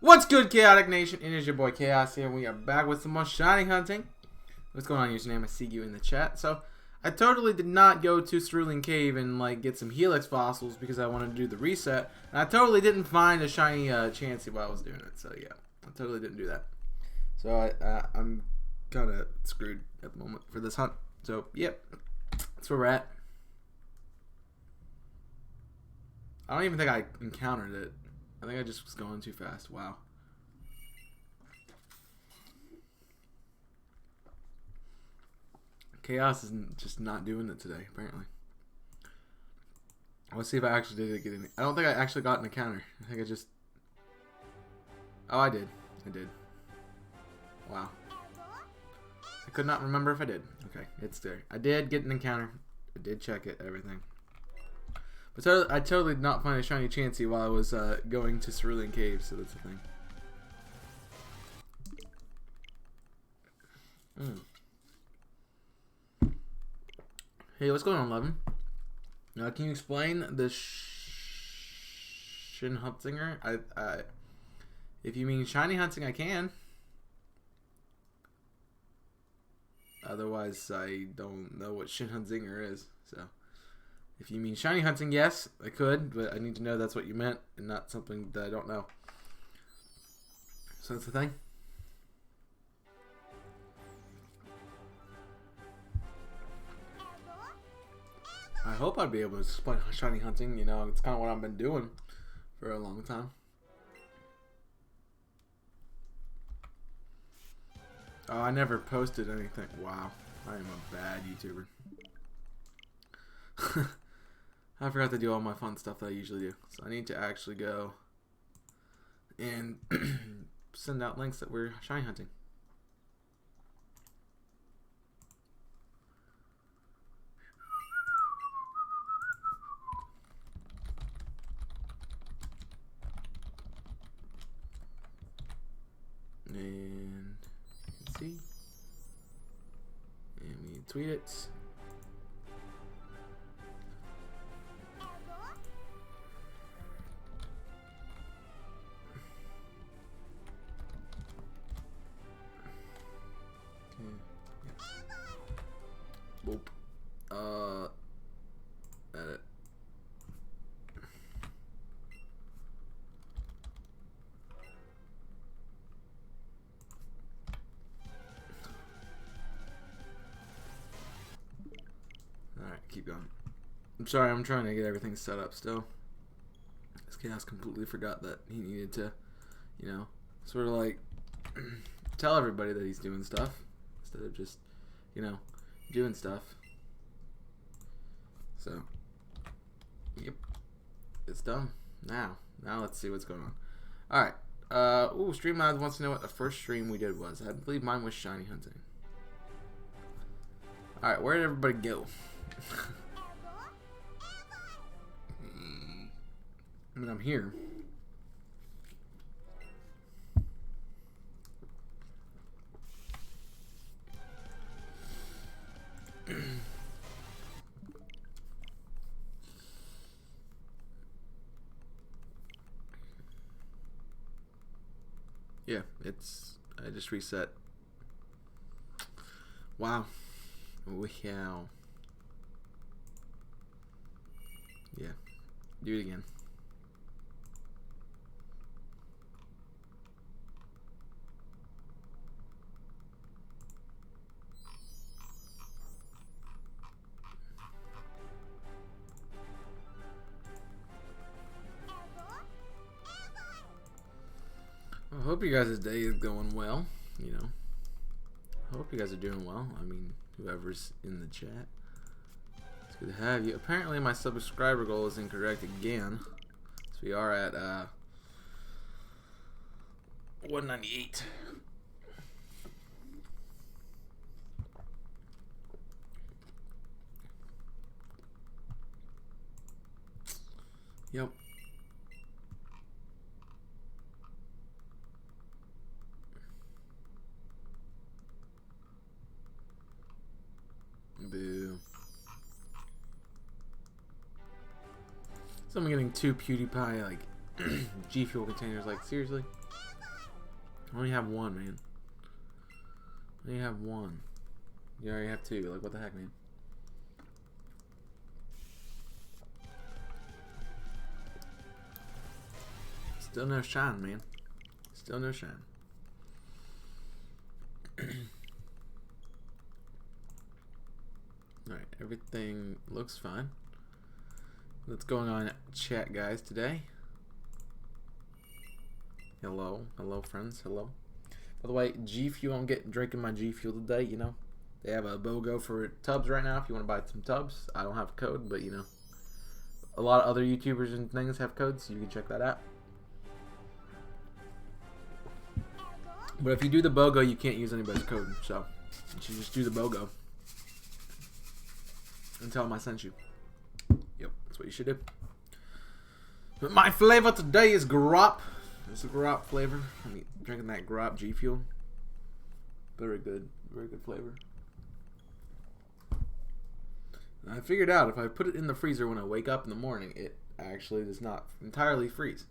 What's good, Chaotic Nation? It is your boy Chaos here. We are back with some more shiny hunting. What's going on, username? I see you in the chat. So, I totally did not go to Cerulean Cave and get some Helix fossils because I wanted to do the reset. And I totally didn't find a shiny Chansey while I was doing it. So yeah, I totally didn't do that. So I'm kind of screwed at the moment for this hunt. So yep, that's where we're at. I don't even think I encountered it. I think I just was going too fast. Wow. Chaos is just not doing it today, apparently. Let's see if I actually did get any. I don't think I actually got an encounter. I think I just... Oh, I did. I did. Wow. I could not remember if I did. Okay, it's there. I did get an encounter. I did check it, everything. But I totally did not find a shiny Chansey while I was going to Cerulean Cave, so that's the thing. Hey, what's going on, Levin? Can you explain the Shin Huntsinger? If you mean shiny hunting, I can. Otherwise, I don't know what Shin Huntsinger is, so... If you mean shiny hunting, yes, I could, but I need to know that's what you meant and not something that I don't know. So that's the thing. I hope I'd be able to explain shiny hunting. You know, it's kind of what I've been doing for a long time. Oh, I never posted anything. Wow, I am a bad YouTuber. I forgot to do all my fun stuff that I usually do. So I need to actually go and send out links that we're shiny hunting. And let's see. And we tweet it. Boop. Edit. Alright, keep going. I'm sorry, I'm trying to get everything set up still. This Chaos completely forgot that he needed to, you know, sort of like tell everybody that he's doing stuff instead of just, you know, doing stuff. So, yep, it's done. Now let's see what's going on. Alright, ooh, Streamlabs wants to know what the first stream we did was. I believe mine was shiny hunting. Alright, where did everybody go? I mean, I'm here. Yeah, I just reset. Wow. Wow. Yeah, do it again. I hope you guys' day is going well, you know. I hope you guys are doing well. I mean, whoever's in the chat. It's good to have you. Apparently my subscriber goal is incorrect again. So we are at 198. Yep. Boo. So I'm getting 2 PewDiePie, like, G Fuel containers, like, seriously? I only have one, man. I only have one. You already have two. Like, what the heck, man? Still no shine, man. Still no shine. Alright, everything looks fine. What's going on in chat, guys, today? Hello. Hello, friends. Hello. By the way, G Fuel, I'm drinking my G Fuel today, you know. They have a BOGO for tubs right now if you want to buy some tubs. I don't have a code, but, you know. A lot of other YouTubers and things have codes, so you can check that out. But if you do the BOGO, you can't use anybody's code, so you should just do the BOGO. And tell them I sent you. Yep, that's what you should do. But my flavor today is grop. It's a grop flavor. I'm drinking that grop G Fuel. Very good flavor. And I figured out if I put it in the freezer when I wake up in the morning, it actually does not entirely freeze.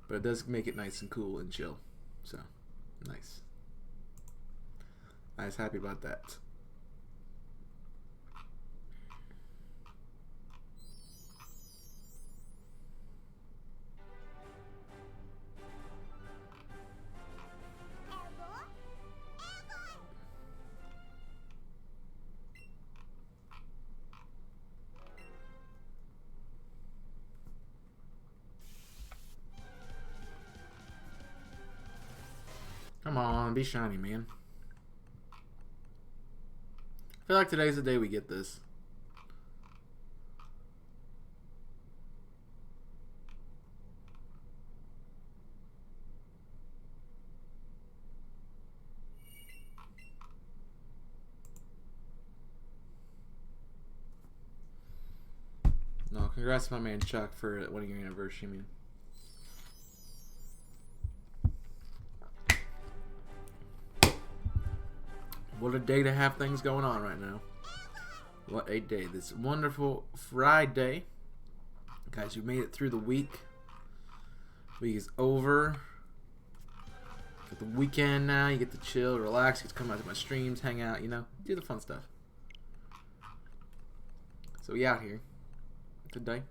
But it does make it nice and cool and chill. So, nice. I was happy about that. Come on, be shiny, man. I feel like today's the day we get this. No, congrats to my man Chuck for winning your anniversary, man. What a day to have things going on right now. What a day. This wonderful Friday. Guys, you made it through the week. Week is over. Got the weekend now. You get to chill, relax. You get to come out to my streams, hang out, you know. Do the fun stuff. So we out here today.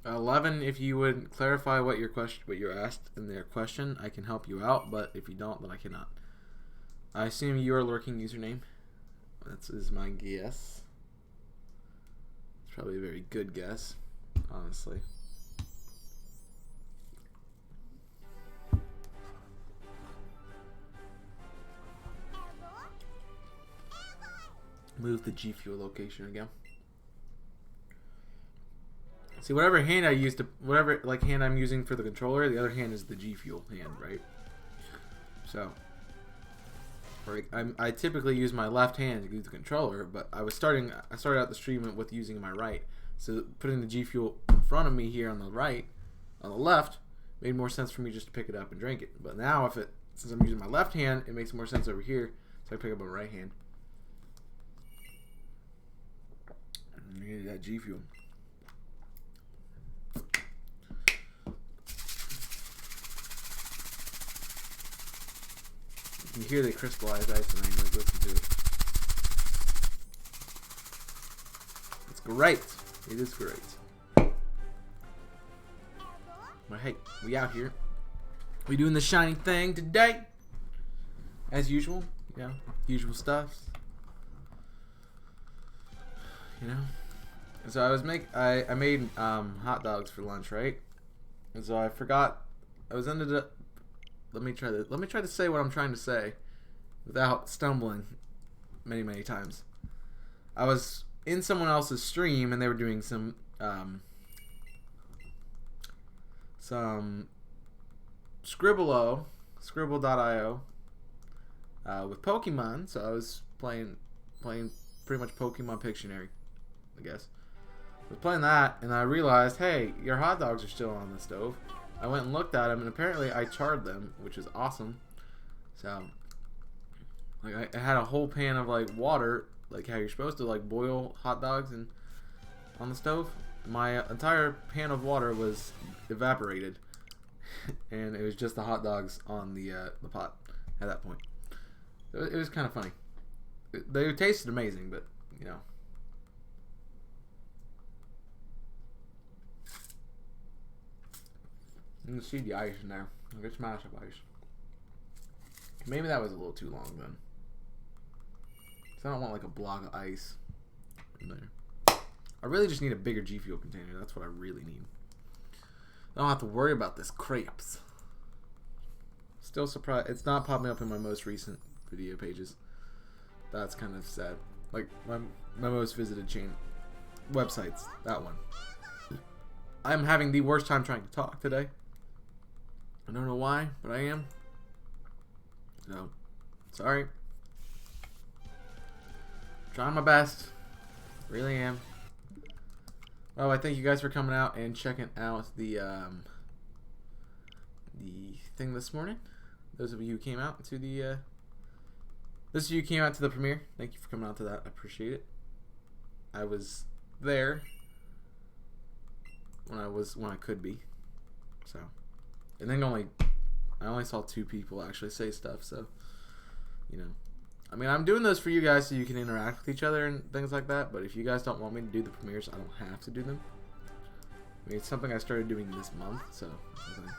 $11, if you would clarify what your question, what you're asked in their question, I can help you out. But if you don't, then I cannot. I assume you are lurking username. That is my guess. It's probably a very good guess, honestly. Move the G Fuel location again. See, whatever hand I use to, whatever like hand I'm using for the controller, the other hand is the G Fuel hand, right? So, I typically use my left hand to use the controller, but I started out the stream with using my right. So putting the G Fuel in front of me here on the right, on the left, made more sense for me just to pick it up and drink it. But now, since I'm using my left hand, it makes more sense over here, so I pick up my right hand. And I need that G Fuel. You hear the crystallized ice and I'm like, listen to it. It's great. It is great. But hey, we out here. We doing the shiny thing today. As usual. You know, usual stuff. You know. And so I made hot dogs for lunch, right? And so I forgot. Let me try to say what I'm trying to say without stumbling many times. I was in someone else's stream and they were doing some Scribble.io with Pokemon. So I was playing pretty much Pokemon Pictionary, I guess. I was playing that and I realized, hey, your hot dogs are still on the stove. I went and looked at them, and apparently I charred them, which is awesome. So, like, I had a whole pan of, like, water, like how you're supposed to, like, boil hot dogs on the stove. my entire pan of water was evaporated, and it was just the hot dogs on the pot at that point. It was kind of funny. They tasted amazing, but you know. You can see the ice in there. It's massive ice. Maybe that was a little too long then. So I don't want like a block of ice in there. I really just need a bigger G Fuel container. That's what I really need. I don't have to worry about this crepes. Still surprised it's not popping up in my most recent video pages. That's kind of sad. Like my most visited websites. That one. I'm having the worst time trying to talk today. I don't know why, but I am. No. Sorry. Trying my best. Really am. Oh, I thank you guys for coming out and checking out the thing this morning. Those of you who came out to the premiere, thank you for coming out to that. I appreciate it. I was there when I could be. So, and then I only saw 2 people actually say stuff. So, you know, I mean, I'm doing those for you guys so you can interact with each other and things like that. But if you guys don't want me to do the premieres, I don't have to do them. I mean, it's something I started doing this month, so yeah.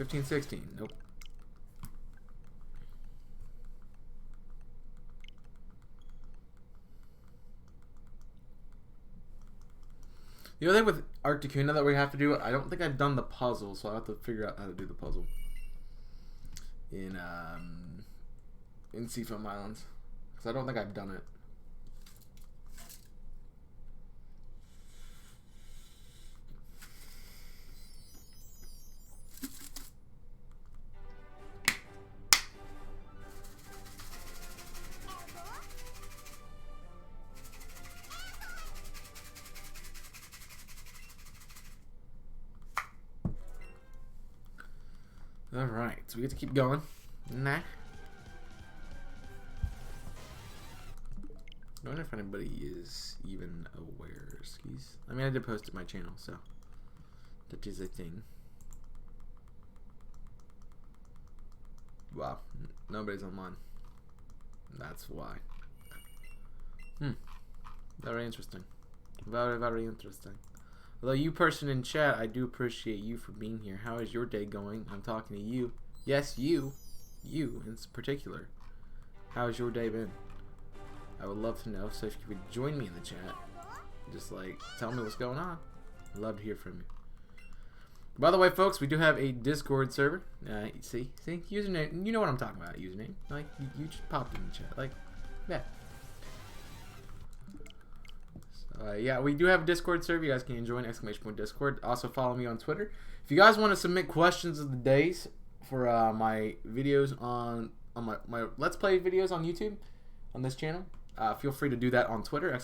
15-16. Nope. The other thing with Arcticuna that we have to do, I don't think I've done the puzzle, so I'll have to figure out how to do the puzzle in Seafoam Islands, because I don't think I've done it. Alright, so we get to keep going. Nah. I wonder if anybody is even aware. Skis. I mean, I did post it to my channel, so that is a thing. Wow, nobody's online. That's why. Very interesting. Very, very interesting. Although you person in chat, I do appreciate you for being here. How is your day going? I'm talking to you. Yes, you in particular. How has your day been? I would love to know, so if you would join me in the chat, just like tell me what's going on. I'd love to hear from you. By the way, folks, we do have a Discord server. See, username. You know what I'm talking about. Username. Like you just popped in the chat. Like, yeah. Yeah, we do have a Discord server. You guys can join !Discord. Also follow me on Twitter. If you guys want to submit questions of the days for my videos on my Let's Play videos on YouTube on this channel, feel free to do that on Twitter,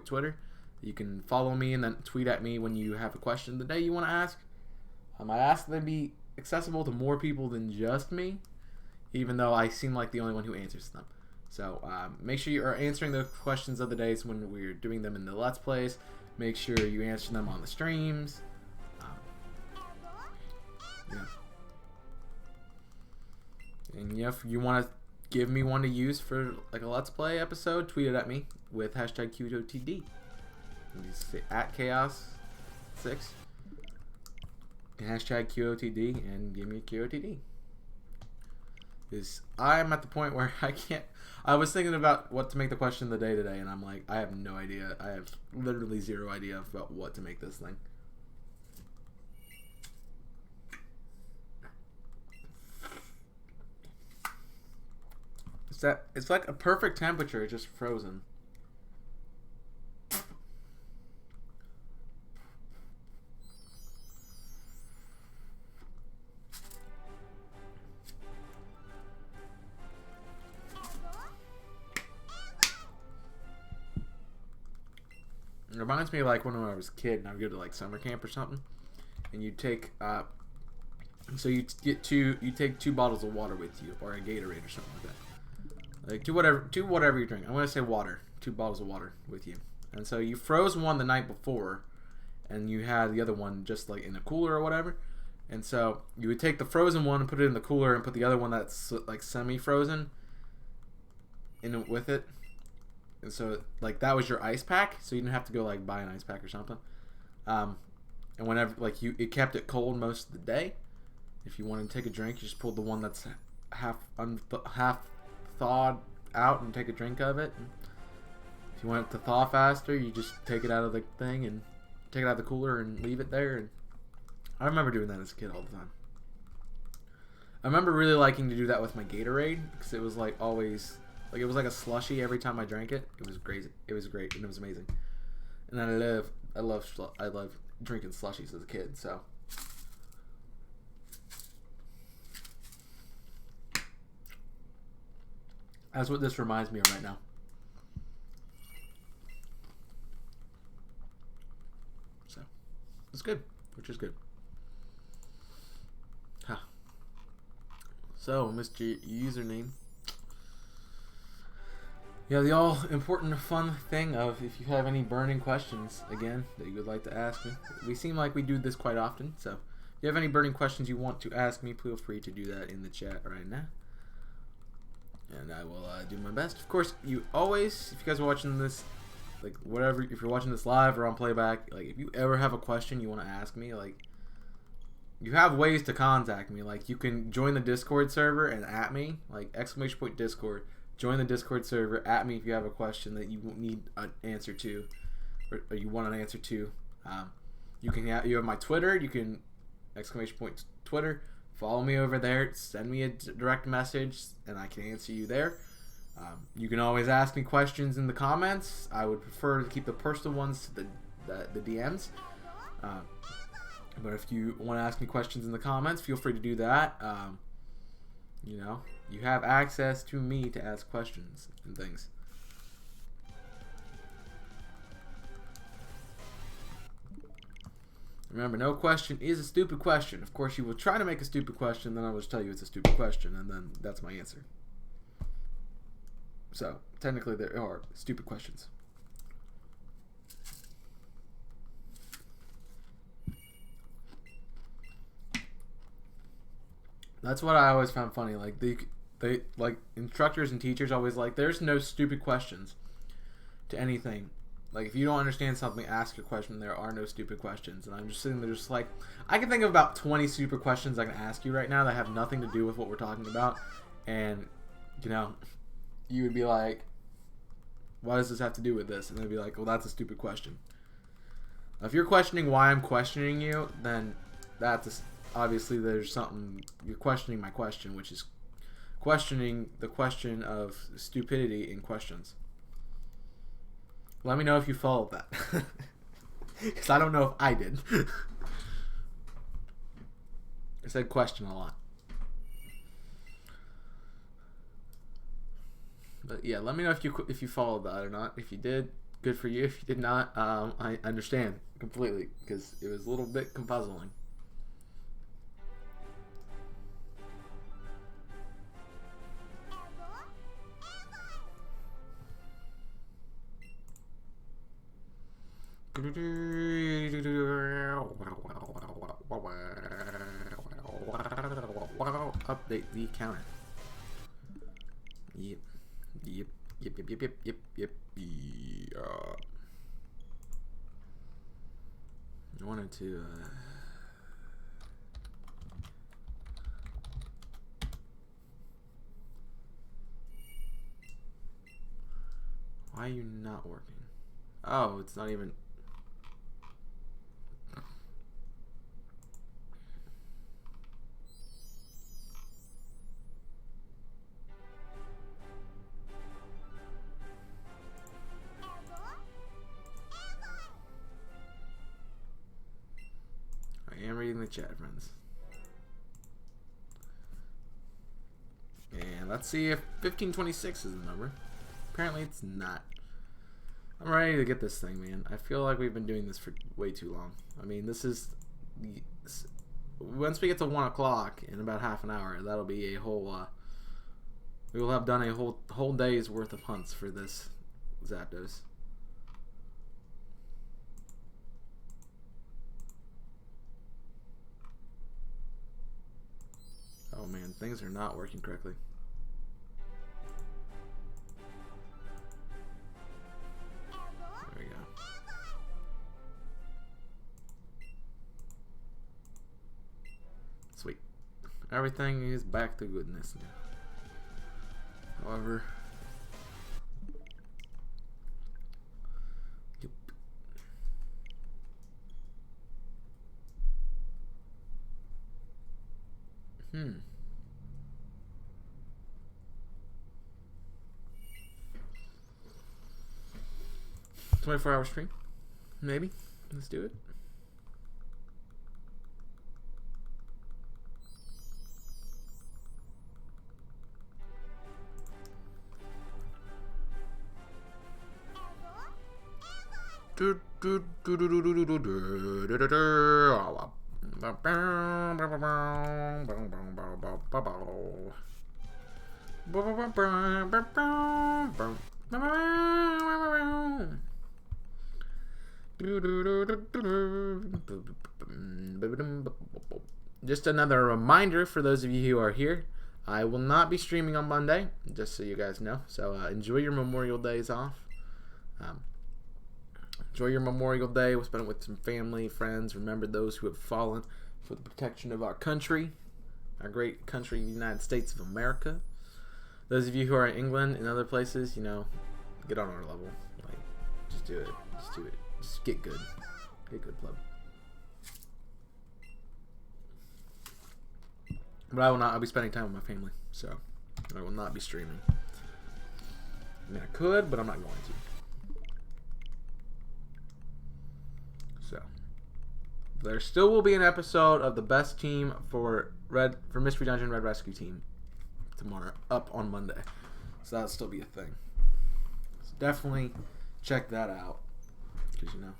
!Twitter. You can follow me and then tweet at me when you have a question of the day you want to ask. I ask them to be accessible to more people than just me, even though I seem like the only one who answers them. So make sure you are answering the questions of the days when we're doing them in the Let's Plays. Make sure you answer them on the streams. Yeah. And if you want to give me one to use for like a Let's Play episode, tweet it at me with #QOTD. You say @Chaos6 and #QOTD and give me a QOTD. Because I'm at the point where I can't. I was thinking about what to make the question of the day today, and I'm like, I have no idea. I have literally zero idea about what to make this thing. It's like a perfect temperature, it's just frozen. It reminds me of like when I was a kid and I would go to like summer camp or something, and you'd take So you take 2 bottles of water with you, or a Gatorade or something like that. Like do whatever you drink. I'm gonna say water. 2 bottles of water with you. And so you froze one the night before, and you had the other one just like in a cooler or whatever. And so you would take the frozen one and put it in the cooler, and put the other one that's like semi-frozen in with it. And so like that was your ice pack, so you didn't have to go like buy an ice pack or something. And whenever like it kept it cold most of the day. If you wanted to take a drink, you just pulled the one that's half thawed out and take a drink of it. And if you want it to thaw faster, you just take it out of the thing and take it out of the cooler and leave it there. And I remember doing that as a kid all the time. I remember really liking to do that with my Gatorade because it was like always like it was like a slushie every time I drank it. It was great. It was great and it was amazing. And I love drinking slushies as a kid. So that's what this reminds me of right now. So it's good, which is good. Huh. So, Mr. Username, yeah, the all important fun thing of if you have any burning questions again that you would like to ask me. We seem like we do this quite often, so if you have any burning questions you want to ask me, feel free to do that in the chat right now. And I will do my best. Of course, if you guys are watching this, like whatever, if you're watching this live or on playback, like if you ever have a question you want to ask me, like you have ways to contact me. Like you can join the Discord server and at me, like !Discord. Join the Discord server, at me if you have a question that you need an answer to, or you want an answer to. You have my Twitter. You can !Twitter. Follow me over there. Send me a direct message, and I can answer you there. You can always ask me questions in the comments. I would prefer to keep the personal ones to the DMs. But if you want to ask me questions in the comments, feel free to do that. You know, you have access to me to ask questions and things. Remember, no question is a stupid question. Of course, you will try to make a stupid question, then I will just tell you it's a stupid question, and then that's my answer. So, technically, there are stupid questions. That's what I always found funny. Like they like instructors and teachers always like, there's no stupid questions to anything. Like if you don't understand something, ask a question. There are no stupid questions. And I'm just sitting there just like, I can think of about 20 stupid questions I can ask you right now that have nothing to do with what we're talking about. And you know, you would be like, what does this have to do with this? And they'd be like, well, that's a stupid question. If you're questioning why I'm questioning you, then that's obviously there's something, you're questioning my question, which is questioning the question of stupidity in questions. Let me know if you followed that. Because I don't know if I did. I said question a lot. But yeah, let me know if you followed that or not. If you did, good for you. If you did not, I understand completely because it was a little bit puzzling. Update the counter. Yep. I wanted to why are you not working? Oh, it's not even. I am reading the chat, friends. And let's see if 1526 is the number. Apparently it's not. I'm ready to get this thing, man. I feel like we've been doing this for way too long. I mean, this is once we get to 1 o'clock in about half an hour, that'll be a whole. We will have done a whole day's worth of hunts for this Zapdos. Oh man, things are not working correctly. There we go. Sweet. Everything is back to goodness now. However, yep. 24-hour stream, maybe. Let's do it. Just another reminder for those of you who are here, I will not be streaming on Monday, just so you guys know. So enjoy your Memorial Days off. Enjoy your Memorial Day. We'll spend it with some family, friends. Remember those who have fallen for the protection of our country, our great country, the United States of America. Those of you who are in England and other places, you know, get on our level. Like, just do it. Just do it. Just get good. Get good, club. But I will not. I'll be spending time with my family, so I will not be streaming. I mean, I could, but I'm not going to. So there still will be an episode of the best team for Mystery Dungeon Red Rescue Team tomorrow, up on Monday. So that'll still be a thing. So definitely check that out, because you know,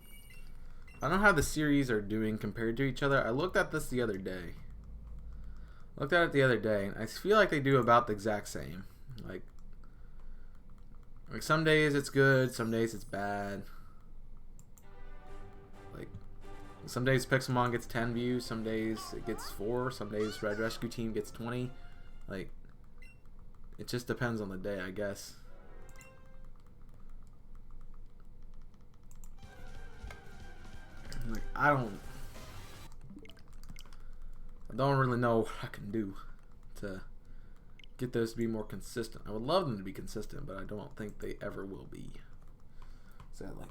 I don't know how the series are doing compared to each other. I looked at this the other day. And I feel like they do about the exact same. Like some days it's good, some days it's bad. Like some days Pixelmon gets 10 views, some days it gets 4, some days Red Rescue Team gets 20. Like, it just depends on the day, I guess. Like, I don't really know what I can do to get those to be more consistent. I would love them to be consistent, but I don't think they ever will be. Sadly.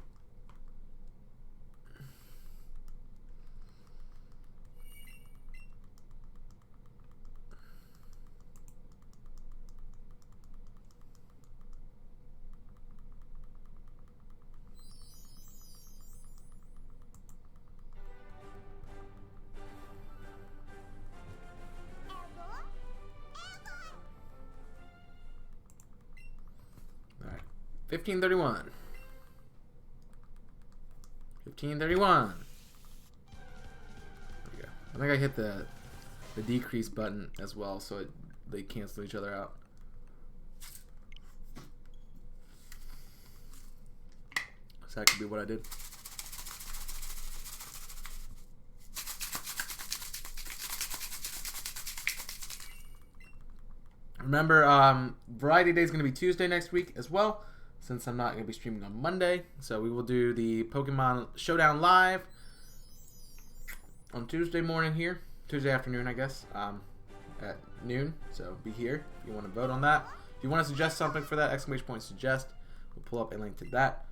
All right, 1531. 1531. There we go. I think I hit the decrease button as well, so they cancel each other out. So that could be what I did. Remember, Variety Day is going to be Tuesday next week as well, since I'm not going to be streaming on Monday. So we will do the Pokemon Showdown Live on Tuesday morning here. Tuesday afternoon, I guess, at noon. So be here if you want to vote on that. If you want to suggest something for that, ! Suggest. We'll pull up a link to that.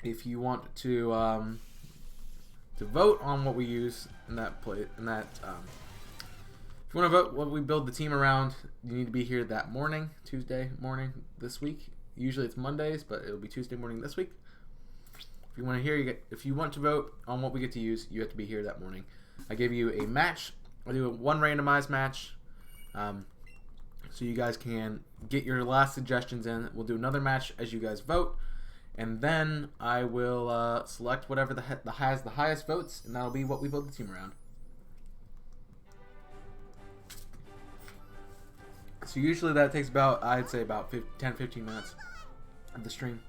If you want to vote on what we use in that if you want to vote what we build the team around, you need to be here that morning, Tuesday morning this week. Usually it's Mondays, but it'll be Tuesday morning this week. If you want to hear, if you want to vote on what we get to use, you have to be here that morning. I give you a match. I do one randomized match, so you guys can get your last suggestions in. We'll do another match as you guys vote, And then I will select whatever has the highest votes, and that'll be what we build the team around. So usually that takes about, I'd say about 10-15 minutes of the stream.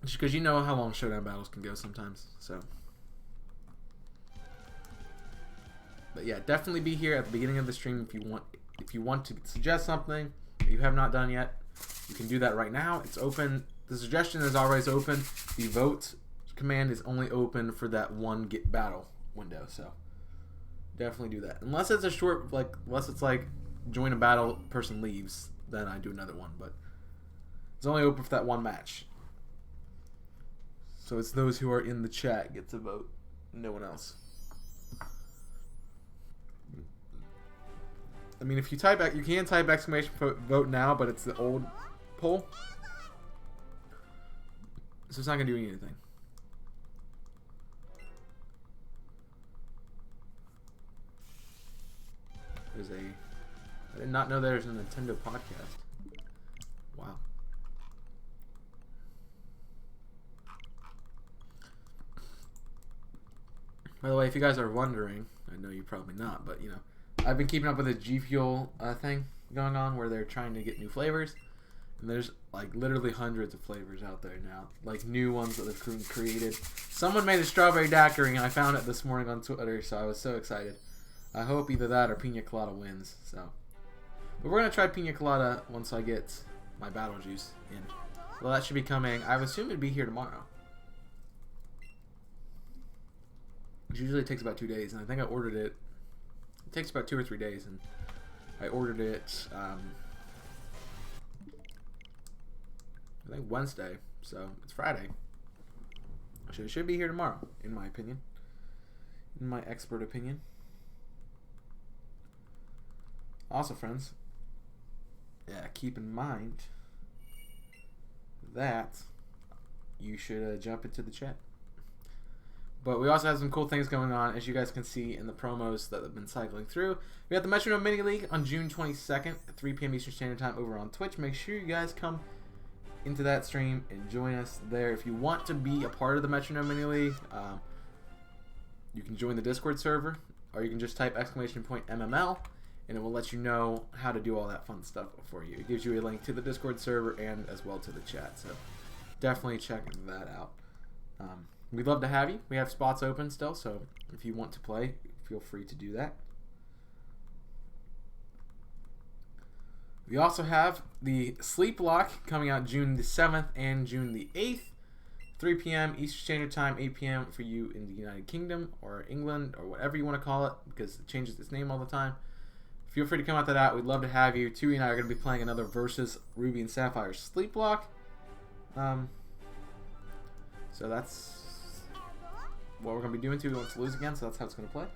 Just because you know how long showdown battles can go sometimes. So, but yeah, definitely be here at the beginning of the stream if you want to suggest something that you have not done yet. You can do that right now. It's open. The suggestion is always open. The vote command is only open for that one get battle window. So definitely do that. Unless it's a short, unless it's like join a battle, person leaves, then I do another one. But it's only open for that one match. So it's those who are in the chat get to vote. No one else. I mean, if you type, you can type exclamation vote now, but it's the old poll. So it's not going to do anything. I did not know there's a Nintendo podcast. Wow. By the way, if you guys are wondering, I know you're probably not, but you know, I've been keeping up with the G Fuel thing going on where they're trying to get new flavors. And there's like literally hundreds of flavors out there now, like new ones that they've created. Someone made a strawberry daiquiri, and I found it this morning on Twitter, so I was so excited. I hope either that or pina colada wins. So, but we're gonna try pina colada once I get my battle juice in. Well, that should be coming. I would assume it'd be here tomorrow. Which usually takes about 2 days, and I think I ordered it. It takes about 2 or 3 days, and I ordered it. I think Wednesday, so it's Friday. So it should be here tomorrow, in my opinion. In my expert opinion. Also, friends, yeah, keep in mind that you should jump into the chat. But we also have some cool things going on, as you guys can see in the promos that have been cycling through. We got the Metronome Mini League on June 22nd at 3 p.m. Eastern Standard Time over on Twitch. Make sure you guys come into that stream and join us there. If you want to be a part of the Metronome Mini League, you can join the Discord server, or you can just type !MML, and it will let you know how to do all that fun stuff for you. It gives you a link to the Discord server and as well to the chat, so definitely check that out. We'd love to have you. We have spots open still, so if you want to play, feel free to do that. We also have the Sleep Lock coming out June the 7th and June the 8th, 3 p.m. Eastern Standard Time, 8 p.m. for you in the United Kingdom or England or whatever you want to call it, because it changes its name all the time. Feel free to come out to that. We'd love to have you. Tui and I are going to be playing another versus Ruby and Sapphire Sleep Lock. So that's what we're going to be doing. Tui wants to lose again, so that's how it's going to play.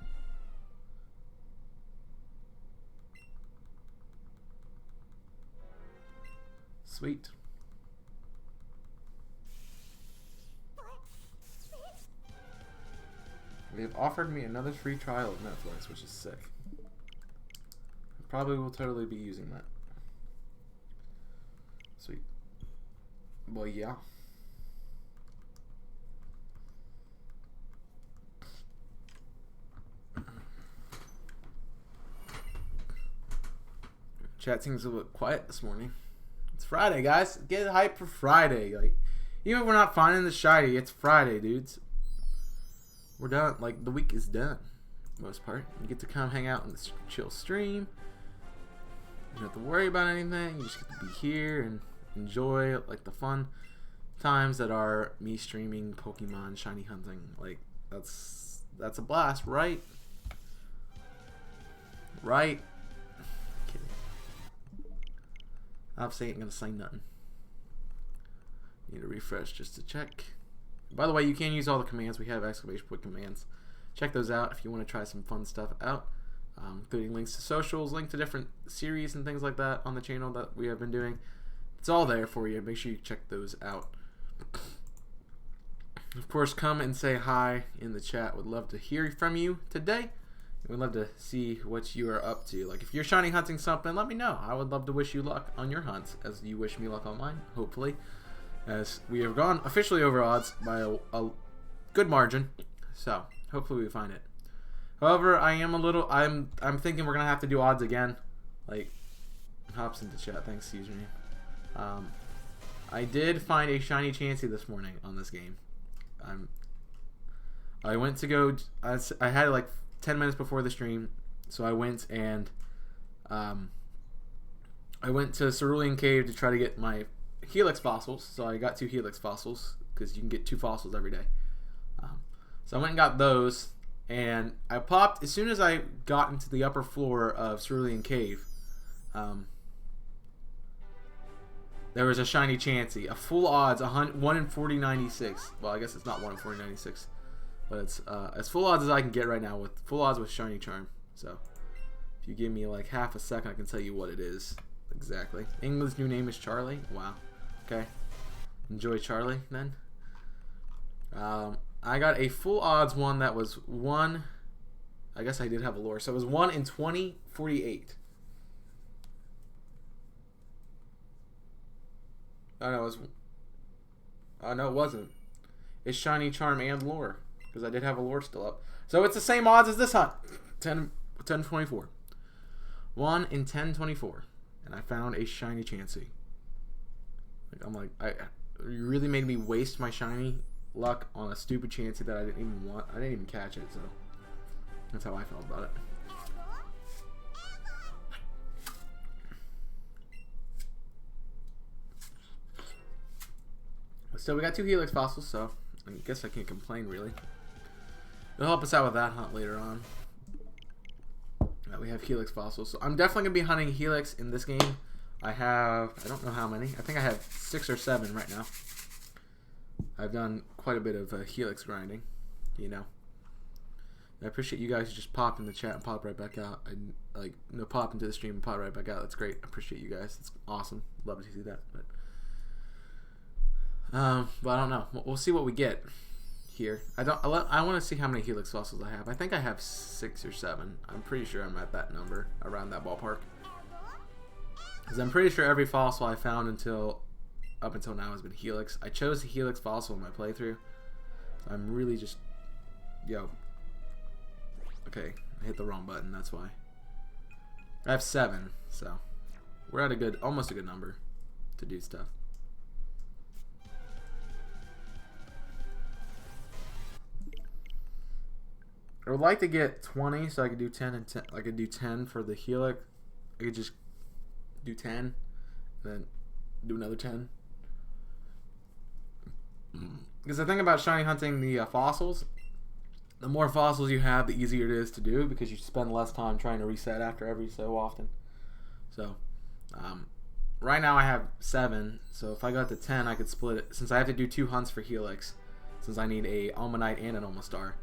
Sweet. They've offered me another free trial of Netflix, which is sick. I probably will totally be using that. Sweet. Well, yeah. Chat seems a little bit quiet this morning. It's Friday, guys. Get hype for Friday. Like, even if we're not finding the shiny, it's Friday, dudes. We're done. Like, the week is done, for the most part. You get to come hang out in this chill stream. You don't have to worry about anything. You just get to be here and enjoy, like, the fun times that are me streaming Pokemon shiny hunting. Like, that's a blast, right? Right? Kidding. Obviously, ain't gonna say nothing. Need to refresh just to check. By the way, you can use all the commands. We have exclamation point commands. Check those out if you want to try some fun stuff out, including links to socials, link to different series and things like that on the channel that we have been doing. It's all there for you. Make sure you check those out. Of course, come and say hi in the chat. Would love to hear from you today. We'd love to see what you are up to. Like, if you're shiny hunting something, let me know. I would love to wish you luck on your hunts, as you wish me luck on mine, hopefully. As we have gone officially over odds by a good margin. So, hopefully we find it. However, I am a little... I'm thinking we're going to have to do odds again. Like, hops into chat. Thanks, username. I did find a shiny Chansey this morning on this game. I went to go... I had like 10 minutes before the stream, so I went and I went to Cerulean Cave to try to get my Helix fossils. So I got 2 Helix fossils because you can get 2 fossils every day. So I went and got those, and I popped as soon as I got into the upper floor of Cerulean Cave. There was a shiny Chansey, a full odds 1 in 4096. Well, I guess it's not 1 in 4096. But it's as full odds as I can get right now with full odds with Shiny Charm. So if you give me like half a second, I can tell you what it is exactly. England's new name is Charlie. Wow. Okay. Enjoy Charlie then. I got a full odds one that was 1. I guess I did have a lure. So it was 1 in 2048. Oh no, it was. Oh no, it wasn't. It's Shiny Charm and lure. Because I did have a lure still up. So it's the same odds as this hunt. 1024. 1 in 1024. And I found a shiny Chansey. I'm like, you really made me waste my shiny luck on a stupid Chansey that I didn't even want. I didn't even catch it, so that's how I felt about it. So we got 2 Helix fossils, so I guess I can't complain really. It'll help us out with that hunt later on. We have Helix fossils. So I'm definitely going to be hunting Helix in this game. I don't know how many. I think I have 6 or 7 right now. I've done quite a bit of Helix grinding, you know. I appreciate you guys who just pop in the chat and pop right back out. Pop into the stream and pop right back out. That's great. I appreciate you guys. It's awesome. Love to see that. But I don't know. We'll see what we get here. I want to see how many Helix fossils I have. I think I have 6 or 7. I'm pretty sure I'm at that number, around that ballpark. Because I'm pretty sure every fossil I found up until now has been Helix. I chose the Helix fossil in my playthrough. So I'm really just... Okay, I hit the wrong button, that's why. I have 7, so we're at almost a good number to do stuff. I would like to get 20 so I could do 10 and 10. I could do 10 for the Helix. I could just do 10 and then do another 10. Because the thing about shiny hunting the fossils, the more fossils you have, the easier it is to do because you spend less time trying to reset after every so often. So, right now I have 7, so if I got to 10, I could split it. Since I have to do 2 hunts for Helix, since I need a Almanite and an Almastar,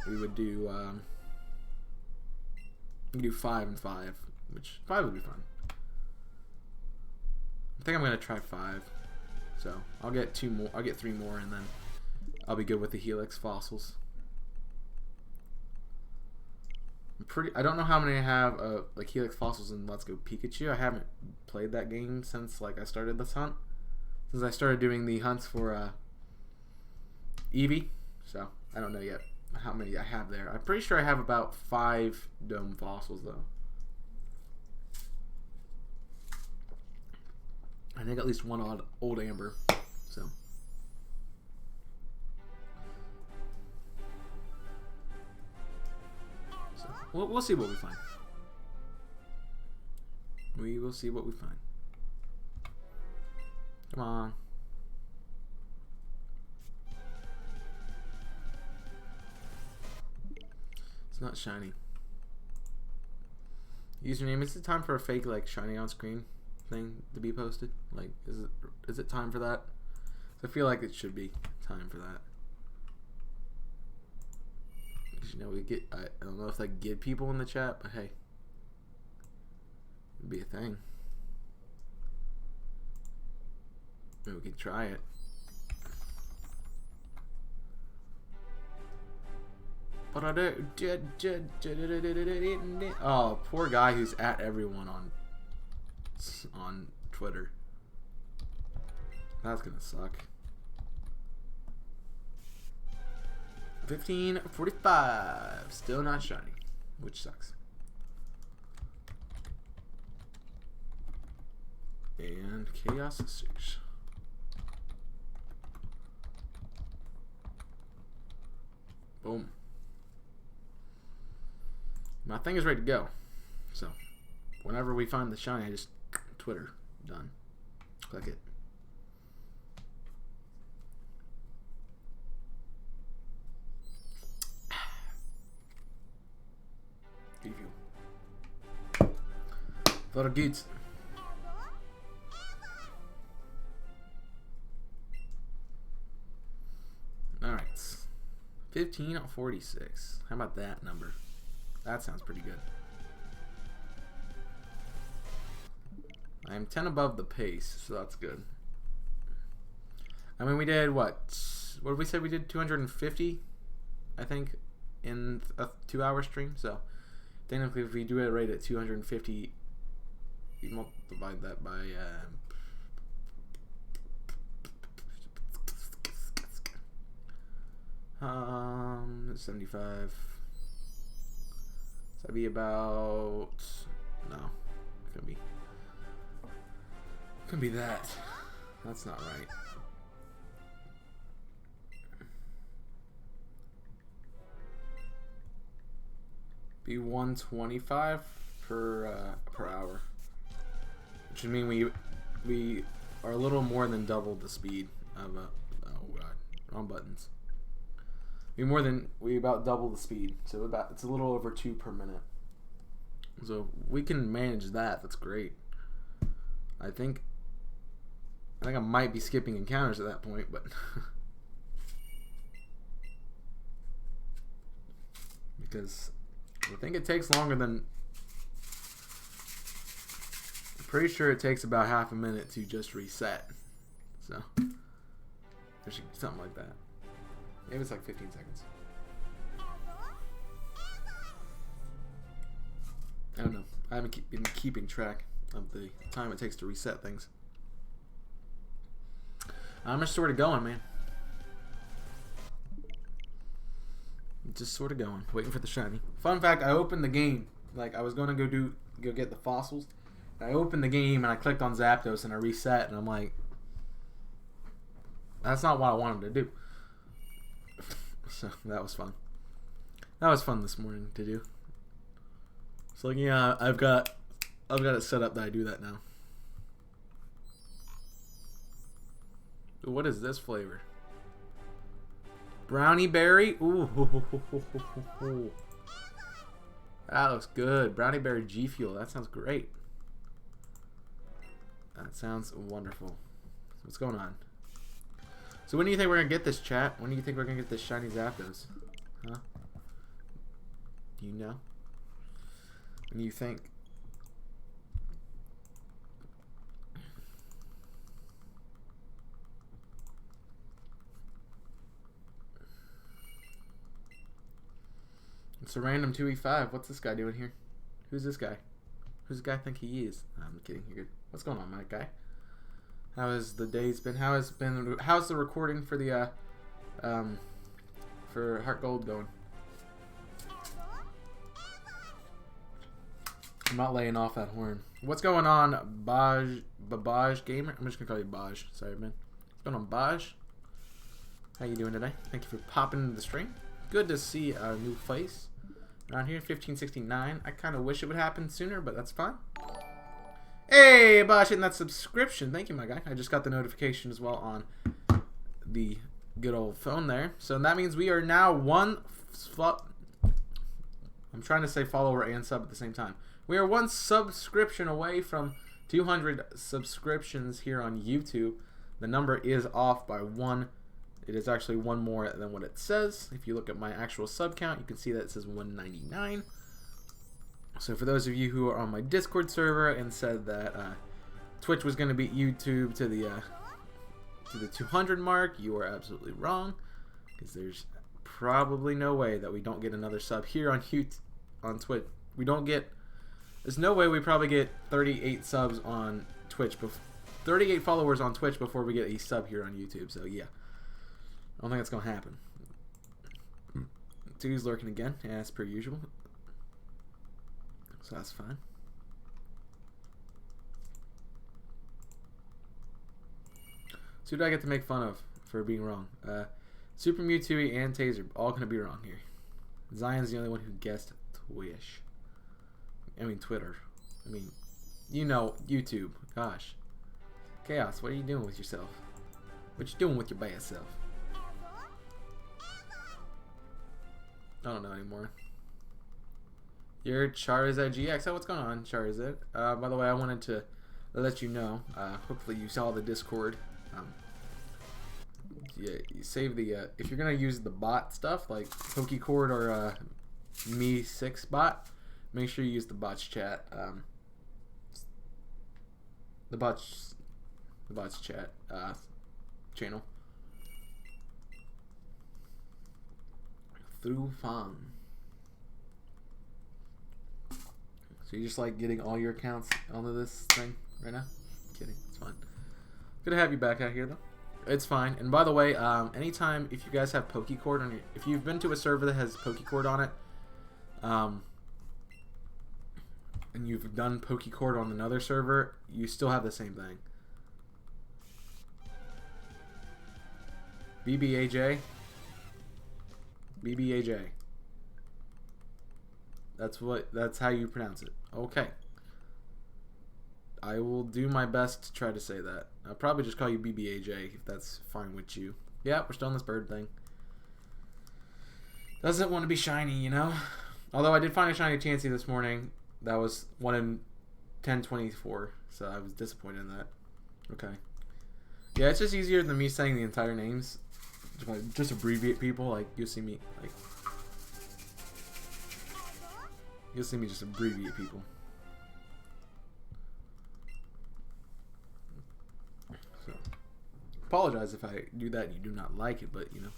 we would do 5 and 5, which 5 would be fun. I think I'm gonna try 5, so I'll get 2 more. I'll get 3 more, and then I'll be good with the Helix fossils. I don't know how many I have like Helix fossils in Let's Go Pikachu. I haven't played that game since I started this hunt. Since I started doing the hunts for Eevee, so I don't know yet how many I have there. I'm pretty sure I have about 5 dome fossils though. I think at least 1 old amber. So we'll see what we find. We will see what we find. Come on. It's not shiny. Username, is it time for a fake shiny on screen thing to be posted? Is it time for that? I feel like it should be time for that. Because I don't know if that get people in the chat, but hey, it'd be a thing. Maybe we could try it. Oh, poor guy who's at everyone on Twitter. That's gonna suck. 15:45. Still not shiny, which sucks. And Chaos 6. Boom. My thing is ready to go. So, whenever we find the shiny, I just Twitter. Done. Click it. Review. Photo goods. Alright. 15:46. How about that number? That sounds pretty good. I am 10 above the pace, so that's good. I mean, we did what? What did we say? We did 250, I think, in a 2-hour stream. So technically, if we do it right at 250, you multiply that by 75. So that'd be about Could be that. That's not right. Be 125 per hour, which would mean we are a little more than double the speed of oh god, wrong buttons. We about double the speed, so it's a little over 2 per minute. So we can manage that. That's great. I think I might be skipping encounters at that point, but because I think it takes longer than. I'm pretty sure it takes about half a minute to just reset. So there should be something like that. Maybe it's like 15 seconds. I don't know. I haven't been keeping track of the time it takes to reset things. I'm just sort of going, man. Just sort of going, waiting for the shiny. Fun fact: I opened the game. Like I was gonna go get the fossils. I opened the game and I clicked on Zapdos and I reset and I'm like, that's not what I wanted to do. So that was fun. That was fun this morning to do. So like, yeah, I've got it set up that I do that now. What is this flavor? Brownie berry. Ooh. That looks good. Brownie berry G Fuel. That sounds great. That sounds wonderful. What's going on? So when do you think we're gonna get this, chat? When do you think we're gonna get this shiny Zapdos? Huh? Do you know? When do you think? It's a random 2E5. What's this guy doing here? Who's this guy? Who's the guy think he is? I'm kidding. You're good. What's going on, my guy? How has the days been? How's the recording for the for Heart Gold going? I'm not laying off that horn. What's going on, Babaj Gamer? I'm just gonna call you Baj. Sorry, man. What's going on, Baj? How you doing today? Thank you for popping into the stream. Good to see a new face around here. 1569. I kind of wish it would happen sooner, but that's fine. Hey, Bosh, hitting that subscription. Thank you, my guy. I just got the notification as well on the good old phone there. So that means we are now I'm trying to say follower and sub at the same time. We are 1 subscription away from 200 subscriptions here on YouTube. The number is off by 1. It is actually 1 more than what it says. If you look at my actual sub count, you can see that it says 199. So for those of you who are on my Discord server and said that Twitch was going to beat YouTube to the 200 mark, you are absolutely wrong, because there's probably no way that we don't get another sub here on on Twitch. We don't get. There's no way we probably get 38 subs on Twitch, 38 followers on Twitch before we get a sub here on YouTube. So yeah, I don't think that's gonna happen. Dude's lurking again, as per usual. So that's fine. So who do I get to make fun of for being wrong? Super Mewtwo and Taser, all gonna be wrong here. Zion's the only one who guessed Twitch. I mean Twitter. I mean, you know, YouTube. Gosh. Chaos, what are you doing with yourself? What you doing with your bad self? I don't know anymore. You're Charizard GX. Oh, what's going on, Charizard? By the way, I wanted to let you know. Hopefully you saw the Discord. Yeah, you save the if you're gonna use the bot stuff like Pokecord or Me6 bot, make sure you use the bots chat. The bots chat channel. Through fun. So you're just like getting all your accounts onto this thing right now? Kidding, it's fine. Good to have you back out here though. It's fine. And by the way, anytime if you guys have Pokecord on your, if you've been to a server that has Pokecord on it, and you've done Pokecord on another server, you still have the same thing. BBAJ. BBAJ. That's how you pronounce it. Okay. I will do my best to try to say that. I'll probably just call you BBAJ if that's fine with you. Yeah, we're still on this bird thing. Doesn't want to be shiny, you know? Although I did find a shiny Chansey this morning. That was 1 in 1024. So I was disappointed in that. Okay. Yeah, it's just easier than me saying the entire names. Just abbreviate people. Like, you'll see me, like... You'll see me just abbreviate people. So, apologize if I do that and you do not like it, but, you know,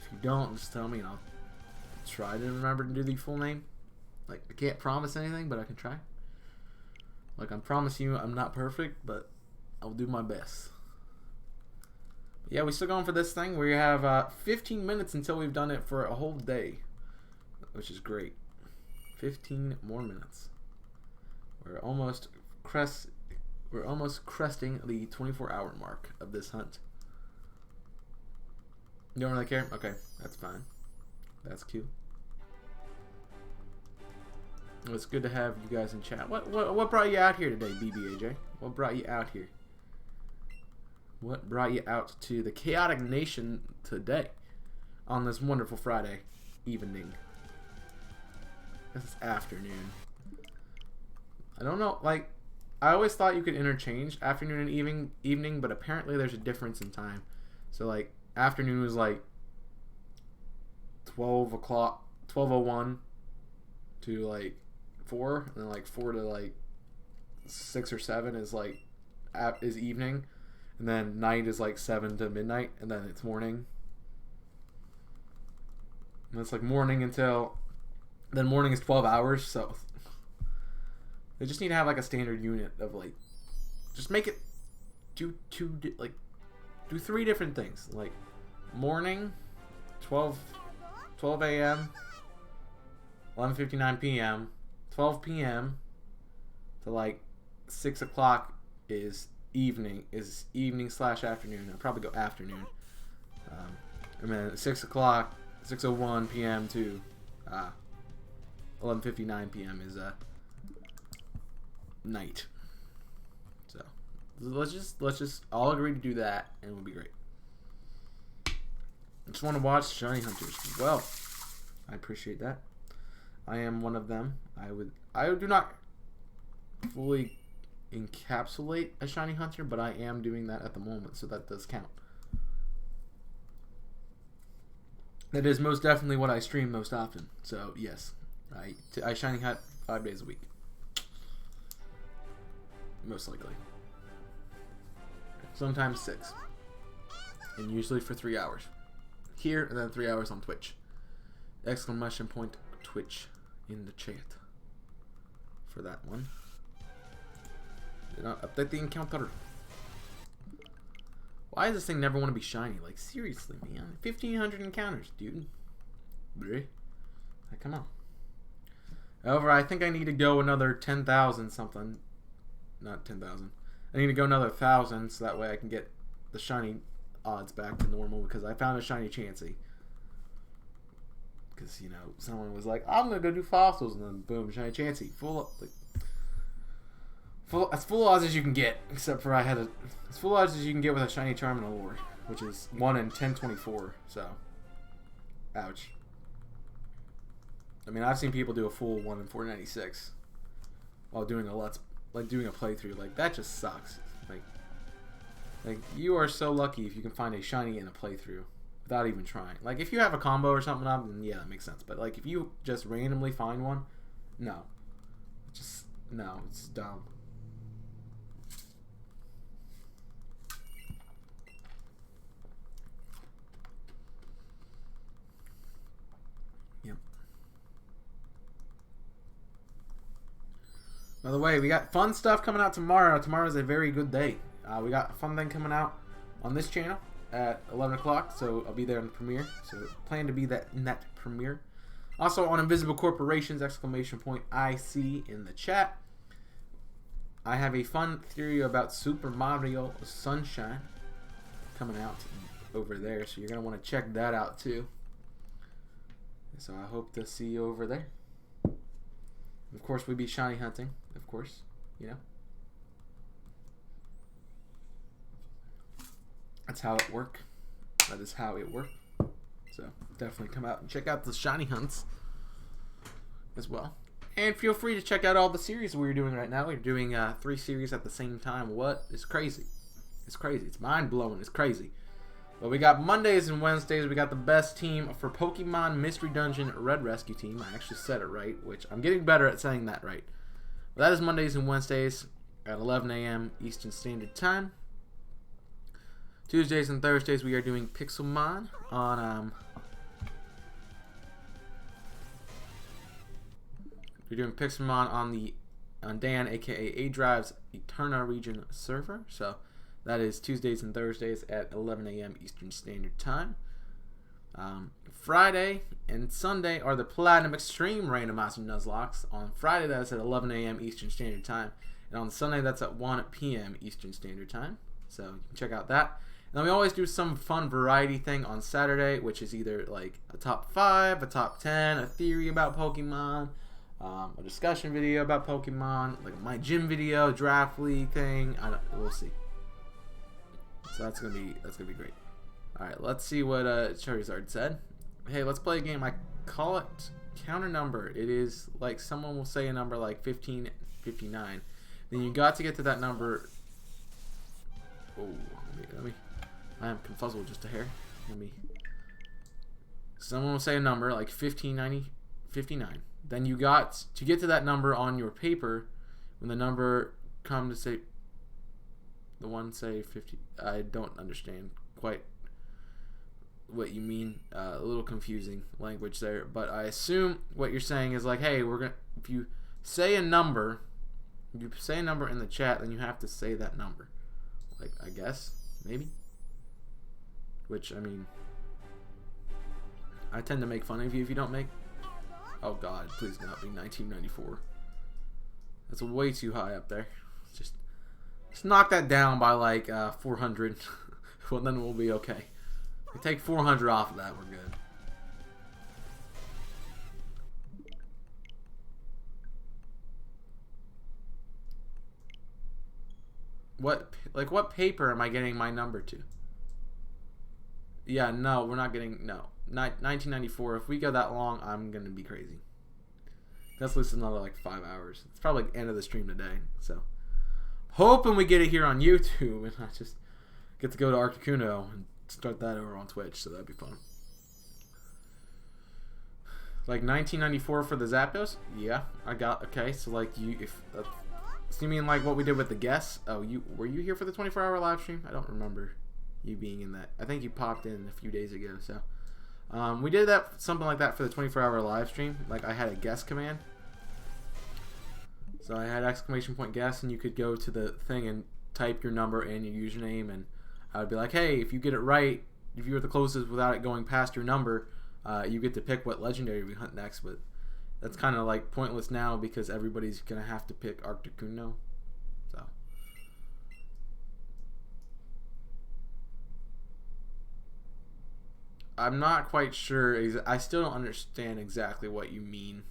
if you don't, just tell me and I'll try to remember to do the full name. Like, I can't promise anything, but I can try. Like, I promise you I'm not perfect, but I'll do my best. But yeah, we're still going for this thing. We have 15 minutes until we've done it for a whole day, which is great. 15 more minutes. We're almost cresting the 24-hour mark of this hunt. You don't really care? Okay, that's fine. That's cute. It's good to have you guys in chat. What brought you out here today, BBAJ? What brought you out here? What brought you out to the Chaotic Nation today on this wonderful Friday evening? This is afternoon. I don't know, like, I always thought you could interchange afternoon and evening, but apparently there's a difference in time. So, like, afternoon was, like, 12 o'clock, 12:01 to, like, 4, and then, like, 4 to, like, 6 or 7 is, like, is evening, and then night is, like, 7 to midnight, and then it's morning. And it's, like, morning until... Then morning is 12 hours, so they just need to have like a standard unit of like, just make it do 3 different things. Like morning, 12 a.m., 11:59 p.m., 12 p.m. to like 6 o'clock is evening / afternoon. I'll probably go afternoon. And then 6 o'clock, 6:01 p.m. to 11:59 p.m. is night. So let's just all agree to do that, and we'll be great. I just want to watch Shiny Hunters. Well, I appreciate that. I am one of them. I do not fully encapsulate a Shiny Hunter, but I am doing that at the moment, so that does count. That is most definitely what I stream most often. So yes. I shiny hunt 5 days a week. Most likely. Sometimes 6. And usually for 3 hours. here, and then 3 hours on Twitch. Exclamation point Twitch in the chat for that one. Did not update the encounter. Why does this thing never want to be shiny? Like, seriously, man. 1,500 encounters, dude. Like, come on. However, I think I need to go another 10,000 something. Not 10,000. I need to go another 1,000 so that way I can get the shiny odds back to normal, because I found a shiny Chansey. Because, you know, someone was like, I'm going to go do fossils, and then boom, shiny Chansey. As full odds as you can get, except for I had as full odds as you can get with a shiny Charmander Lord, which is 1 in 1024, so, ouch. I mean, I've seen people do a full 1 in 496 while doing a playthrough. Like, that just sucks. Like, you are so lucky if you can find a shiny in a playthrough without even trying. Like, if you have a combo or something up, then yeah, that makes sense. But, like, if you just randomly find one, no. No, it's dumb. Yep. By the way, we got fun stuff coming out tomorrow. Tomorrow's a very good day. We got a fun thing coming out on this channel at 11 o'clock, so I'll be there in the premiere. So plan to be in that premiere. Also on Invisible Corporations, exclamation point IC in the chat. I have a fun theory about Super Mario Sunshine coming out over there, so you're going to want to check that out too. So I hope to see you over there. Of course, we be shiny hunting, of course, you know. That's how it works. That is how it works. So definitely come out and check out the shiny hunts as well. And feel free to check out all the series we're doing right now. We're doing 3 series at the same time. What? It's crazy. It's crazy. It's mind-blowing. It's crazy. But we got Mondays and Wednesdays. We got the best team for Pokemon Mystery Dungeon Red Rescue Team. I actually said it right, which I'm getting better at saying that right. But that is Mondays and Wednesdays at 11 a.m. Eastern Standard Time. Tuesdays and Thursdays we are doing Pixelmon on we're doing Pixelmon on Dan, aka A Drive's Eterna region server. So that is Tuesdays and Thursdays at 11 a.m. Eastern Standard Time. Friday and Sunday are the Platinum Extreme Randomizer Nuzlocke. On Friday that's at 11 a.m. Eastern Standard Time, and on Sunday that's at 1 p.m. Eastern Standard Time. So you can check out that. And then we always do some fun variety thing on Saturday, which is either like a top 5, a top 10, a theory about Pokemon, a discussion video about Pokemon, like my gym video, draft league thing. We'll see. So that's gonna be great. All right, let's see what Charizard said. Hey, let's play a game. I call it counter number. It is like someone will say a number like 1559. Then you got to get to that number. Oh, let me. I am confuzzled just a hair. Someone will say a number like 1559. Then you got to get to that number on your paper. When the number come to say, the one say 50. I don't understand quite what you mean. A little confusing language there, but I assume what you're saying is like, hey, if you say a number, in the chat, then you have to say that number. Like, I guess, maybe. Which, I mean, I tend to make fun of you if you don't make. Oh God, please not be 1994. That's way too high up there. Just knock that down by like 400. Well, then we'll be okay. If we take 400 off of that, we're good. What paper am I getting my number to? Yeah, no, we're not getting, no. 1994, if we go that long, I'm going to be crazy. That's at least another like 5 hours. It's probably the end of the stream today, so. Hoping we get it here on YouTube, and I just get to go to Articuno and start that over on Twitch, so that'd be fun. Like 1994 for the Zapdos? Yeah, I got, okay, so like so you mean like what we did with the guests? Oh, were you here for the 24-hour live stream? I don't remember you being in that. I think you popped in a few days ago, so We did that something like that for the 24-hour live stream. Like I had a guess command. So I had exclamation point guess, and you could go to the thing and type your number and your username, and I would be like, hey, if you get it right, if you were the closest without it going past your number, you get to pick what legendary we hunt next. But that's kind of like pointless now because everybody's gonna have to pick Articuno. So I'm not quite sure. I still don't understand exactly what you mean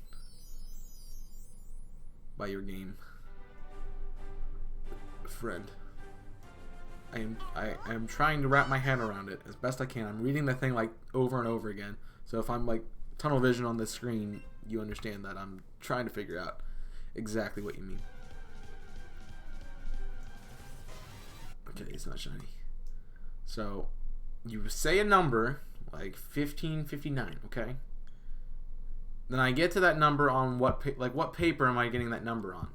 by your game, friend. I am trying to wrap my head around it as best I can. I'm reading the thing like over and over again. So if I'm like tunnel vision on this screen, you understand that I'm trying to figure out exactly what you mean. Okay, it's not shiny. So you say a number like 1559, okay? Then I get to that number on what paper am I getting that number on?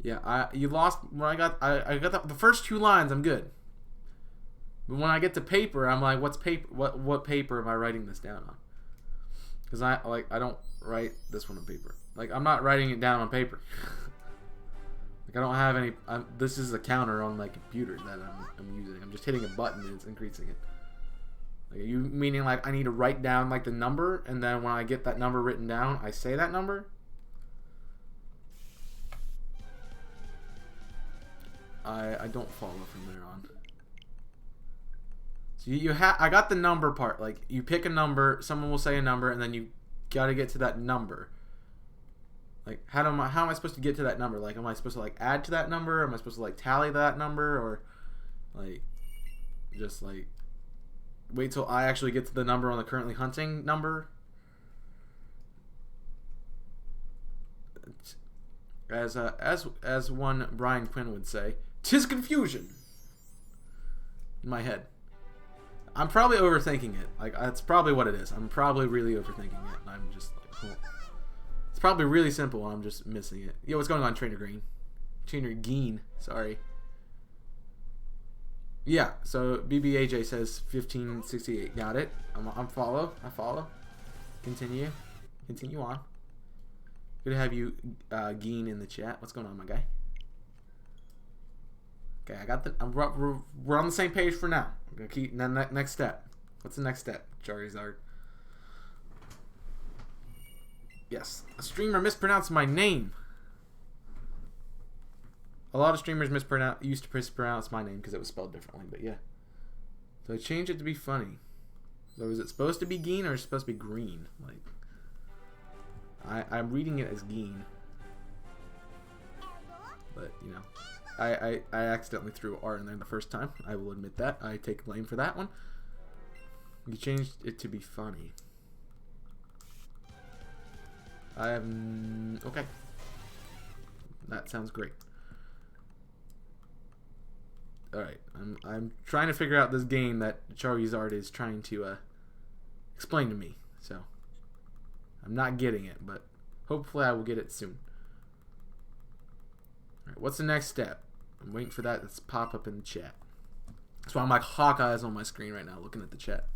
Yeah, you lost when I got the first two lines. I'm good. But when I get to paper, I'm like, what's paper? What paper am I writing this down on? Because I don't write this one on paper. Like I'm not writing it down on paper. Like I don't have any. This is a counter on my computer that I'm using. I'm just hitting a button and it's increasing it. Like are you meaning like I need to write down like the number, and then when I get that number written down, I say that number? I don't follow from there on. So I got the number part. Like you pick a number, someone will say a number, and then you got to get to that number. Like how am I supposed to get to that number? Like am I supposed to like add to that number? Am I supposed to like tally that number, or like just like wait till I actually get to the number on the currently hunting number? As one Brian Quinn would say, 'tis confusion in my head. I'm probably overthinking it. Like that's probably what it is. I'm probably really overthinking it, and I'm just like, oh. It's probably really simple, and I'm just missing it. Yo, what's going on, Trainer Green? Trainer Geen, sorry. Yeah, so BBAJ says 1568. Got it. I'm follow. I follow. Continue on. Good to have you, Geen, in the chat. What's going on, my guy? Okay, I got the. We're on the same page for now. I'm gonna keep. Then next step. What's the next step, Charizard? Yes, a streamer mispronounced my name. A lot of streamers used to mispronounce my name because it was spelled differently. But yeah, so I changed it to be funny. So is it supposed to be Geen or is it supposed to be Green? Like. I'm reading it as Geen, but you know, I accidentally threw R in there the first time. I will admit that. I take blame for that one. You changed it to be funny. Okay. That sounds great. All right, I'm trying to figure out this game that Charizard is trying to explain to me. So. I'm not getting it, but hopefully I will get it soon. Alright, what's the next step? I'm waiting for that to pop up in the chat. That's why I'm like Hawkeye's on my screen right now looking at the chat.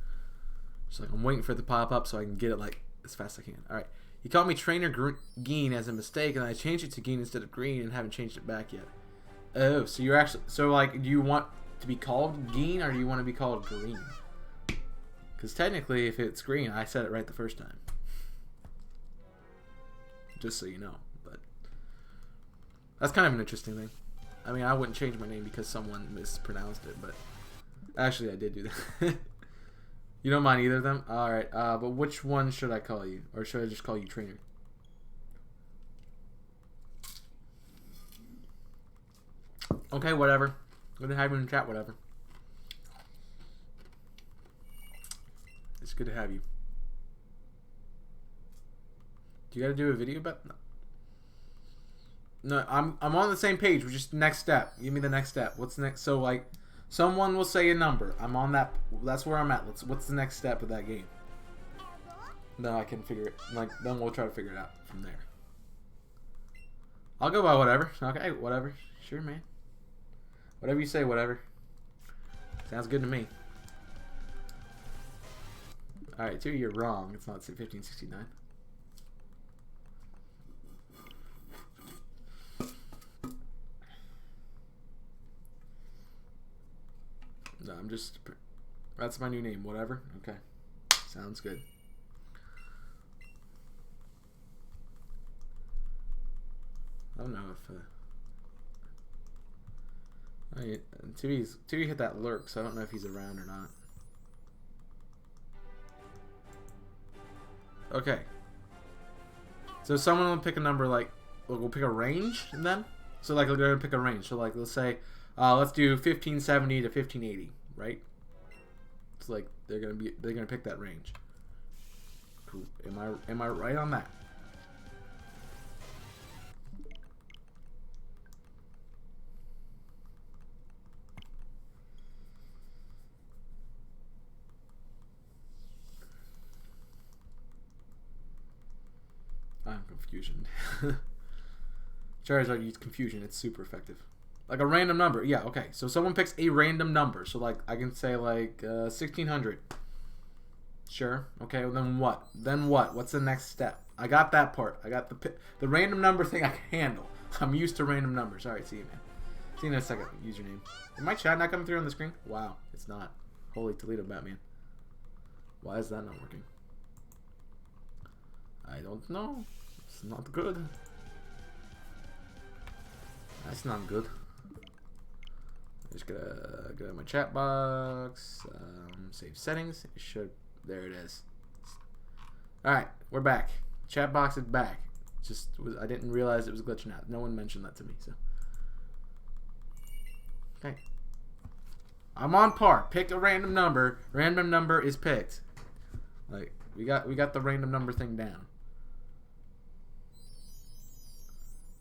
Just like I'm waiting for it to pop up so I can get it like as fast as I can. Alright, you called me Trainer Geen as a mistake, and I changed it to Geen instead of Green and haven't changed it back yet. Oh, so you're actually... So like, do you want to be called Geen or do you want to be called Green? Because technically if it's Green, I said it right the first time. Just so you know, but that's kind of an interesting thing. I mean, I wouldn't change my name because someone mispronounced it, but actually I did do that. You don't mind either of them? Alright, but which one should I call you? Or should I just call you Trainer? Okay, whatever. Good to have you in the chat, whatever. It's good to have you. You gotta do a video about no. I'm on the same page. We're just next step. Give me the next step. What's next? So like, someone will say a number. I'm on that. That's where I'm at. What's the next step of that game? then I can figure it. Like, then we'll try to figure it out from there. I'll go by whatever. Okay, whatever. Sure, man. Whatever you say, whatever. Sounds good to me. Alright, two, you're wrong. It's not 1569. No, I'm just... That's my new name. Whatever. Okay. Sounds good. I don't know if... Tui hit that lurk, so I don't know if he's around or not. Okay. So someone will pick a number like... We'll pick a range then? So like they're going to pick a range. So like let's say... let's do 1570 to 1580, right? It's like they're gonna pick that range. Cool. Am I right on that? I'm confusion. Charizard use confusion. It's super effective. Like a random number. Yeah, okay. So someone picks a random number. So like I can say like 1600. Sure. Okay, well then what? Then what? What's the next step? I got that part. I got the random number thing I can handle. I'm used to random numbers. Alright, see you, man. See you in a second. Username. Is my chat not coming through on the screen? Wow, it's not. Holy Toledo Batman. Why is that not working? I don't know. It's not good. That's not good. Just gotta go to my chat box. Save settings. It should. There it is. Alright, we're back. Chat box is back. I didn't realize it was glitching out. No one mentioned that to me, so. Okay. I'm on par. Pick a random number. Random number is picked. Like, we got the random number thing down.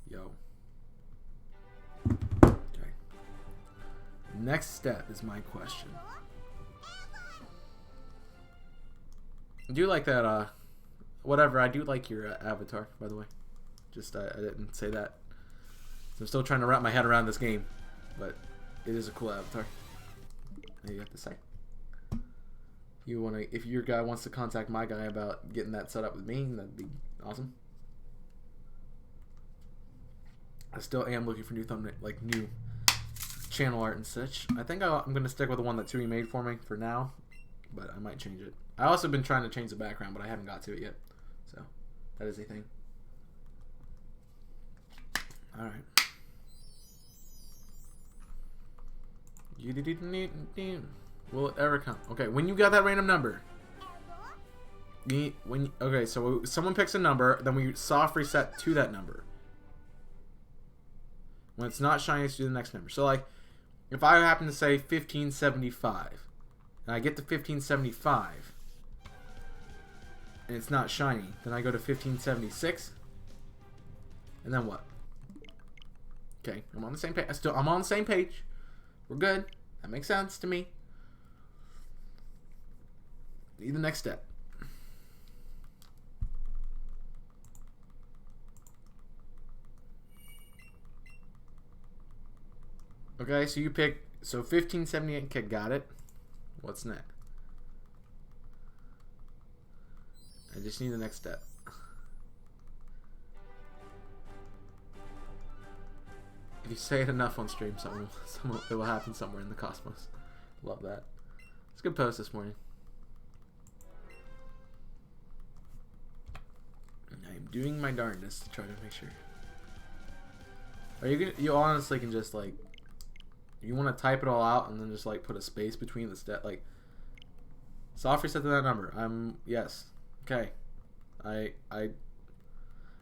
Yo. Okay. Next step is my question. I do like that, whatever, I do like your avatar, by the way. Just, I didn't say that. So I'm still trying to wrap my head around this game. But it is a cool avatar. What do you have to say? If your guy wants to contact my guy about getting that set up with me, that'd be awesome. I still am looking for new thumbnail, like new channel art and such. I think I'm gonna stick with the one that Tui made for me for now, but I might change it. I also been trying to change the background, but I haven't got to it yet. So that is a thing. All right. Will it ever come? Okay, when you got that random number. Okay, so someone picks a number, then we soft reset to that number. When it's not shiny, let's do the next number. So like, if I happen to say 1575, and I get to 1575, and it's not shiny, then I go to 1576, and then what? Okay, I'm on the same page. I'm on the same page. We're good. That makes sense to me. Need the next step. Okay, so you pick, so 1578, okay, got it. What's next? I just need the next step. If you say it enough on stream, it will happen somewhere in the cosmos. Love that. It's a good post this morning. I am doing my darndest to try to make sure. Are you gonna? You honestly can just like, you want to type it all out and then just like put a space between the step, like soft reset to that number. Yes. Okay.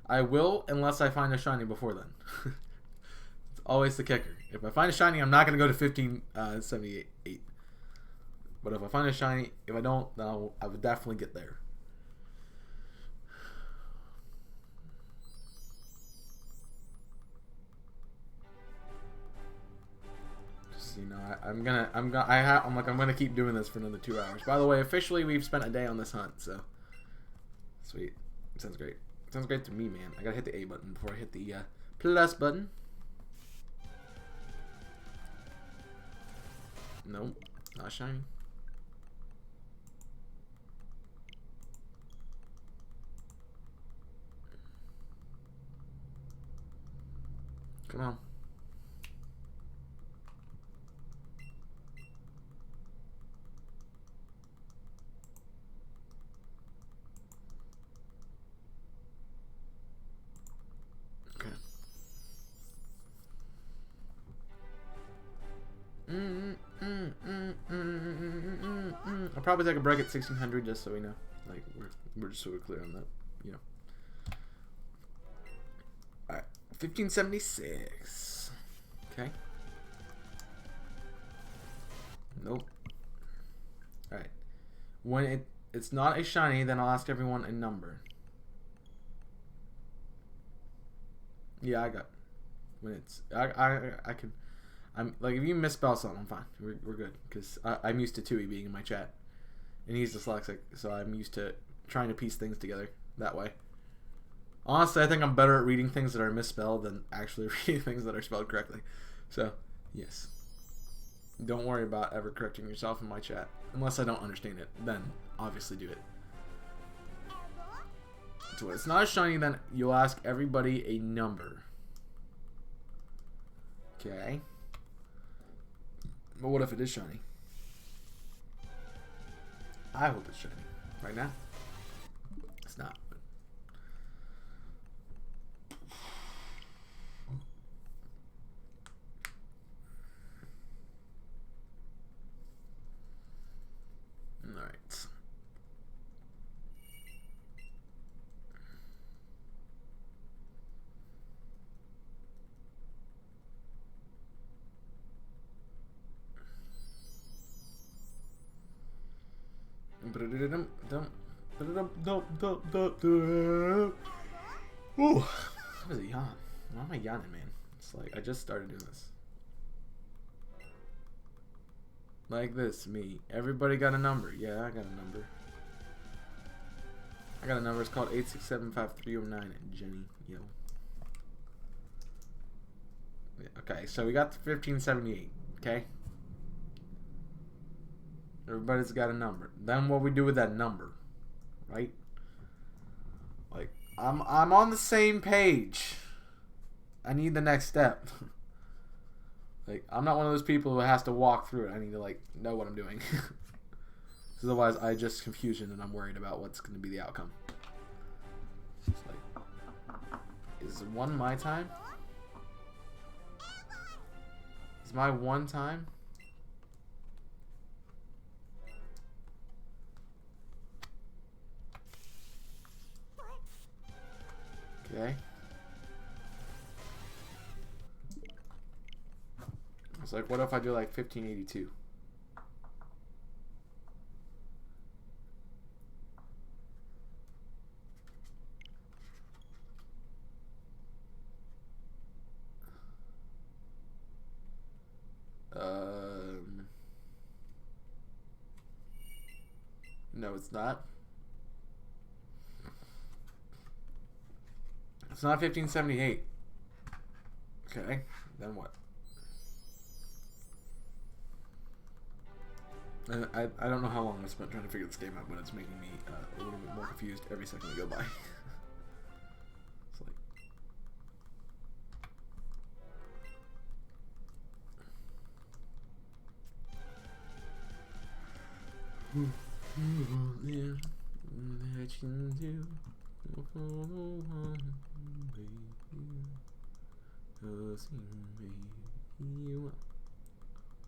I will unless I find a shiny before then. Always the kicker. If I find a shiny, I'm not going to go to 1578. But if I find a shiny, if I don't, then I would definitely get there. Just, you know, I'm gonna keep doing this for another 2 hours. By the way, officially we've spent a day on this hunt, so Sweet. Sounds great. Sounds great to me, man. I gotta hit the A button before I hit the plus button. Nope. Not shiny. Come on. Okay. I'll probably take a break at 1600 just so we know. Like we're just so we're clear on that, you know. Alright. 1576. Okay. Nope. Alright. When it's not a shiny, then I'll ask everyone a number. Yeah, I got. When it's I can. I'm like, if you misspell something, I'm fine. We're good because I'm used to Tui being in my chat, and he's dyslexic, so I'm used to trying to piece things together that way. Honestly, I think I'm better at reading things that are misspelled than actually reading things that are spelled correctly. So, yes. Don't worry about ever correcting yourself in my chat. Unless I don't understand it. Then, obviously do it. So, when it's not a shiny, then you'll ask everybody a number. Okay. But what if it is shiny? I hope it's shiny. Right now? It's not. Alright. Ooh, that was a yawn. Why am I yawning, man? It's like I just started doing this. Like this, me. Everybody got a number. Yeah, I got a number. I got a number. It's called 8675309. Jenny, yo. Yeah, okay, so we got the 1578. Okay. Everybody's got a number. Then what we do with that number, right? Like I'm on the same page. I need the next step. Like I'm not one of those people who has to walk through it. I need to like know what I'm doing. Because otherwise I just confusion and I'm worried about what's going to be the outcome. It's like, is one my time? Is my one time? Okay. It's like, what if I do like 1582? No, it's not. It's not 1578. Okay, then what? And I don't know how long I spent trying to figure this game out, but it's making me a little bit more confused every second we go by. It's like... yeah.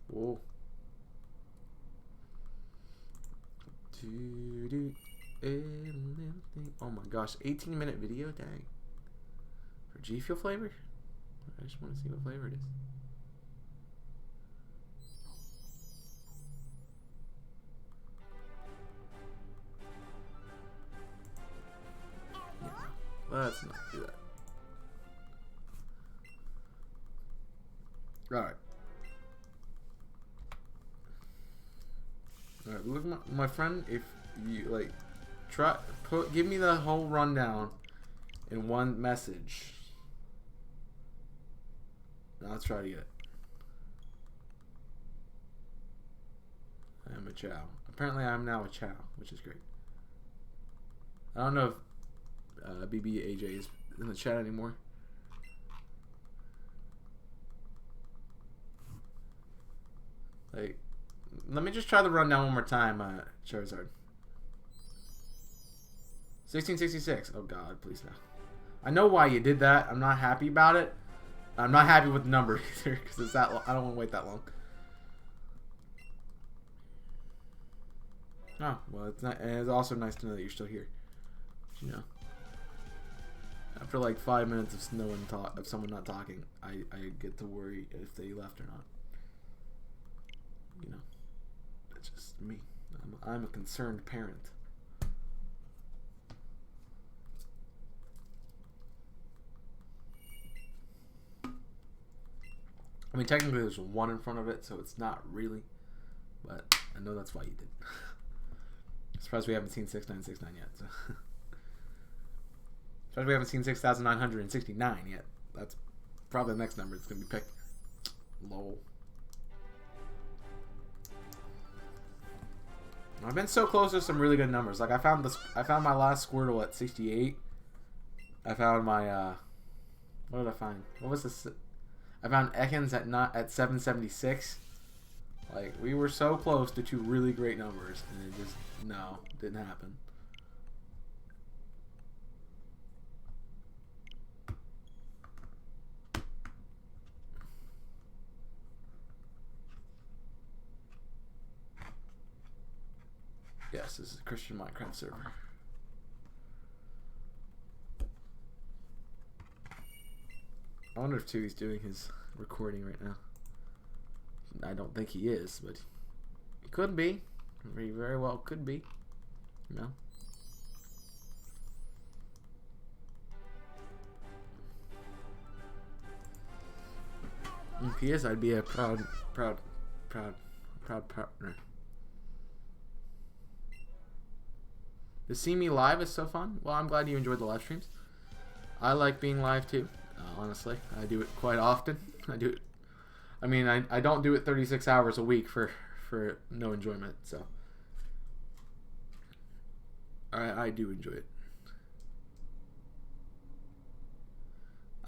Whoa. Oh my gosh, 18-minute video? Dang. For G Fuel flavor? I just want to see what flavor it is. Yeah, let's not do that. Alright. Alright, look, my friend, if you, like, Give me the whole rundown in one message. Now let's try to get it. I am a Chow. Apparently I'm now a Chow, which is great. I don't know if BBAJ is in the chat anymore. Like, let me just try the rundown one more time, Charizard. 1666. Oh God, please no. I know why you did that. I'm not happy about it. I'm not happy with the number either because it's that long. I don't want to wait that long. Oh well, it's not. And it's also nice to know that you're still here. You know, after like 5 minutes of someone not talking, I get to worry if they left or not. You know, that's just me. I'm a concerned parent. I mean, technically there's one in front of it, so it's not really. But I know that's why you did. I'm surprised we haven't seen 6969 yet. So. Surprised we haven't seen 6,969 yet. That's probably the next number that's going to be picked. Lol. I've been so close to some really good numbers. Like I found my last Squirtle at 68. I found my what did I find? What was this? I found Ekans at 776. Like we were so close to two really great numbers, and it just didn't happen. Yes, this is a Christian Minecraft server. I wonder if Tui's doing his recording right now. I don't think he is, but he could be. He very well could be. You know? If he is, I'd be a proud partner. To see me live is so fun. Well, I'm glad you enjoyed the live streams. I like being live too. Honestly, I do it quite often. I do it. I mean, I don't do it 36 hours a week for no enjoyment. So I do enjoy it.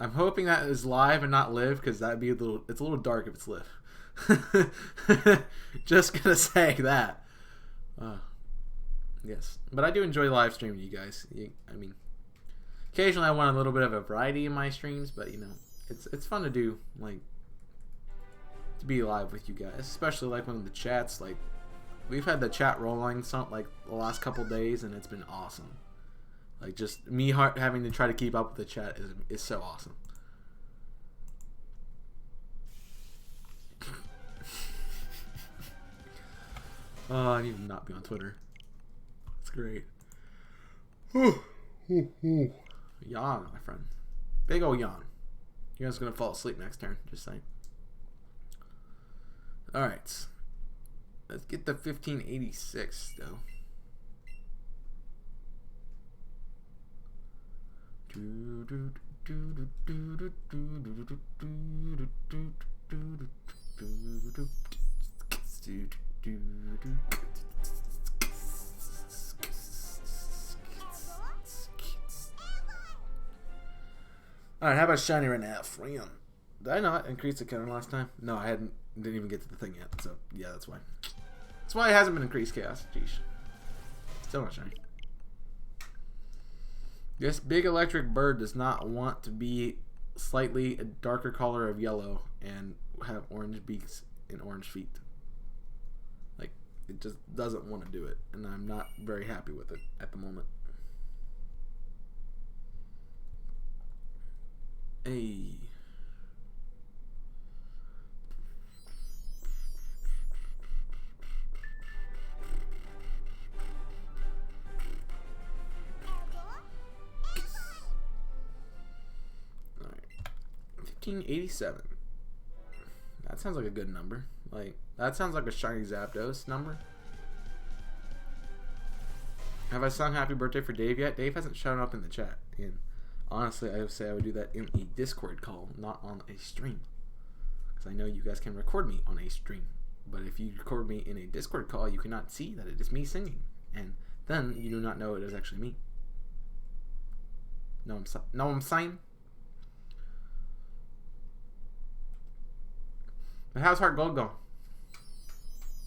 I'm hoping that is live and not live, because that'd be it's a little dark if it's live. Just gonna say that. Yes, but I do enjoy live streaming, you guys. I mean, occasionally I want a little bit of a variety in my streams, but you know, it's fun to do, like, to be live with you guys, especially like when the chats, like, we've had the chat rolling like the last couple days, and it's been awesome. Like, just me having to try to keep up with the chat is so awesome. Oh, I need to not be on Twitter. It's great. Yawn, my friend. Big ol' yawn. You guys gonna fall asleep next turn, just saying. Alright. Let's get the 1586 though. Alright, how about shiny right now? Friend. Did I not increase the counter last time? No, I didn't even get to the thing yet. So yeah, that's why. That's why it hasn't been increased chaos. Jeez. Still not shiny. This big electric bird does not want to be slightly a darker color of yellow and have orange beaks and orange feet. Like, it just doesn't want to do it, and I'm not very happy with it at the moment. Hey. All right. 1587. That sounds like a good number. Like, that sounds like a shiny Zapdos number. Have I sung happy birthday for Dave yet? Dave hasn't shown up in the chat. And honestly, I would say I would do that in a Discord call, not on a stream. Because I know you guys can record me on a stream. But if you record me in a Discord call, you cannot see that it is me singing. And then you do not know it is actually me. No, I'm saying? But how's Heart Gold going?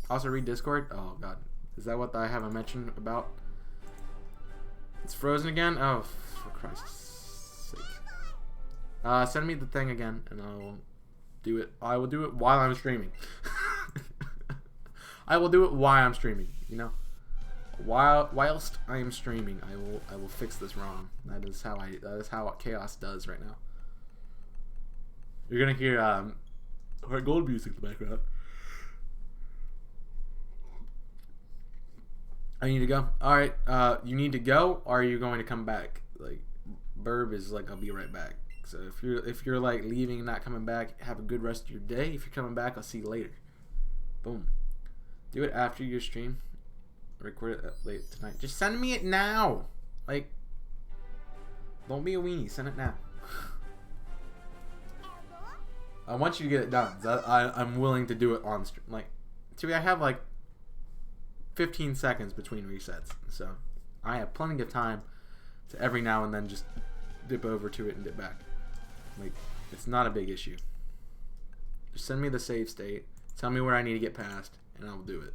Also read Discord? Oh, God. Is that what I haven't mentioned about? It's frozen again? Oh, for Christ's sake. Send me the thing again, and I will do it. I will do it while I'm streaming. I will do it while I'm streaming, you know? Whilst I am streaming, I will fix this wrong. That is how Chaos does right now. You're gonna hear Heart Gold music in the background. I need to go. All right, you need to go, or are you going to come back? Like, Burb is like, I'll be right back. So if you're like leaving and not coming back, have a good rest of your day. If you're coming back, I'll see you later. Boom. Do it after your stream. Record it late tonight. Just send me it now. Like, don't be a weenie. Send it now. I want you to get it done. I'm willing to do it on stream. Like, I have like 15 seconds between resets, so I have plenty of time to every now and then just dip over to it and dip back. Like, it's not a big issue. Just send me the save state, tell me where I need to get past, and I will do it.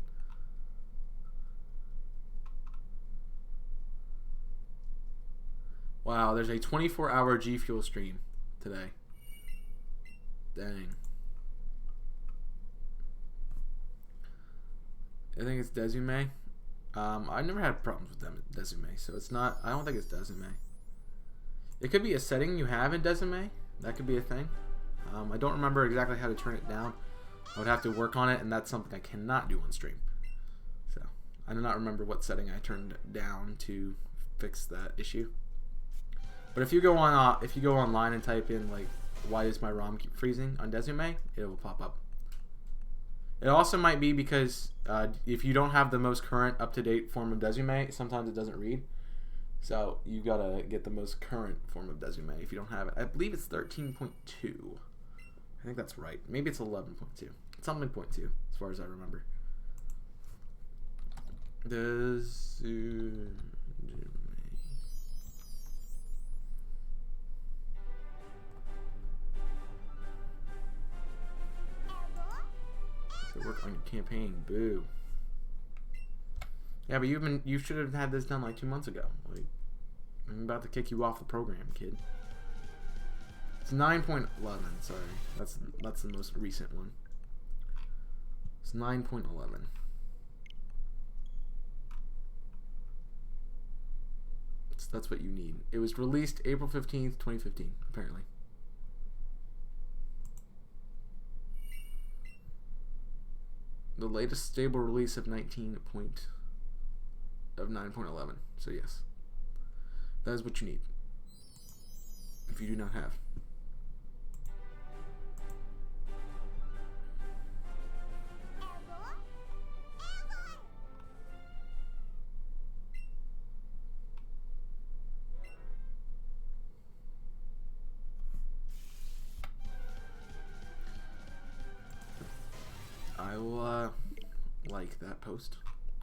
Wow, there's a 24-hour G Fuel stream today. Dang. I think it's Desume. I've never had problems with them at Desume, so it's not. I don't think it's Desume. It could be a setting you have in Desume. That could be a thing. I don't remember exactly how to turn it down. I would have to work on it, and that's something I cannot do on stream. So I do not remember what setting I turned down to fix that issue. But if you go online and type in like, why does my ROM keep freezing on Desume, it will pop up. It also might be because if you don't have the most current up-to-date form of Desume, sometimes it doesn't read. So you gotta get the most current form of Desume if you don't have it. I believe it's 13.2. I think that's right. Maybe it's 11.2. It's something 0.2 as far as I remember. Desume. Work on your campaign. Boo. Yeah, but you should have had this done like 2 months ago. Like, I'm about to kick you off the program, kid. It's 9.11. Sorry, that's the most recent one. It's 9.11. That's what you need. It was released April 15th, 2015, apparently. The latest stable release of 9.11. So yes, that is what you need. If you do not have. I will like that post.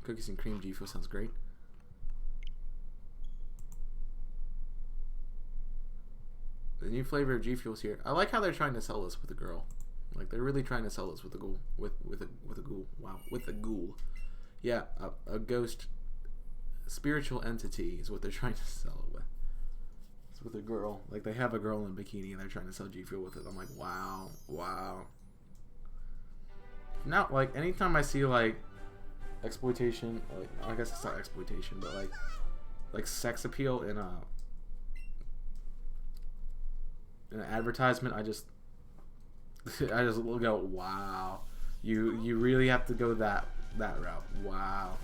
Cookies and cream G Fuel sounds great. The new flavor of G Fuel's here. I like how they're trying to sell us with a girl. Like, they're really trying to sell us with a ghoul. With a ghoul. Wow, with a ghoul. Yeah, a ghost spiritual entity is what they're trying to sell it with. It's with a girl. Like, they have a girl in a bikini and they're trying to sell G Fuel with it. I'm like, wow, wow. Now, like, anytime I see, like, exploitation, like, I guess it's not exploitation, but, like sex appeal in an advertisement, I just go, wow. You really have to go that route. Wow.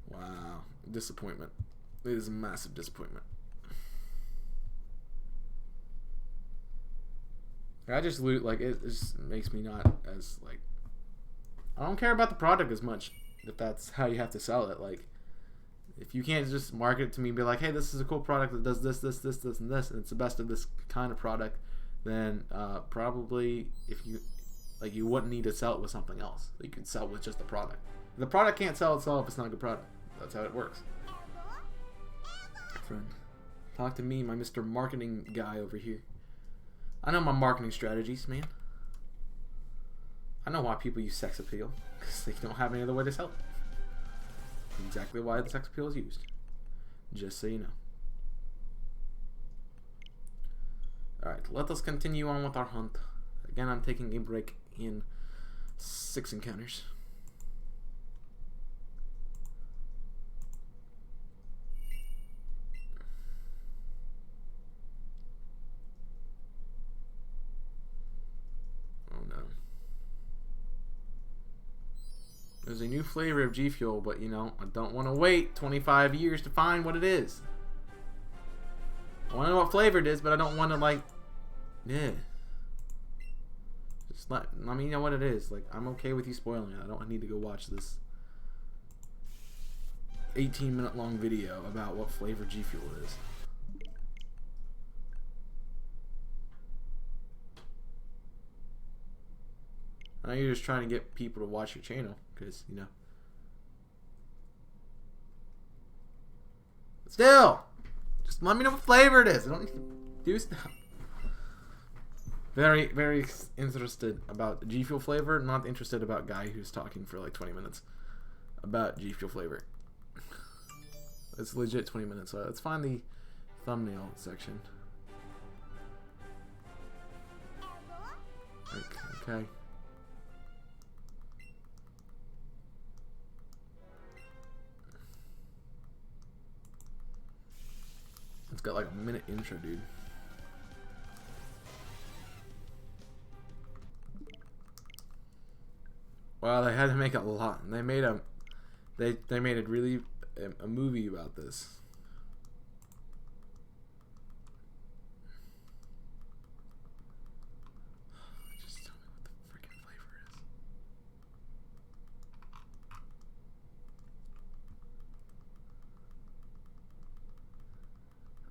Wow. Disappointment. It is a massive disappointment. I just it just makes me not as, like, I don't care about the product as much if that's how you have to sell it. Like, if you can't just market it to me and be like, hey, this is a cool product that does this, this, this, this, and this, and it's the best of this kind of product, then probably if you like, you wouldn't need to sell it with something else. You could sell it with just the product. The product can't sell itself if it's not a good product. That's how it works. Friend, talk to me, my Mr. Marketing guy over here. I know my marketing strategies, man. I know why people use sex appeal, because they don't have any other way to sell it. Exactly why the sex appeal is used. Just so you know. Alright, let us continue on with our hunt. Again, I'm taking a break in 6 encounters. There's a new flavor of G Fuel, but you know, I don't want to wait 25 years to find what it is. I want to know what flavor it is, but I don't want to, like, yeah. Just let me know what it is. Like, I'm okay with you spoiling it. I don't need to go watch this 18-minute long video about what flavor G Fuel is. I know you're just trying to get people to watch your channel, because, you know. But still, just let me know what flavor it is. I don't need to do stuff. Very, very interested about G Fuel flavor. Not interested about guy who's talking for like 20 minutes about G Fuel flavor. It's legit 20 minutes. So let's find the thumbnail section. Okay. It's got like a minute intro, dude. Wow, they had to make a lot. And they made a they made it really a movie about this. Just tell me what the freaking flavor is.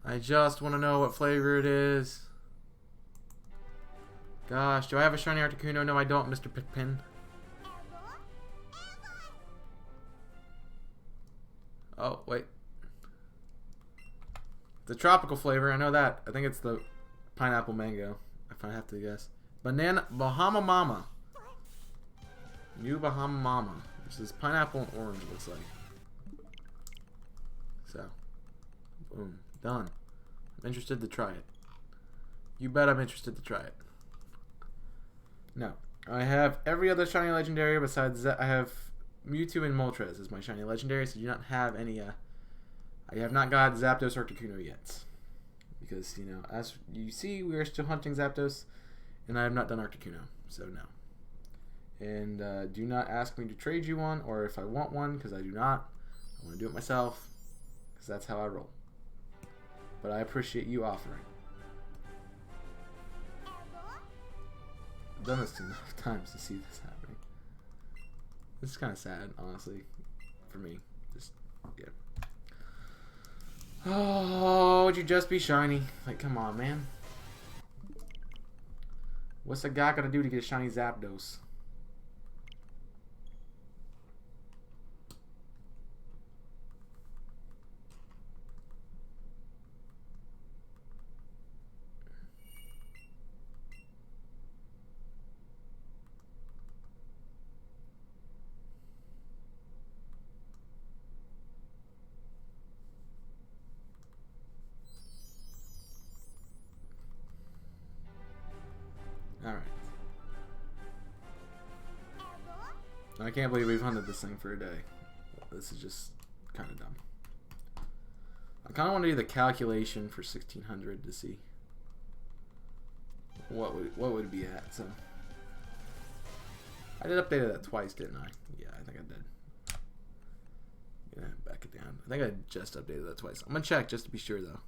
I just want to know what flavor it is. Gosh, do I have a shiny Articuno? No, I don't, Mr. Pippin. Oh, wait. The tropical flavor, I know that. I think it's the pineapple mango, if I have to guess. Banana, Bahama Mama. New Bahama Mama. This is pineapple and orange, it looks like. So, boom. Done. I'm interested to try it. You bet I'm interested to try it. No. I have every other shiny legendary besides that. I have Mewtwo and Moltres as my shiny legendary, so I do not have any, I have not got Zapdos or Articuno yet. Because, you know, as you see, we are still hunting Zapdos, and I have not done Articuno, so no. And do not ask me to trade you one, or if I want one, because I do not. I want to do it myself, because that's how I roll. But I appreciate you offering. I've done this enough times to see this happening. This is kind of sad, honestly, for me. Just, yeah. Oh, would you just be shiny? Like, come on, man. What's a guy gotta do to get a shiny Zapdos? Alright. I can't believe we've hunted this thing for a day. This is just kind of dumb. I kind of want to do the calculation for 1600 to see what would it be at. So I did update that twice, didn't I? Yeah, I think I did. Yeah, back it down. I think I just updated that twice. I'm gonna check just to be sure though.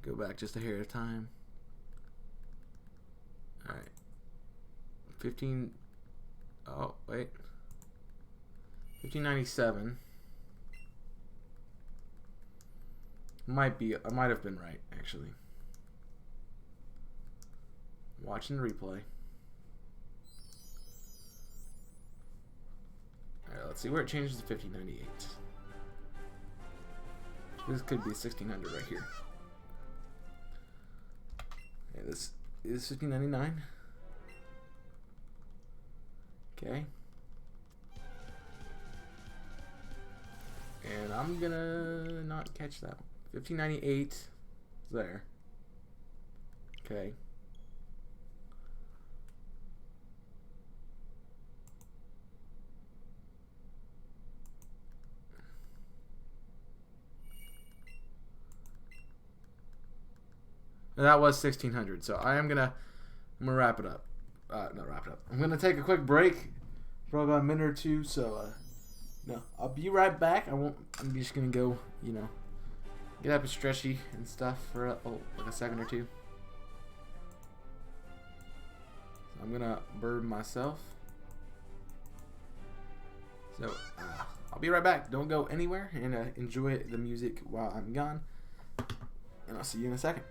Go back just a hair at a time. Alright. 15. Oh, wait. 1597. I might have been right, actually. Watching the replay. Alright, let's see where it changes to 1598. This could be 1600 right here. Okay, this is 1599. Okay. And I'm gonna not catch that one. 1598 is there. Okay. And that was 1600. So I'm gonna wrap it up. Not wrap it up. I'm gonna take a quick break for about a minute or two. So no, I'll be right back. I'm just gonna go, get up and stretchy and stuff for like a second or two. So I'm gonna burp myself. So I'll be right back. Don't go anywhere, and enjoy the music while I'm gone. And I'll see you in a second.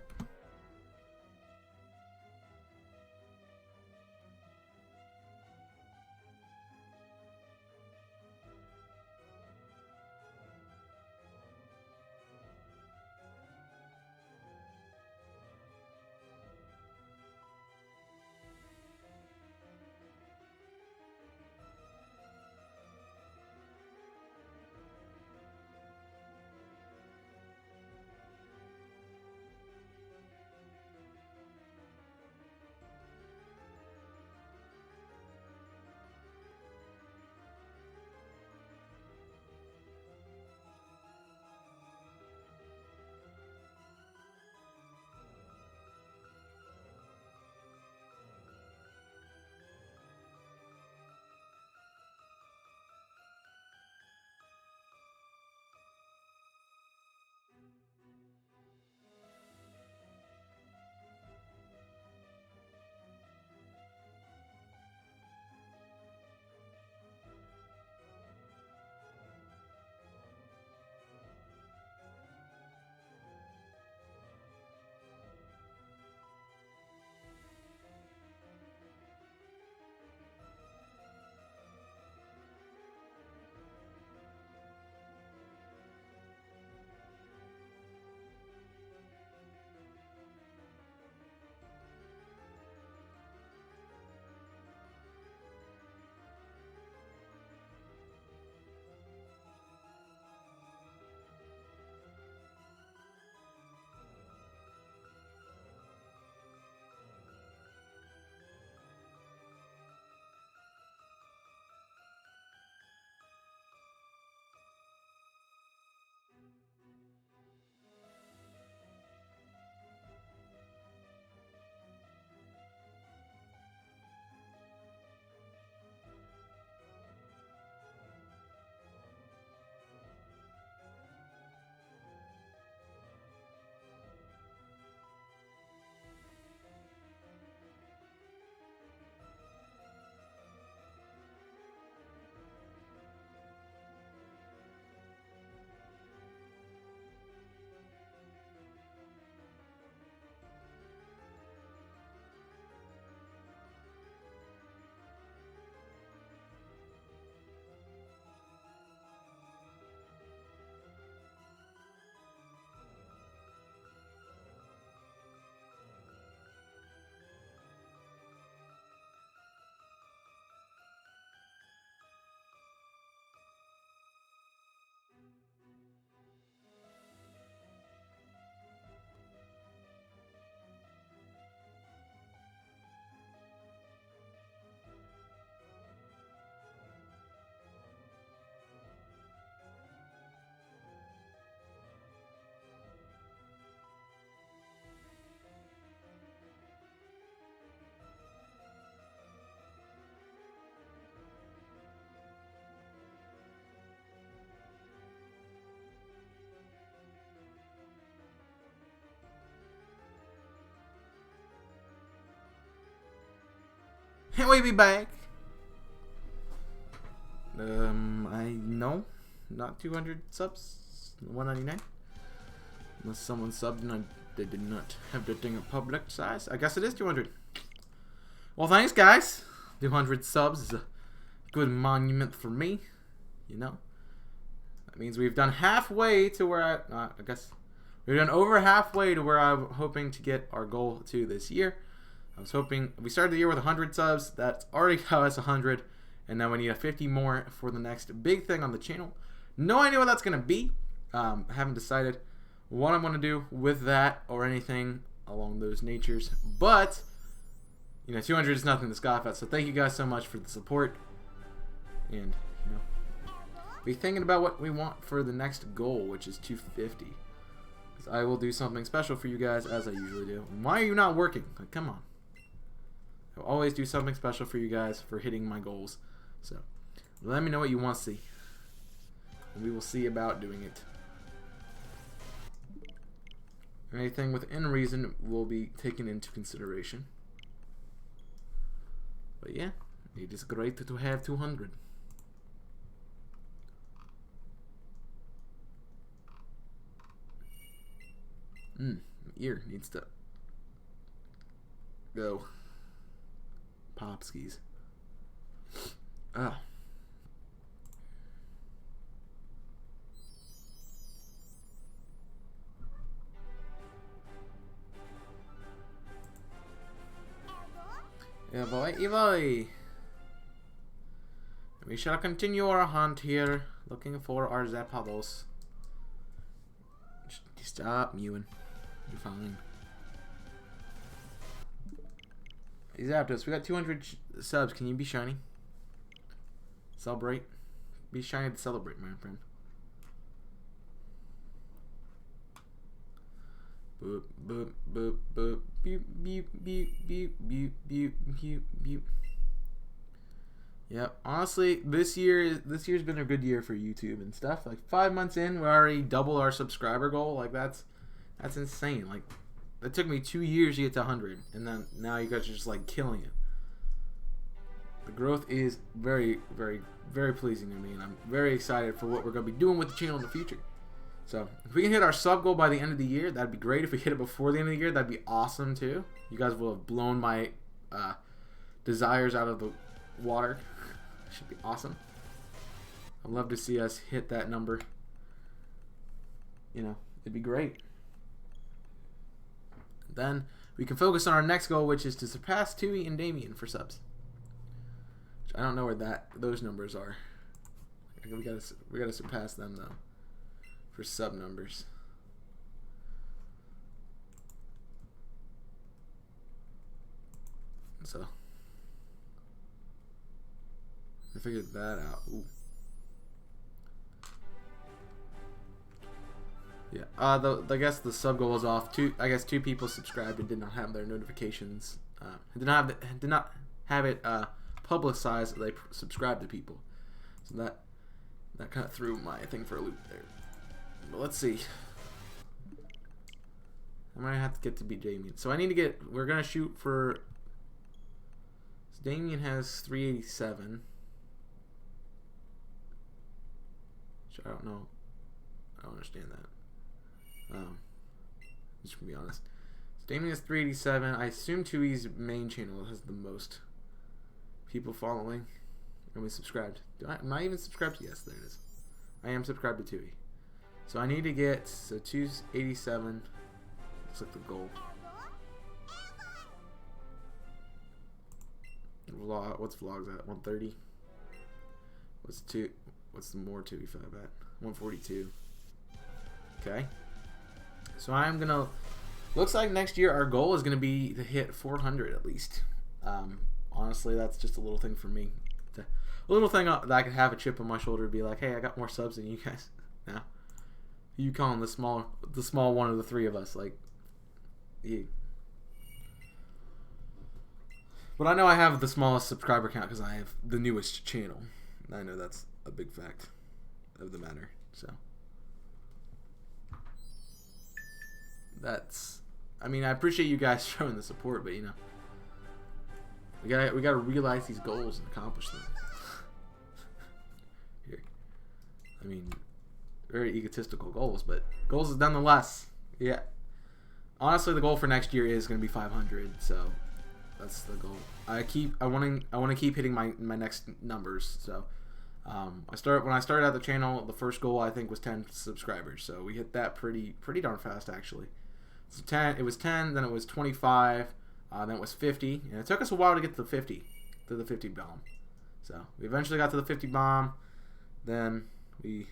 And we be back. I know, not 200 subs, 199. Unless someone subbed and they did not have the thing of public size. I guess it is 200. Well, thanks, guys. 200 subs is a good monument for me. You know, that means we've done halfway to where I guess we've done over halfway to where I'm hoping to get our goal to this year. I was hoping we started the year with 100 subs. That's already got us 100, and now we need a 50 more for the next big thing on the channel. No idea what that's gonna be. I haven't decided what I'm gonna do with that or anything along those natures. But you know, 200 is nothing to scoff at. So thank you guys so much for the support, and you know, be thinking about what we want for the next goal, which is 250. Because I will do something special for you guys as I usually do. Why are you not working? Like, come on. I'll always do something special for you guys for hitting my goals. So let me know what you want to see, and we will see about doing it. Anything within reason will be taken into consideration. But yeah, it is great to have 200. My ear needs to go. Pop skis. Ah. Yeah, boy, boy. We shall continue our hunt here, looking for our Zapdos. Stop mewing. You're fine. Hey, Zapdos, we got 200 subs. Can you be shiny? Celebrate. Be shiny to celebrate, my friend. Boop, boop, boop, boop, boop, boop, boop, boop, boop, boop, boop, boop. Yep. Honestly, this year's been a good year for YouTube and stuff. Like 5 months in, we already double our subscriber goal. Like that's insane. Like it took me 2 years to get to 100, and then now you guys are just like killing it. The growth is very, very, very pleasing to me, and I'm very excited for what we're gonna be doing with the channel in the future. So if we can hit our sub goal by the end of the year, that'd be great. If we hit it before the end of the year, that'd be awesome too. You guys will have blown my desires out of the water. Should be awesome. I'd love to see us hit that number. You know, it'd be great. Then we can focus on our next goal, which is to surpass Tui and Damien for subs. Which I don't know where those numbers are. We gotta surpass them though for sub numbers. So I figured that out. Ooh. Yeah. I guess the sub goal was off. I guess two people subscribed and did not have their notifications. Did not have it publicized that they subscribed to people. So that kind of threw my thing for a loop there. But let's see. I might have to get to beat Damien. So I need to get. We're gonna shoot for. So Damien has 387. I don't know. I don't understand that. Just to be honest. So Damien has 387. I assume Tui's main channel has the most people following. And we subscribed. Am I even subscribed? Yes, there it is. I am subscribed to Tui. So I need to get 287. Looks like the goal. What's vlogs at? 130. What's the more 285 at? 142. Okay. So I'm gonna. Looks like next year our goal is gonna be to hit 400 at least. Honestly, that's just a little thing for me. A little thing that I could have a chip on my shoulder, be like, hey, I got more subs than you guys. Now, you calling the small one of the three of us, like, you. But I know I have the smallest subscriber count because I have the newest channel. I know that's a big fact of the matter. So that's. I mean, I appreciate you guys showing the support, but you know, we gotta realize these goals and accomplish them. Here, I mean, very egotistical goals, but goals is nonetheless. Yeah. Honestly, the goal for next year is going to be 500, so that's the goal. I want to keep hitting my next numbers. So when I started out the channel, the first goal I think was 10 subscribers. So we hit that pretty darn fast actually. So 10, it was 10, then it was 25, then it was 50, and it took us a while to get to the 50 bomb. So we eventually got to the 50 bomb. Then I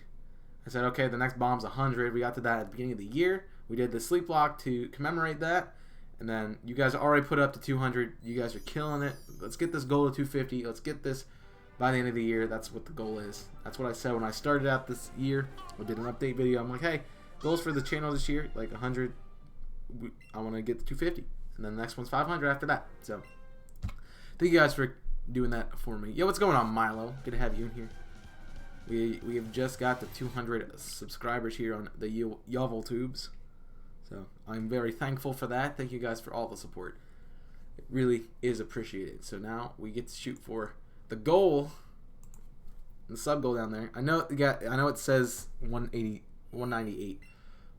said, okay, the next bomb's 100. We got to that at the beginning of the year. We did the sleep block to commemorate that. And then you guys already put up to 200. You guys are killing it. Let's get this goal to 250. Let's get this by the end of the year. That's what the goal is. That's what I said when I started out this year. I did an update video. I'm like, hey, goals for the channel this year, like 100. I want to get to 250. And then the next one's 500 after that. So thank you guys for doing that for me. Yo, what's going on, Milo? Good to have you in here. We have just got to 200 subscribers here on the Yovel Tubes. So I'm very thankful for that. Thank you guys for all the support. It really is appreciated. So now we get to shoot for the goal, the sub goal down there. I know it says 198,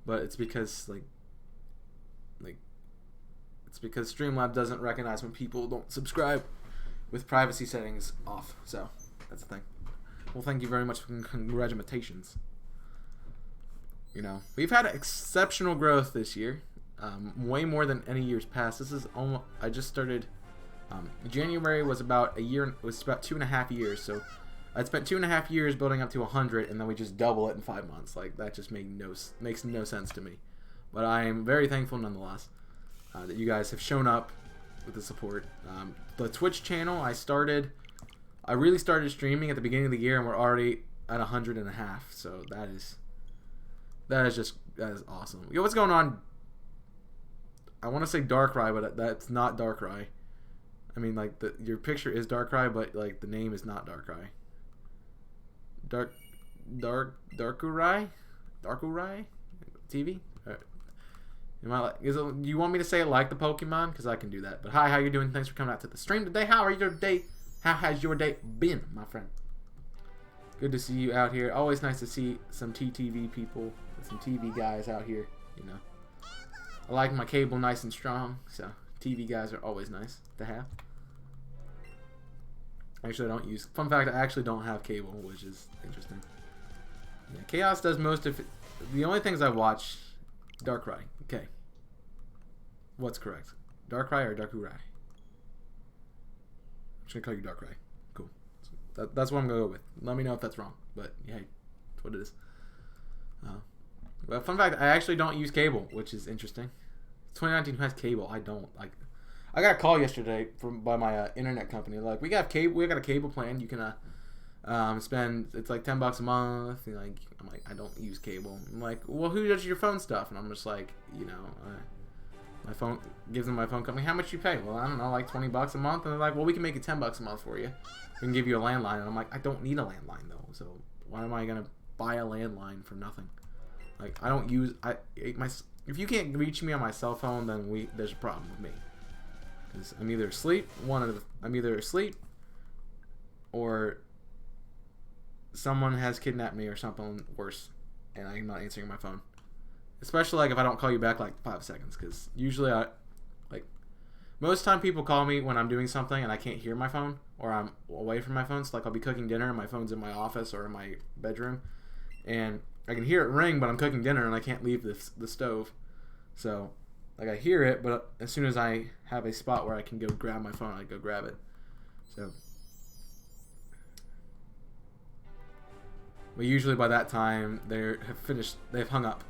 but it's because it's because Streamlab doesn't recognize when people don't subscribe with privacy settings off. So that's the thing. Well, thank you very much for congratulations. You know, we've had exceptional growth this year, way more than any years past. This is almost, I just started, January was about a year, it was about 2.5 years, so I spent 2.5 years building up to 100, and then we just double it in 5 months. Like, that just makes no sense to me. But I am very thankful nonetheless that you guys have shown up with the support. The Twitch channel, I really started streaming at the beginning of the year, and we're already at 100.5, so that is awesome. Yo, what's going on? I want to say Darkrai, but that's not Darkrai. I mean, like, your picture is Darkrai, but like the name is not Darkrai. Darkurai TV. Do you want me to say it like the Pokemon? Because I can do that. But hi, how you doing? Thanks for coming out to the stream today. How has your day been, my friend? Good to see you out here. Always nice to see some TTV people, some TV guys out here, you know. I like my cable nice and strong, so TV guys are always nice to have. Actually, I don't use... Fun fact, I actually don't have cable, which is interesting. Yeah, Chaos does most of it. The only things I watch... Darkrai. Okay. What's correct? Darkrai or Darkurai? I'm just going to call you Darkrai. Cool. That's what I'm going to go with. Let me know if that's wrong. But, yeah, that's what it is. But fun fact, I actually don't use cable, which is interesting. 2019 has cable. I don't. I got a call yesterday by my internet company. Like, we got cable. We got a cable plan. You can spend, it's like $10 a month. And I'm like, I don't use cable. I'm like, well, who does your phone stuff? And I'm just like, you know, my phone gives them my phone company. How much you pay? Well, I don't know, like $20 a month. And they're like, well, we can make it $10 a monmonth for you. We can give you a landline. And I'm like, I don't need a landline though. So why am I gonna buy a landline for nothing? Like, I don't use if you can't reach me on my cell phone, then there's a problem with me. Because I'm either asleep, I'm either asleep, or someone has kidnapped me or something worse, and I'm not answering my phone. Especially like if I don't call you back like 5 seconds, because usually most time people call me when I'm doing something and I can't hear my phone, or I'm away from my phone. So like I'll be cooking dinner and my phone's in my office or in my bedroom, and I can hear it ring, but I'm cooking dinner and I can't leave the stove. So, like, I hear it, but as soon as I have a spot where I can go grab my phone, I go grab it. So, but usually by that time, they've hung up,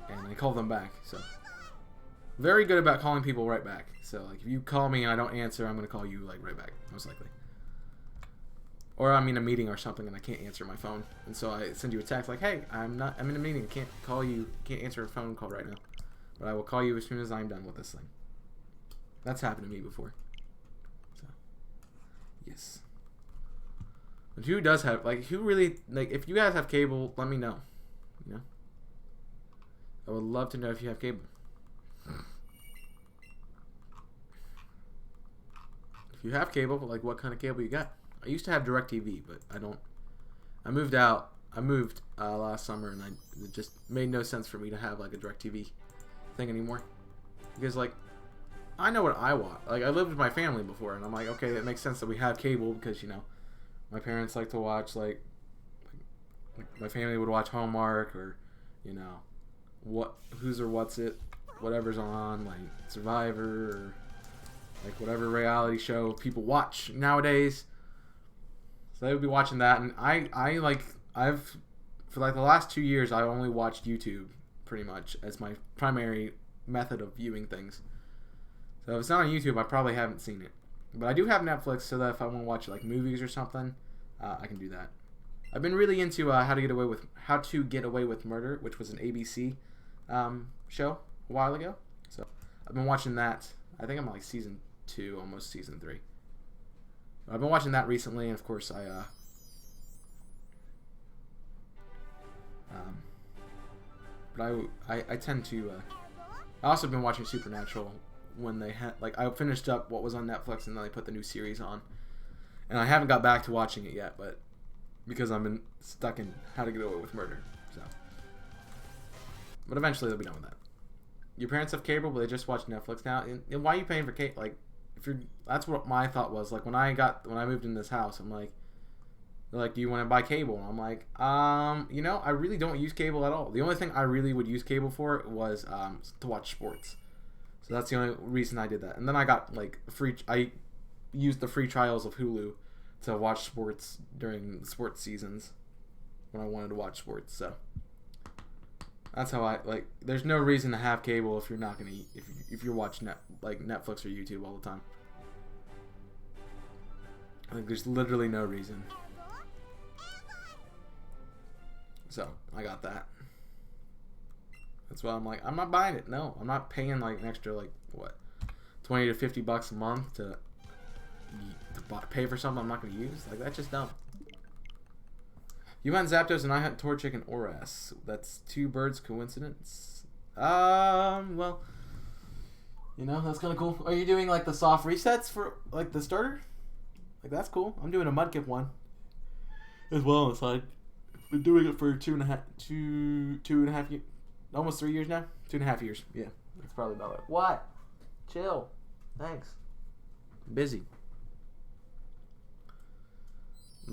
and I call them back. So, very good about calling people right back. So, like, if you call me and I don't answer, I'm going to call you, like, right back, most likely. Or I'm in a meeting or something and I can't answer my phone. And so I send you a text like, hey, I'm in a meeting. I can't call you. Can't answer a phone call right now. But I will call you as soon as I'm done with this thing. That's happened to me before. So, yes. But who does have, like, who really, like, if you guys have cable, let me know. You know? I would love to know if you have cable. If you have cable, like, what kind of cable you got? I used to have DirecTV, but I don't. I moved out I moved last summer, and it just made no sense for me to have like a DirecTV thing anymore, because like I know what I want. Like I lived with my family before, and I'm like, okay, it makes sense that we have cable because, you know, my parents like to watch like my family would watch Hallmark, or, you know, Who's or What's It, whatever's on, like Survivor, or like whatever reality show people watch nowadays. So they would be watching that, and I've for like the last 2 years I only watched YouTube pretty much as my primary method of viewing things. So if it's not on YouTube, I probably haven't seen it. But I do have Netflix, so that if I want to watch like movies or something, I can do that. I've been really into How to Get Away with Murder, which was an ABC show a while ago. So I've been watching that. I think I'm on like season 2, almost season 3. I've been watching that recently, and of course I tend to. I also been watching Supernatural when they had, like, I finished up what was on Netflix, and then they put the new series on, and I haven't got back to watching it yet, but because I'm stuck in How to Get Away with Murder, so. But eventually they'll be done with that. Your parents have cable, but they just watch Netflix now. And why are you paying for cable? Like, that's what my thought was. Like when I moved in this house, I'm like, they're like, do you want to buy cable? And I'm like, you know, I really don't use cable at all. The only thing I really would use cable for was to watch sports. So that's the only reason I did that. And then I got like I used the free trials of Hulu to watch sports during sports seasons when I wanted to watch sports. So that's how there's no reason to have cable if you're not gonna if you're watching Netflix or YouTube all the time. Like there's literally no reason. So I got that. That's why I'm like, I'm not buying it. No, I'm not paying like an extra like what, $20 to $50 a month to pay for something I'm not gonna use. Like that's just dumb. You hunt Zapdos and I hunt Torchic and Oras. That's 2 birds coincidence. Well, you know, that's kind of cool. Are you doing like the soft resets for like the starter? Like that's cool. I'm doing a Mudkip one as well on the side. Been doing it for two and a half years, almost 3 years now. 2.5 years. Yeah, that's probably about it. What? Chill. Thanks. I'm busy.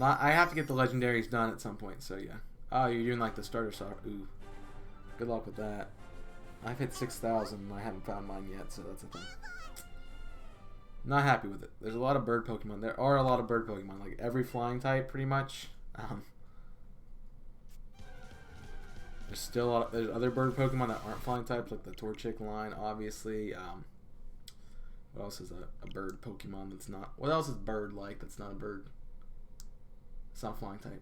I have to get the legendaries done at some point, so yeah. Oh, you're doing like the starter soft. Ooh. Good luck with that. I've hit 6,000 and I haven't found mine yet, so that's a thing. Not happy with it. There's a lot of bird Pokemon. There are a lot of bird Pokemon. Like every flying type, pretty much. There's still there's other bird Pokemon that aren't flying types, like the Torchic line, obviously. What else is a bird Pokemon that's not... What else is bird-like that's not a bird? It's not flying type.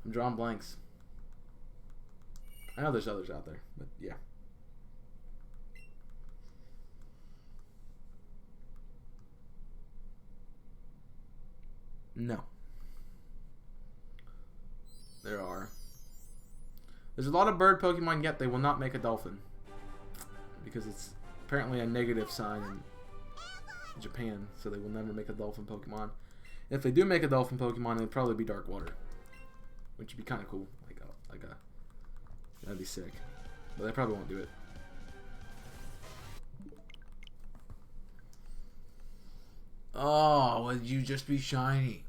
I'm drawing blanks. I know there's others out there, but yeah. No. There are. There's a lot of bird Pokemon, yet they will not make a dolphin. Because it's apparently a negative sign in Japan, so they will never make a dolphin Pokemon. If they do make a dolphin Pokemon, it'd probably be Dark Water, which would be kind of cool. That'd be sick. But they probably won't do it. Oh, would you just be shiny?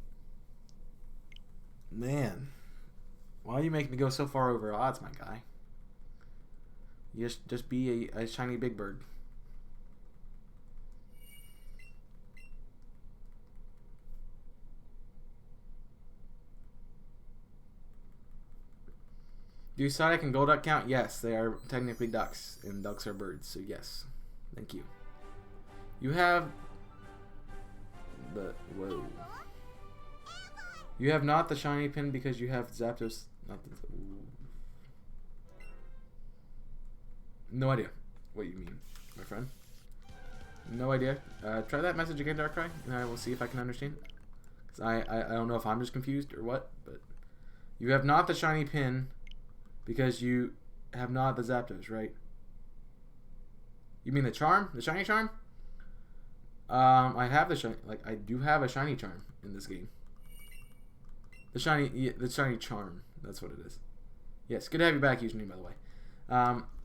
Man. Why do you make me go so far over odds, my guy? You just be a shiny big bird. Do Psyduck and Golduck count? Yes, they are technically ducks, and ducks are birds, so yes. Thank you. You have the... Whoa. You have not the shiny pin because you have Zapdos... Not the, no idea what you mean, my friend. No idea. Try that message again, Darkrai, and I will see if I can understand. Cause I don't know if I'm just confused or what, but... You have not the shiny pin... Because you have not the Zapdos, right? You mean the charm? The shiny charm? I have the shiny... Like, I do have a shiny charm in this game. The shiny charm. That's what it is. Yes, good to have you back, username, by the way.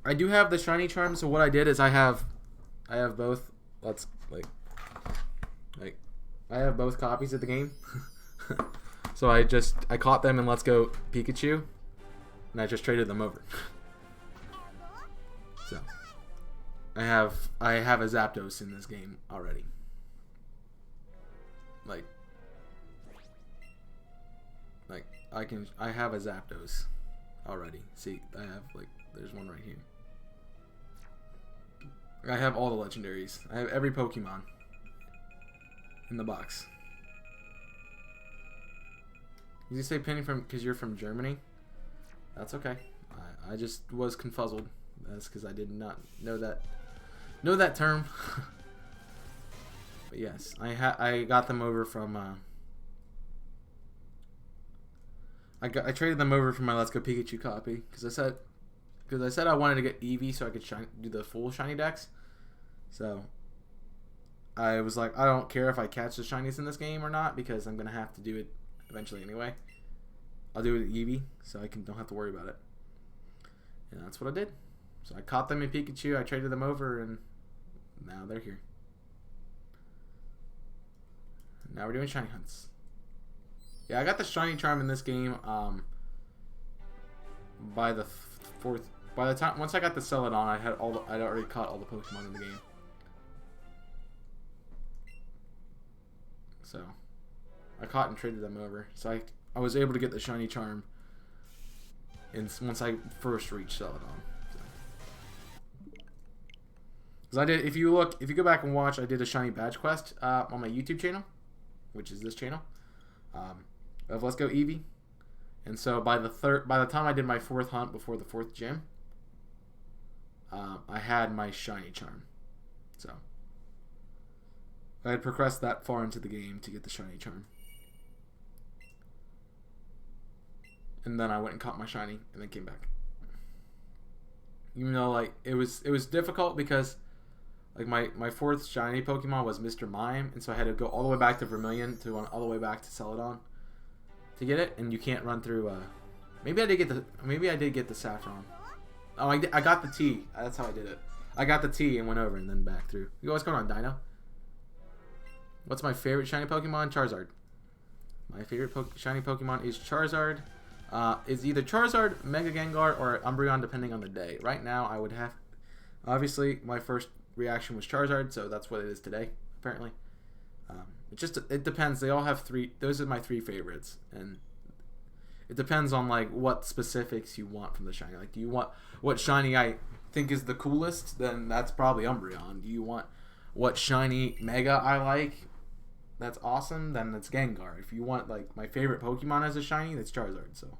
I do have the shiny charm, so what I did is I have both. Let's like I have both copies of the game. So I caught them in Let's Go Pikachu, and I just traded them over. So I have a Zapdos in this game already. Like I have a Zapdos already. See, I have there's one right here. I have all the legendaries. I have every Pokemon in the box. Did you say penny because you're from Germany? That's okay. I just was confuzzled. That's because I did not know that term. But yes, I got them over from. I traded them over from my Let's Go Pikachu copy because I said I wanted to get Eevee so I could do the full shiny decks. So I was like, I don't care if I catch the shinies in this game or not because I'm gonna have to do it eventually anyway. I'll do it at Eevee so I don't have to worry about it. And that's what I did. So I caught them in Pikachu, I traded them over, and now they're here. Now we're doing shiny hunts. Yeah, I got the shiny charm in this game by the time once I got the Celadon, I'd already caught all the Pokemon in the game. So I caught and traded them over. So I was able to get the shiny charm once I first reached Celadon. Because I did, if you go back and watch, I did a shiny badge quest on my YouTube channel, which is this channel, of Let's Go Eevee. And so by the time I did my 4th hunt before the 4th gym, I had my shiny charm. So I had progressed that far into the game to get the shiny charm. And then I went and caught my shiny and then came back. Even though it was difficult because my 4th shiny Pokemon was Mr. Mime, and so I had to go all the way back to Vermilion to run all the way back to Celadon to get it, and you can't run through maybe I did get the Saffron. Oh, I got the T. That's how I did it. I got the T and went over and then back through. Yo, what's going on, Dino? What's my favorite shiny Pokemon? Charizard. My favorite shiny Pokemon is Charizard. It's either Charizard, Mega Gengar, or Umbreon, depending on the day. Right now, I would have... Obviously, my first reaction was Charizard, so that's what it is today, apparently. It depends. They all have 3... Those are my 3 favorites, and it depends on, what specifics you want from the shiny. Do you want what shiny I think is the coolest? Then that's probably Umbreon. Do you want what shiny Mega I like? That's awesome. Then it's Gengar. If you want my favorite Pokemon as a shiny, that's Charizard. So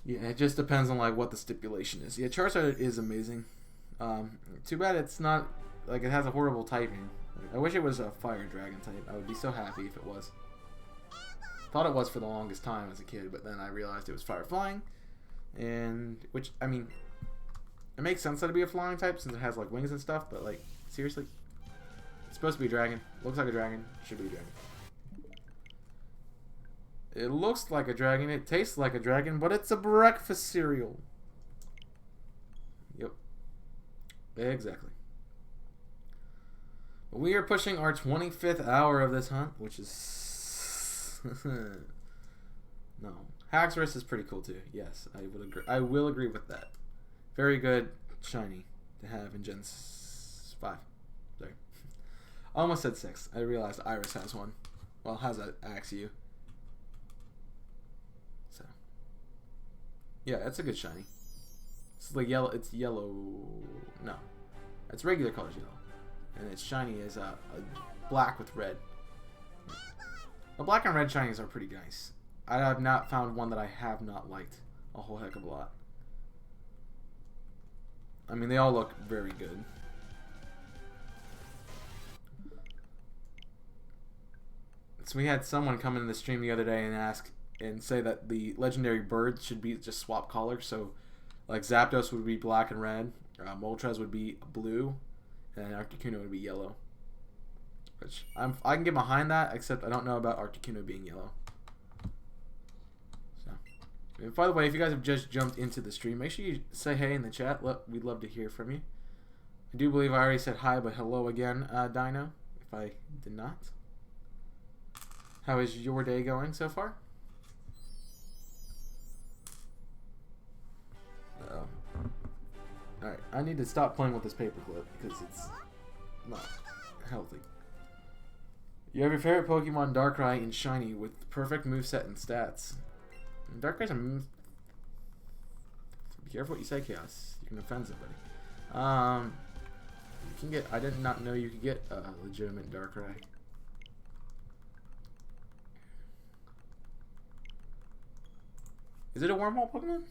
yeah, it just depends on what the stipulation is. Yeah, Charizard is amazing. Too bad it's not it has a horrible typing. I wish it was a Fire Dragon type. I would be so happy if it was. Thought it was for the longest time as a kid, but then I realized it was Fire Flying, and which I mean, it makes sense that it'd be a flying type since it has wings and stuff. But seriously. It's supposed to be a dragon. Looks like a dragon. Should be a dragon. It looks like a dragon. It tastes like a dragon, but it's a breakfast cereal. Yep. Exactly. We are pushing our 25th hour of this hunt, which is... No. Haxorus is pretty cool too. Yes, I will agree. I will agree with that. Very good shiny to have in Gen 5. Sorry. I almost said 6. I realized Iris has one. Well, has an Axew. So. Yeah, that's a good shiny. It's yellow. It's yellow. No. It's regular colors yellow. And its shiny is a black with red. The black and red shinies are pretty nice. I have not found one that I have not liked a whole heck of a lot. I mean, they all look very good. So we had someone come in the stream the other day and say that the legendary birds should be just swap colors. So, Zapdos would be black and red, Moltres would be blue, and Articuno would be yellow. Which I can get behind that, except I don't know about Articuno being yellow. And by the way, if you guys have just jumped into the stream, make sure you say hey in the chat. We'd love to hear from you. I do believe I already said hi, but hello again, Dino, if I did not. How is your day going so far? Alright, I need to stop playing with this paperclip because it's not healthy. You have your favorite Pokemon Darkrai and Shiny with perfect moveset and stats. Darkrai's a move. Be careful what you say, Chaos. You can offend somebody. You can get. I did not know you could get a legitimate Darkrai. Is it a wormhole Pokemon?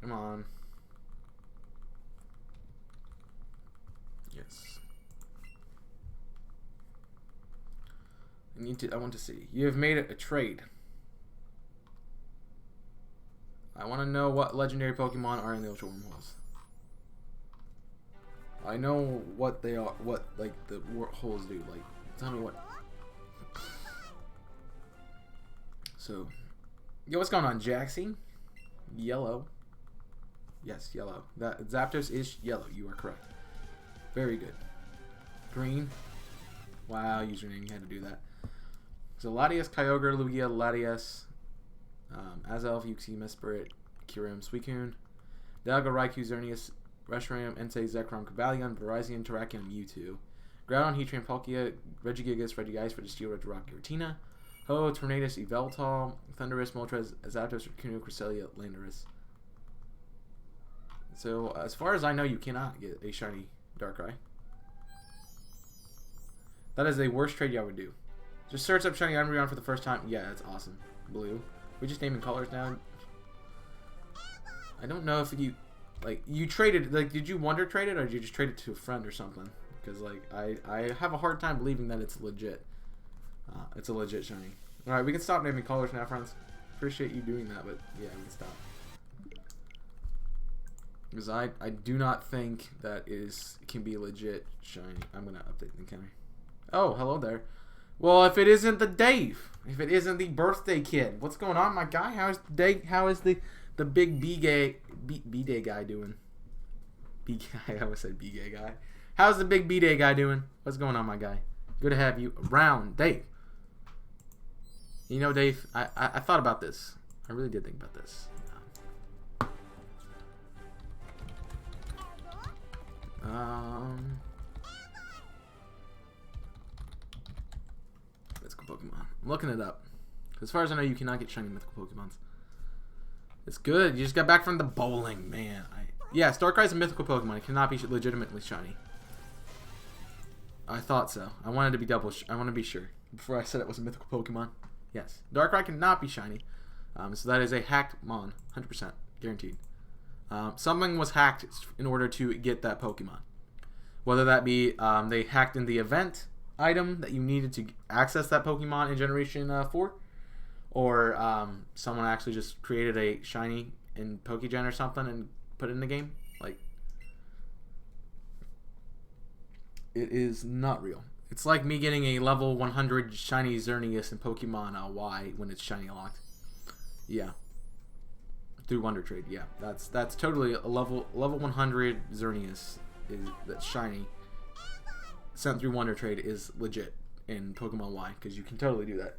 Come on. Yes. I want to see. You have made it a trade. I want to know what legendary Pokemon are in the Ultra Wormholes. I know what they are, what like the holes do. Like, tell me what. So, yo, what's going on, Jaxie? Yellow. Yes, yellow. That Zapdos is yellow. You are correct. Very good. Green. Wow, username. You had to do that. So Latias, Kyogre, Lugia, Latias, Azelf, Uxie, Mesprit, Kyurem, Suicune, Dialga, Raikou, Xerneas, Reshiram, Entei, Zekrom, Cobalion, Virizion, Terrakion, Mewtwo, Groudon, Heatran, Palkia, Regigigas, Regigice for the Steel, Regirock, Giratina, Ho, Tornadus, Yveltal, Thundurus, Moltres, Zapdos, Raccoon, Cresselia, Landorus. So, as far as I know, you cannot get a shiny Darkrai. That is the worst trade y'all would do. Just search up shiny Umbreon for the first time. Yeah, that's awesome. Blue. We just naming colors now. I don't know if you, like, you traded, like, did you wonder trade it or did you just trade it to a friend or something? Because, like, I have a hard time believing that it's legit. It's a legit shiny. Alright, we can stop naming colors now, friends. Appreciate you doing that, but yeah, we can stop. Because I do not think that can be legit shiny. I'm gonna update the encounter. Oh, hello there. Well, if it isn't the Dave, if it isn't the birthday kid, what's going on, my guy? How is the day? How is the big B-Day guy doing? I always said B-Gay guy. How's the big B-Day guy doing? What's going on, my guy? Good to have you around, Dave. You know, Dave, I thought about this. I really did think about this. Mythical Pokemon. I'm looking it up. As far as I know, you cannot get shiny mythical Pokemons. It's good. You just got back from the bowling, man. Yeah, Darkrai's a mythical Pokemon. It cannot be legitimately shiny. I thought so. I wanted to be I want to be sure before I said it was a mythical Pokemon. Yes, Darkrai cannot be shiny. So that is a hacked mon, 100% guaranteed. Something was hacked in order to get that Pokemon. Whether that be they hacked in the event item that you needed to access that Pokemon in Generation 4, or someone actually just created a shiny in Pokegen or something and put it in the game. Like, it is not real. It's like me getting a level 100 shiny Xerneas in Pokemon Y when it's shiny locked. Yeah. Through Wonder Trade, yeah. That's totally a level 100 Xerneas that's shiny sent through Wonder Trade is legit in Pokemon Y, because you can totally do that.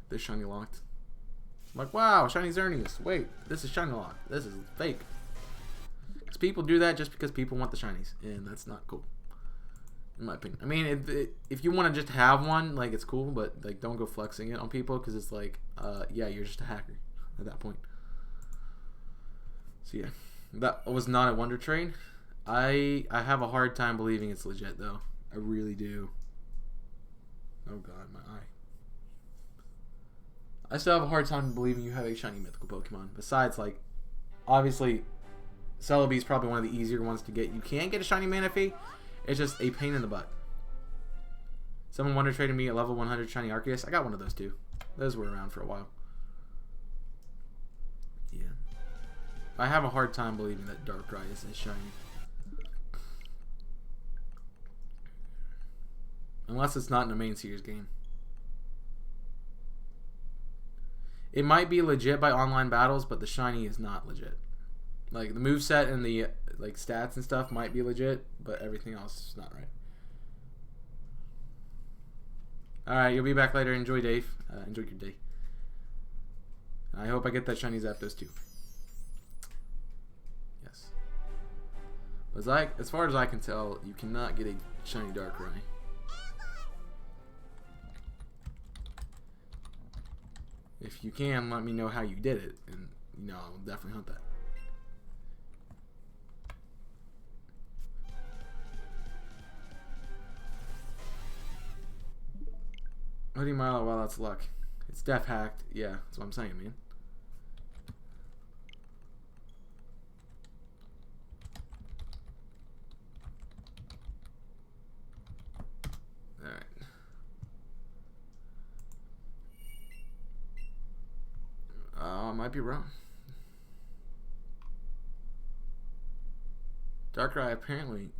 This shiny locked. I'm like, wow, shiny Xerneas. Wait, this is shiny locked. This is fake. Because people do that just because people want the shinies, and that's not cool, in my opinion. I mean, if you want to just have one, like, it's cool, but like, don't go flexing it on people, because it's like, yeah, you're just a hacker at that point. So yeah, that was not a Wonder Trade. I have a hard time believing it's legit, though. I really do. Oh god, my eye. I still have a hard time believing you have a shiny mythical Pokemon. Besides, like, obviously, Celebi is probably one of the easier ones to get. You can get a shiny Manaphy. It's just a pain in the butt. Someone Wonder Traded me a level 100 shiny Arceus. I got one of those too. Those were around for a while. Yeah. I have a hard time believing that Darkrai is a shiny. Unless it's not in a main series game. It might be legit by online battles, but the shiny is not legit. Like the moveset and the like stats and stuff might be legit, but everything else is not right. Alright, you'll be back later. Enjoy, Dave. Enjoy your day. I hope I get that shiny Zapdos too. Yes. As far as I can tell, you cannot get a shiny Darkrai. If you can, let me know how you did it, and I'll definitely hunt that. Hoodie Milo, well, that's luck. It's def hacked. Yeah, that's what I'm saying, man. Alright. I might be wrong. Darkrai apparently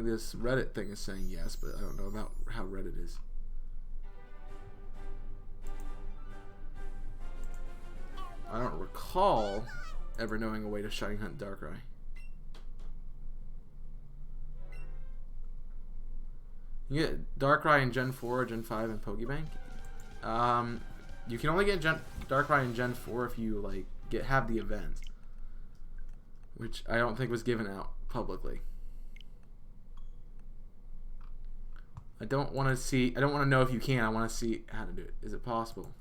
this Reddit thing is saying yes, but I don't know about how Reddit is. I don't recall ever knowing a way to shiny hunt Darkrai. You get Darkrai in Gen 4 or Gen 5 in Pokebank. You can only get Darkrai in Gen 4 if you like have the event, which I don't think was given out publicly. I don't want to know if you can. I want to see how to do it. Is it possible?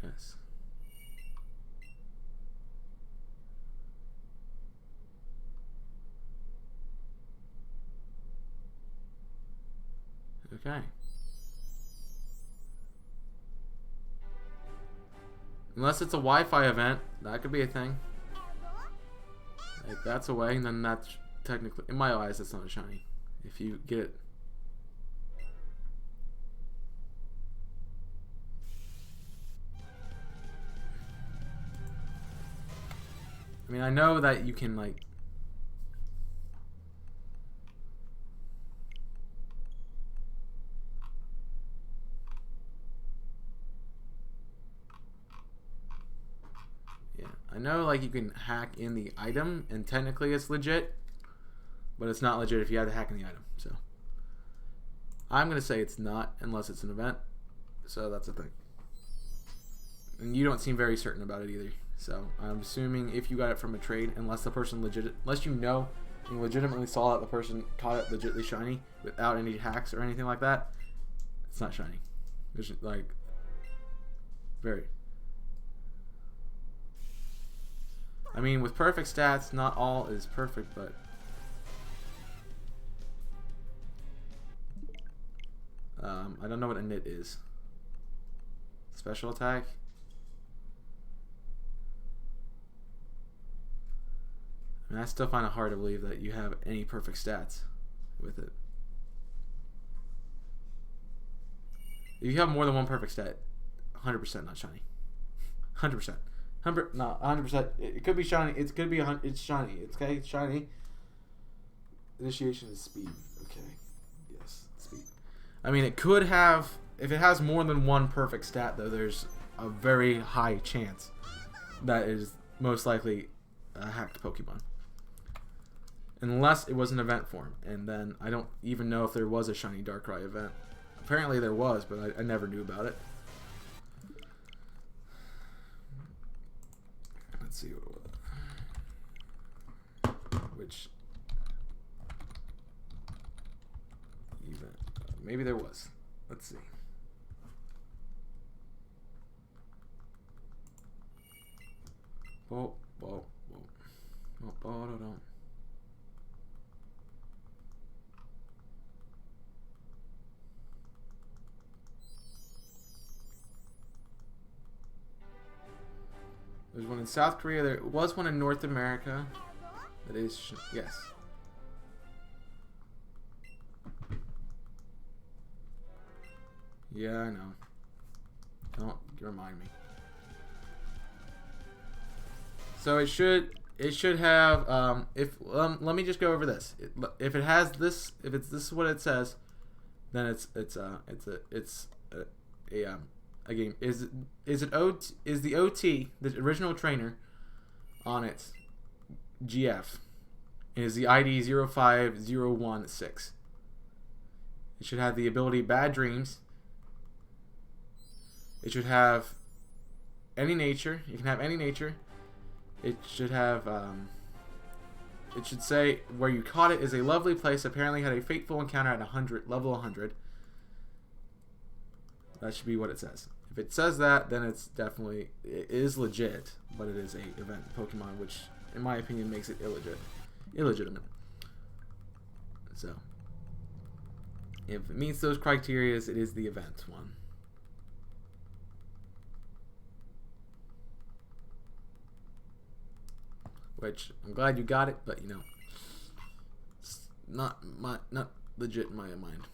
Yes. Okay. Unless it's a Wi-Fi event, that could be a thing. Like that's a way, and then that's technically, in my eyes, that's not a shiny. If you get it. I mean, I know that you can like. Yeah, I know like you can hack in the item, and technically it's legit, but it's not legit if you have to hack in the item. So I'm gonna say it's not unless it's an event. So that's a thing. And you don't seem very certain about it either. So I'm assuming if you got it from a trade, unless the person unless you legitimately saw that the person caught it legitly shiny without any hacks or anything like that, it's not shiny. It's like very. I mean, with perfect stats, not all is perfect, but I don't know what a knit is. Special attack. I mean, I still find it hard to believe that you have any perfect stats with it. If you have more than one perfect stat, 100% not shiny. 100%. 100%. It could be shiny. It could be it's shiny. It's okay. It's shiny. Initiation is speed. Okay. Yes, speed. I mean, it could have. If it has more than one perfect stat, though, there's a very high chance that is most likely a hacked Pokemon. Unless it was an event form, and then I don't even know if there was a shiny Darkrai event. Apparently there was, but I never knew about it. Let's see which event. Maybe there was. Let's see. There's one in South Korea. There was one in North America. That is, yes. Yeah, I know. Don't remind me. So it should. it should have let me just go over this. If it has this, if it's this is what it says, then it's a game. Is the OT, the original trainer on it, GF, is the ID 05016. It should have the ability Bad Dreams. It should have any nature. You can have any nature. It should have, it should say, where you caught it is a lovely place. Apparently had a fateful encounter at level 100. That should be what it says. If it says that, then it's definitely, it is legit, but it is a event Pokemon, which, in my opinion, makes it illegitimate. So, if it meets those criteria, it is the event one. Which I'm glad you got it, but you know, it's not legit in my mind.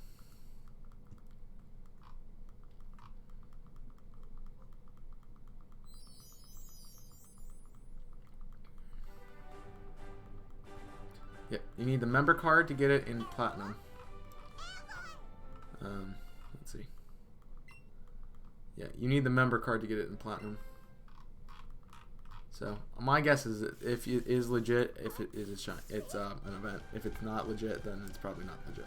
Yeah, you need the member card to get it in platinum. Let's see. Yeah, you need the member card to get it in platinum. So my guess is that if it is legit, if it is it's an event. If it's not legit, then it's probably not legit.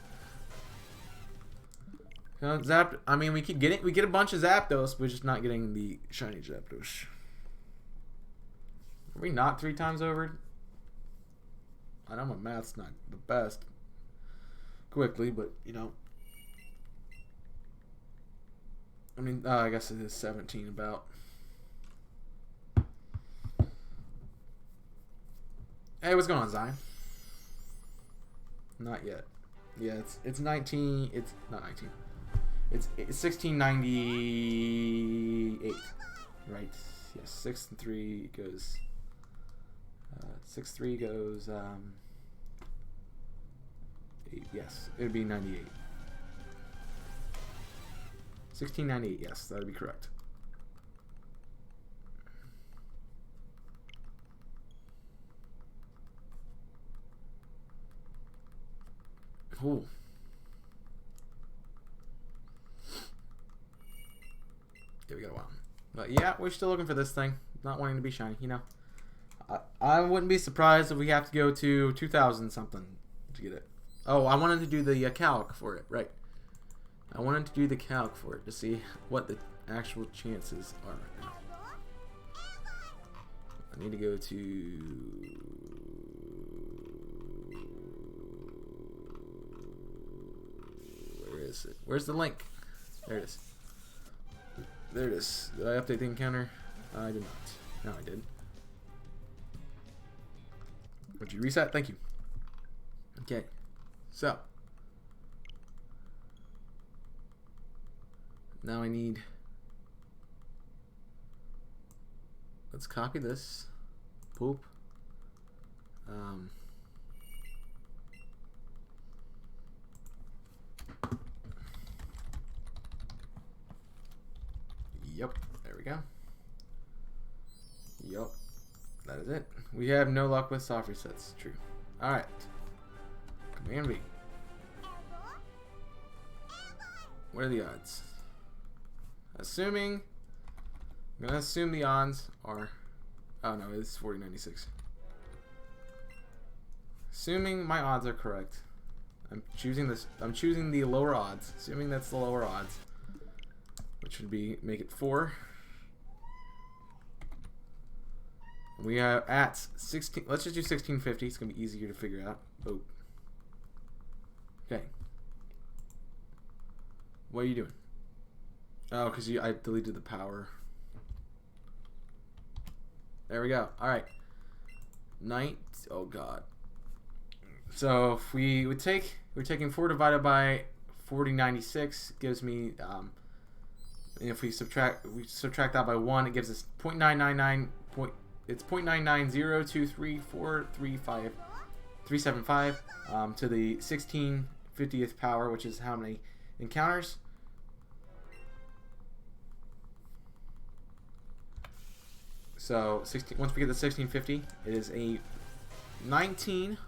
I mean, we get a bunch of Zapdos, we're just not getting the shiny Zapdos. Are we not 3 times over? I know my math's not the best quickly, but you know. I mean, I guess it is 17 about. Hey, what's going on, Zion? Not yet. Yeah, it's 19. It's not 19. It's 1698. Right. Yes. 6 and 3 goes. 6 3 goes. 8. Yes, it would be 98. 1698. Yes, that would be correct. Ooh. Yeah, we got a while. But yeah, we're still looking for this thing. Not wanting to be shiny, you know. I wouldn't be surprised if we have to go to 2000 something to get it. Oh, I wanted to do the calc for it, right. I wanted to do the calc for it to see what the actual chances are right now. I need to go to... Where is it? Where's the link? There it is. There it is. Did I update the encounter? I did not. No, I did. Would you reset? Thank you. Okay. So. Now I need... Let's copy this. Poop. Yep, there we go. Yep, that is it. We have no luck with soft resets. True. Alright. Command V. What are the odds? Assuming... I'm gonna assume the odds are... Oh no, it's 4096. Assuming my odds are correct. I'm choosing this. I'm choosing the lower odds. Assuming that's the lower odds. Which would be, make it 4. We are at 16. Let's just do 1650. It's going to be easier to figure out. Oh. Okay. What are you doing? Oh, because I deleted the power. There we go. Alright. Night. Oh, God. So, if we would take, we're taking 4 divided by 4096, gives me, if we subtract that by 1, it gives us 0.999, it's 0.99023435375 to the 1650th power, which is how many encounters? So 16. Once we get to 1650, it is a 19.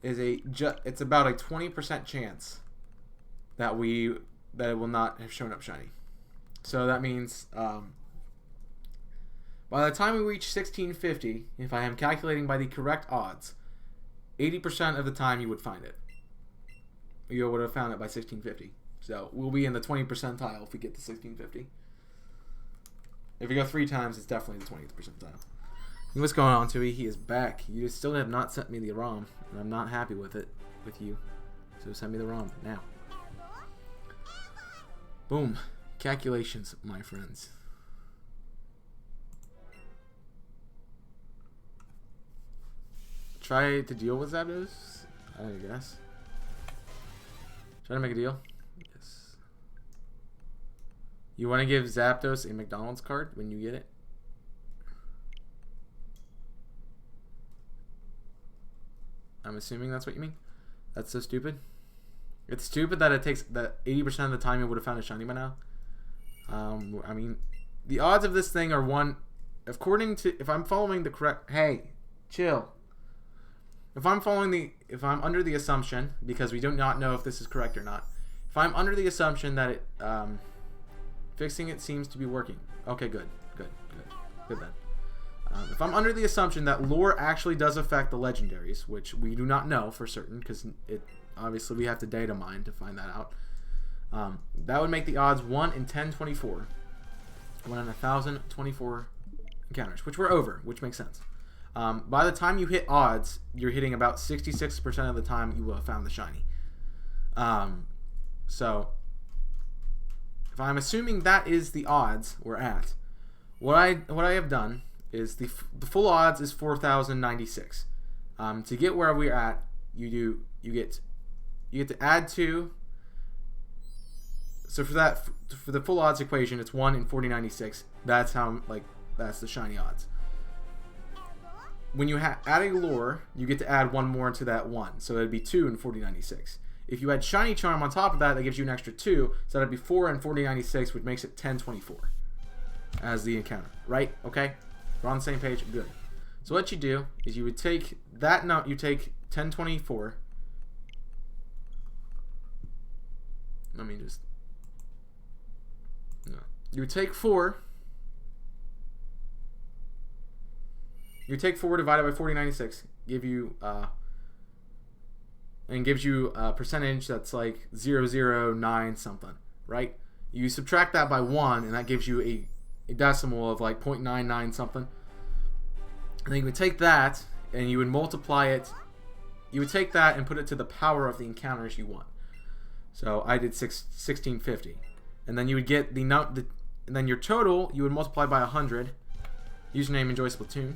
It's about a 20% chance that it will not have shown up shiny. So that means by the time we reach 1650, if I am calculating by the correct odds, 80% of the time you would find it. You would have found it by 1650. So we'll be in the 20th percentile if we get to 1650. If we go 3 times, it's definitely the 20th percentile. What's going on, Tui? He is back. You still have not sent me the ROM, and I'm not happy with it, with you. So send me the ROM now. Boom. Calculations, my friends. Try to deal with Zapdos, I guess. Try to make a deal. Yes. You want to give Zapdos a McDonald's card when you get it? I'm assuming that's what you mean. That's so stupid. It's stupid that it takes that 80% of the time you would have found a shiny by now. I mean, the odds of this thing are 1, according to, if I'm following the correct, hey, chill. If I'm under the assumption, because we do not know if this is correct or not, if I'm under the assumption that it, fixing it seems to be working. Okay, good then. If I'm under the assumption that lore actually does affect the legendaries, which we do not know for certain, because obviously we have to data mine to find that out, that would make the odds 1 in 1024, 1 in 1,024 encounters, which we're over, which makes sense. By the time you hit odds, you're hitting about 66% of the time you will have found the shiny. So if I'm assuming that is the odds we're at, what I have done is the full odds is 4,096. To get where we're at, you get to add 2. So for the full odds equation, it's 1 in 4096. That's that's the shiny odds. When you add a lure, you get to add 1 more to that 1, so it'd be 2 in 4096. If you add shiny charm on top of that, that gives you an extra 2, so that'd be 4 in 4096, which makes it 1024 as the encounter. Right? Okay. We're on the same page. Good. So what you do is you would take that note. You take 1024. Let me just. No. You would take 4. You take 4 divided by 4096. Gives you a percentage that's like 0.009 something. Right? You subtract that by 1, and that gives you a decimal of like 0.99 something. And then you would take that and you would multiply it. You would take that and put it to the power of the encounters you want. So I did 1650, and then you would get and then your total you would multiply by 100. Username Enjoy Splatoon.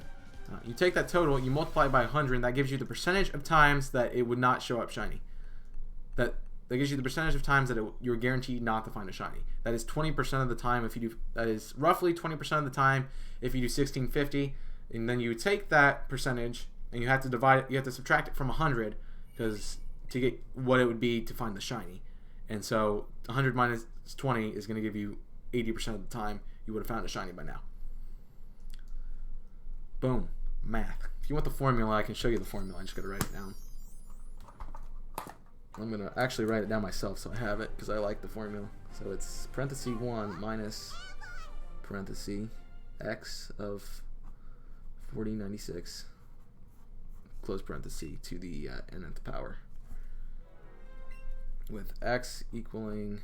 You take that total, you multiply it by 100, and that gives you the percentage of times that it would not show up shiny. That gives you the percentage of times that you're guaranteed not to find a shiny. That is 20% of the time if you do. That is roughly 20% of the time if you do 1650, and then you take that percentage and you have to divide it. You have to subtract it from 100 because to get what it would be to find the shiny. And so 100 minus 20 is going to give you 80% of the time you would have found a shiny by now. Boom, math. If you want the formula, I can show you the formula. I just got to write it down. I'm going to actually write it down myself so I have it because I like the formula. So it's parenthesis 1 minus parenthesis x of 4096 close parenthesis to the nth power with x equaling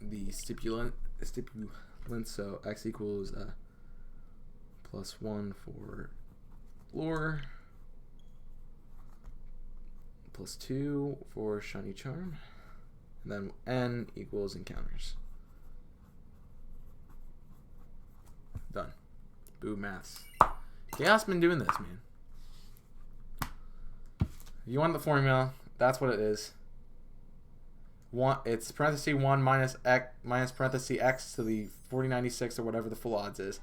the stipulant, so x equals plus 1 for lore, plus 2 for shiny charm, and then n equals encounters. Done. Boo maths. Chaos been doing this, man. If you want the formula, that's what it is. It's parenthesis 1 minus x minus parenthesis x to the 4096 or whatever the full odds is.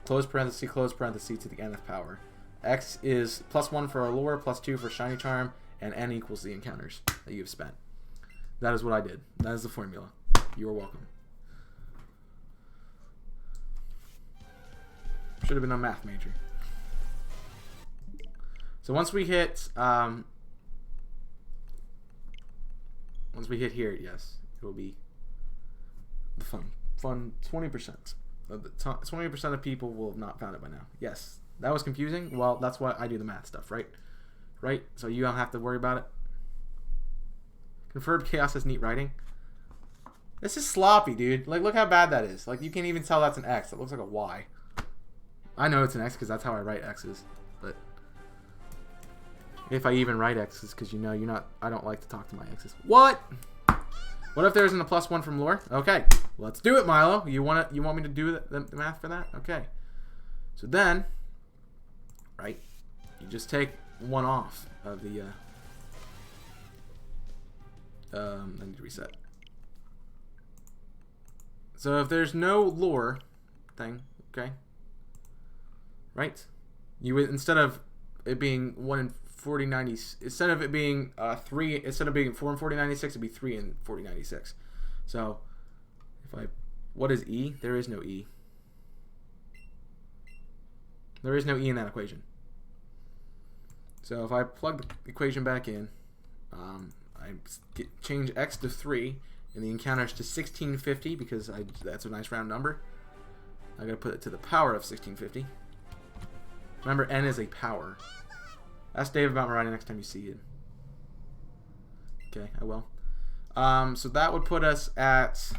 Close parenthesis to the nth power. X is plus 1 for allure, plus 2 for shiny charm, and N equals the encounters that you've spent. That is what I did. That is the formula. You are welcome. Should have been a math major. So once we hit here, yes, it will be the fun 20%. 20% of people will have not found it by now. Yes, that was confusing. Well, that's why I do the math stuff, right? Right? So you don't have to worry about it. Confirmed chaos has neat writing. This is sloppy, dude. Like, look how bad that is. Like, you can't even tell that's an X. It looks like a Y. I know it's an X because that's how I write X's. But if I even write X's, because you know I don't like to talk to my X's. What? What if there isn't a +1 from lore? Okay, let's do it, Milo. You want me to do the math for that? Okay. So then, right, you just take 1 off of the. I need to reset. So if there's no lore thing, okay, right, you would, instead of it being 1 in 4090, instead of it being 3, instead of being 4 in 4096, it'd be 3 in 4096. So if what is E? There is no E. There is no E in that equation. So if I plug the equation back in, I change X to 3 and the encounters to 1650 because that's a nice round number. I gotta put it to the power of 1650. Remember, N is a power. Ask Dave about my writing next time you see it. Okay, I will. So that would put us at,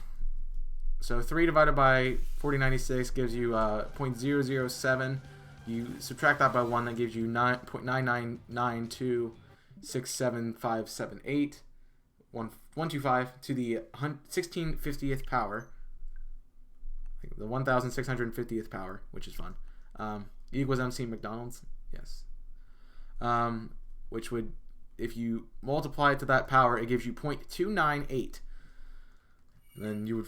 so 3 divided by 4096 gives you 0.007. You subtract that by 1, that gives you 9.999267578. 125 to the 1650th power, the 1650th power, which is fun. E equals MC McDonald's, yes. Which would, if you multiply it to that power, it gives you 0.298. Then you would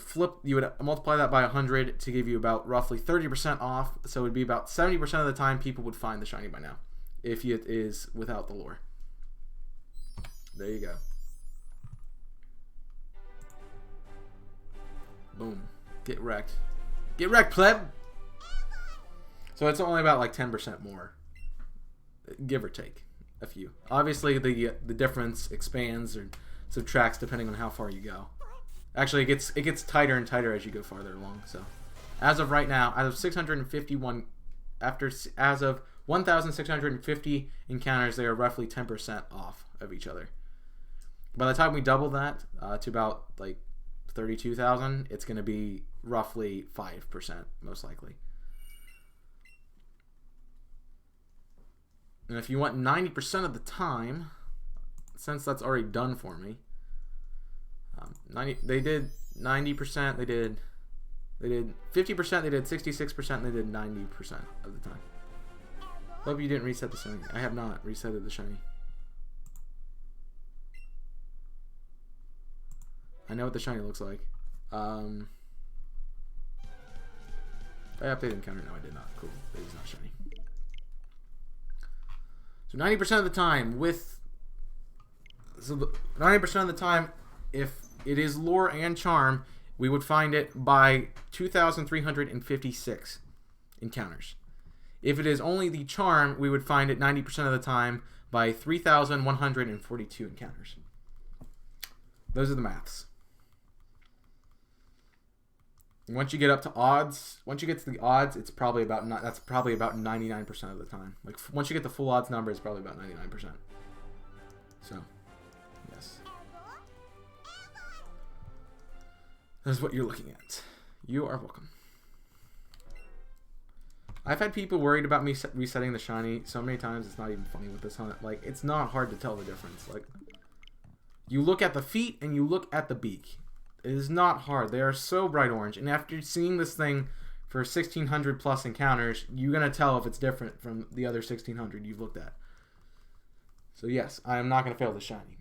multiply that by 100 to give you about roughly 30% off. So it would be about 70% of the time people would find the shiny by now, if it is without the lore. There you go. Boom. Get wrecked. Get wrecked, pleb! So it's only about like 10% more. Give or take a few. Obviously, the difference expands or subtracts depending on how far you go. Actually, it gets tighter and tighter as you go farther along. So, as of right now, as of 651, as of 1,650 encounters, they are roughly 10% off of each other. By the time we double that to about like 32,000, it's going to be roughly 5%, most likely. And if you want 90% of the time, since that's already done for me, they did 90%, they did 50%, they did 66%, and they did 90% of the time. Hope you didn't reset the shiny. I have not resetted the shiny. I know what the shiny looks like. I updated encounter. No, I did not. Cool. It is not shiny. So 90% of the time, 90% of the time, if it is lore and charm, we would find it by 2,356 encounters. If it is only the charm, we would find it 90% of the time by 3,142 encounters. Those are the maths. Once you get up to odds, once you get to the odds, it's probably about that's probably about 99% of the time. Like once you get the full odds number, it's probably about 99%. So, yes. That is what you're looking at. You are welcome. I've had people worried about me resetting the shiny so many times. It's not even funny with this hunt. Like, it's not hard to tell the difference. Like, you look at the feet and you look at the beak. It is not hard. They are so bright orange. And after seeing this thing for 1,600 plus encounters, you're going to tell if it's different from the other 1,600 you've looked at. So yes, I am not going to fail the shiny.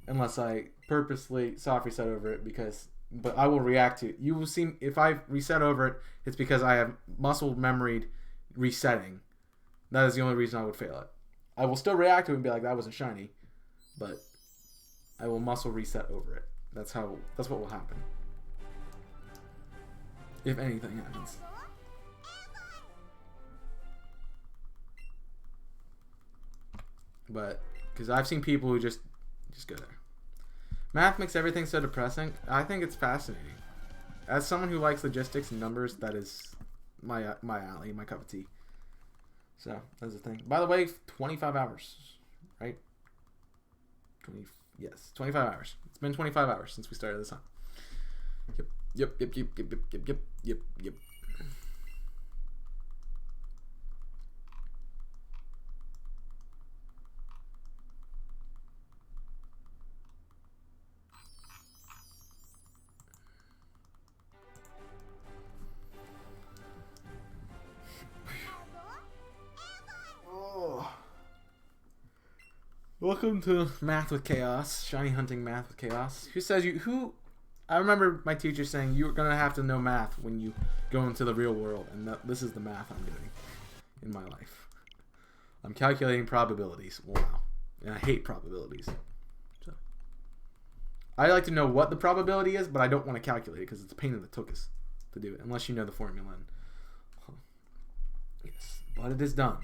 Unless I purposely soft reset over it but I will react to it. You will see, if I reset over it, it's because I have muscle memoried resetting. That is the only reason I would fail it. I will still react to it and be like, that wasn't shiny. but I will muscle reset over it. That's what will happen. If anything happens. But, because I've seen people who just go there. Math makes everything so depressing. I think it's fascinating. As someone who likes logistics and numbers, that is my alley, my cup of tea. So, that's the thing. By the way, 25 hours, right? 25 hours. It's been 25 hours since we started this on. Yep. Welcome to Math with Chaos, Shiny Hunting Math with Chaos. Who says I remember my teacher saying you're going to have to know math when you go into the real world, and this is the math I'm doing in my life. I'm calculating probabilities. Wow. And I hate probabilities. So, I like to know what the probability is, but I don't want to calculate it because it's a pain in the tuchus to do it, unless you know the formula. Yes, but it is done.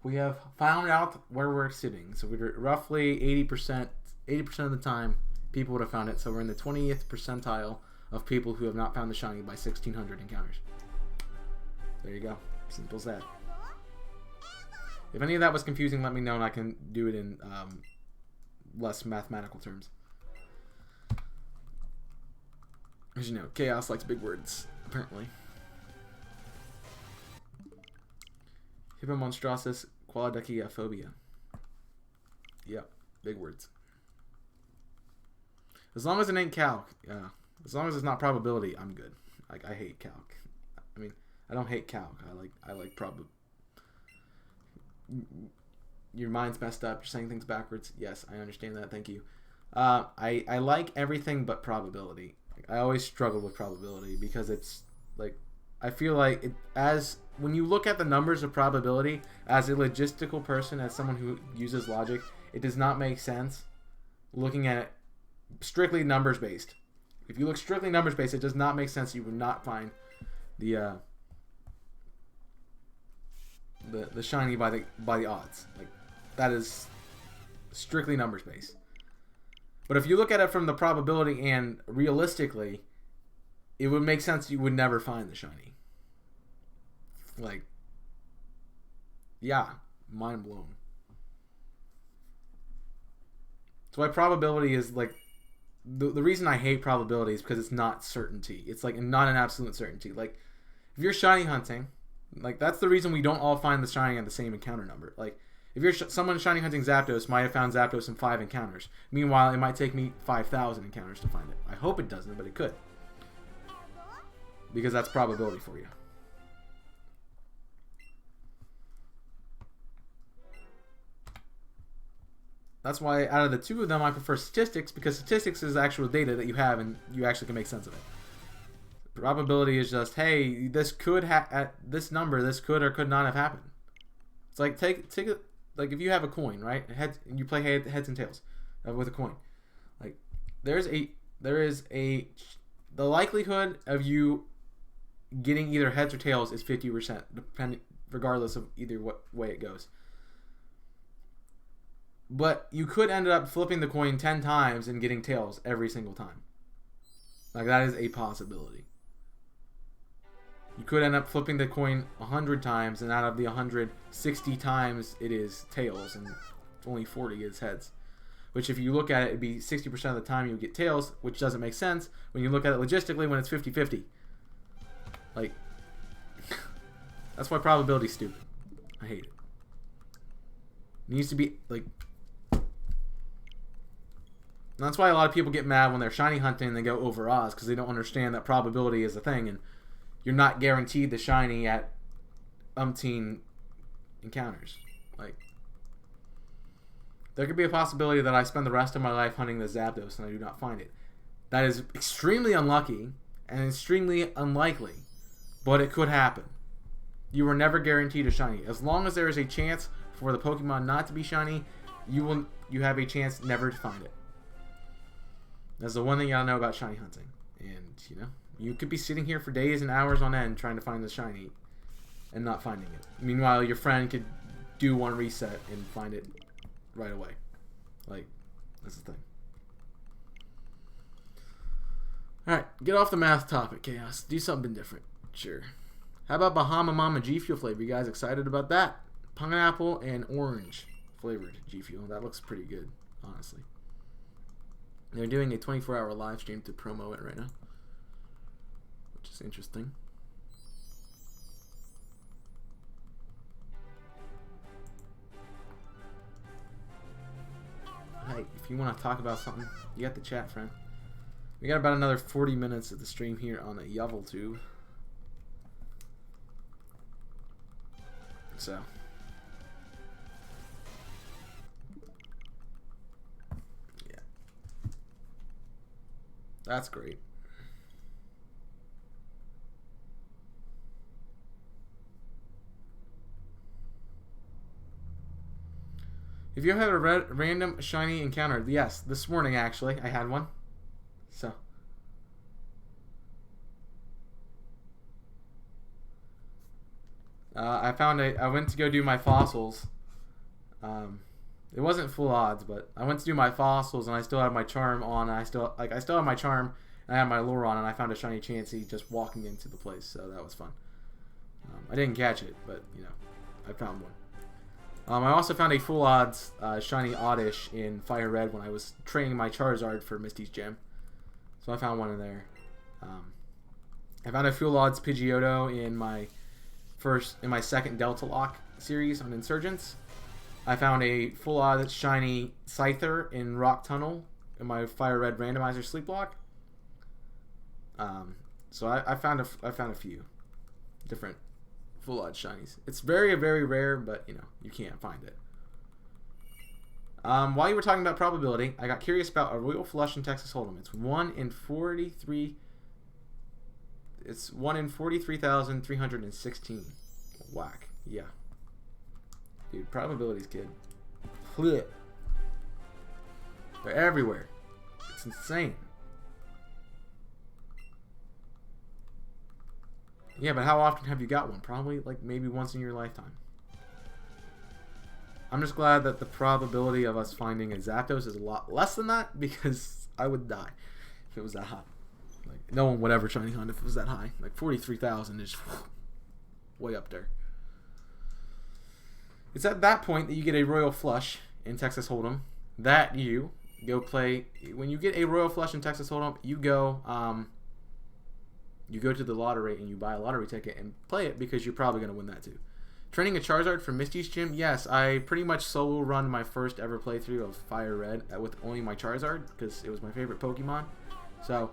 We have found out where we're sitting. So we're roughly 80% of the time people would have found it. So we're in the 20th percentile of people who have not found the shiny by 1,600 encounters. There you go. Simple as that. If any of that was confusing, let me know and I can do it in less mathematical terms. As you know, Chaos likes big words, apparently. Hippomonstrasis quadradicophobia. Yep, big words. As long as it ain't calc, yeah. As long as it's not probability, I'm good. Like, I hate calc. I mean, I don't hate calc. I like Your mind's messed up. You're saying things backwards. Yes, I understand that. Thank you. I like everything but probability. I always struggle with probability because it's like I feel like when you look at the numbers of probability as a logistical person, as someone who uses logic, it does not make sense looking at it strictly numbers based. If you look strictly numbers based, it does not make sense. You would not find the shiny by the odds. Like, that is strictly numbers based. But if you look at it from the probability and realistically, it would make sense you would never find the shiny. Like, yeah, mind blown. That's why probability is like the reason I hate probability is because it's not certainty. It's like not an absolute certainty. Like, if you're shiny hunting, like that's the reason we don't all find the shiny at the same encounter number. Like, if you're someone shiny hunting Zapdos might have found Zapdos in 5 encounters. Meanwhile, it might take me 5,000 encounters to find it. I hope it doesn't, but it could. Because that's probability for you. That's why out of the two of them, I prefer statistics, because statistics is actual data that you have and you actually can make sense of it. Probability is just, hey, this could at this number, this could or could not have happened. It's like take it like if you have a coin, right? You play heads and tails with a coin. Like there is the likelihood of you getting either heads or tails is 50%, regardless of either what way it goes. But you could end up flipping the coin 10 times and getting tails every single time. Like, that is a possibility. You could end up flipping the coin 100 times, and out of the 160 times it is tails, and only 40 is heads. Which, if you look at it, it'd be 60% of the time you get tails, which doesn't make sense when you look at it logistically when it's 50-50. Like, that's why probability's stupid. I hate it. It needs to be, like... And that's why a lot of people get mad when they're shiny hunting and they go over Oz, because they don't understand that probability is a thing, and you're not guaranteed the shiny at umpteen encounters. Like, there could be a possibility that I spend the rest of my life hunting the Zapdos and I do not find it. That is extremely unlucky and extremely unlikely, but it could happen. You are never guaranteed a shiny. As long as there is a chance for the Pokemon not to be shiny, you have a chance never to find it. That's the one thing you gotta know about shiny hunting. And, you know, you could be sitting here for days and hours on end trying to find the shiny and not finding it. Meanwhile, your friend could do one reset and find it right away. Like, that's the thing. Alright, get off the math topic, Chaos. Do something different. Sure. How about Bahama Mama G Fuel flavor? You guys excited about that? Pineapple and orange flavored G Fuel. That looks pretty good, honestly. They're doing a 24-hour live stream to promo it right now, which is interesting. Hey, if you want to talk about something, you got the chat, friend. We got about another 40 minutes of the stream here on the YovelTube. So, yeah. That's great. If you had a random shiny encounter, yes, this morning actually, I had one. So. I went to go do my fossils. It wasn't full odds, but I went to do my fossils and I still had my charm on. And I still had my charm and I had my lure on, and I found a shiny Chansey just walking into the place, so that was fun. I didn't catch it, but you know, I found one. I also found a full odds shiny Oddish in Fire Red when I was training my Charizard for Misty's Gym, so I found one in there. I found a full odds Pidgeotto in my second Delta Lock series on Insurgents. I found a full odds shiny Scyther in Rock Tunnel in my Fire Red Randomizer Sleep Block. So I found a few different full odds shinies. It's very, very rare, but you know, you can't find it. While you were talking about probability, I got curious about a Royal Flush in Texas Hold'em. It's 1 in 43. It's 1 in 43,316. Whack. Yeah. Dude, probabilities, kid. Flip. They're everywhere. It's insane. Yeah, but how often have you got one? Probably like maybe once in your lifetime. I'm just glad that the probability of us finding a Zapdos is a lot less than that, because I would die if it was that high. Like, no one would ever shiny hunt if it was that high. Like 43,000 is way up there. It's at that point that you get a Royal Flush in Texas Hold'em that you go play. When you get a Royal Flush in Texas Hold'em, you go to the lottery and you buy a lottery ticket and play it, because you're probably going to win that too. Training a Charizard for Misty's Gym, yes, I pretty much solo run my first ever playthrough of Fire Red with only my Charizard, because it was my favorite Pokemon. So,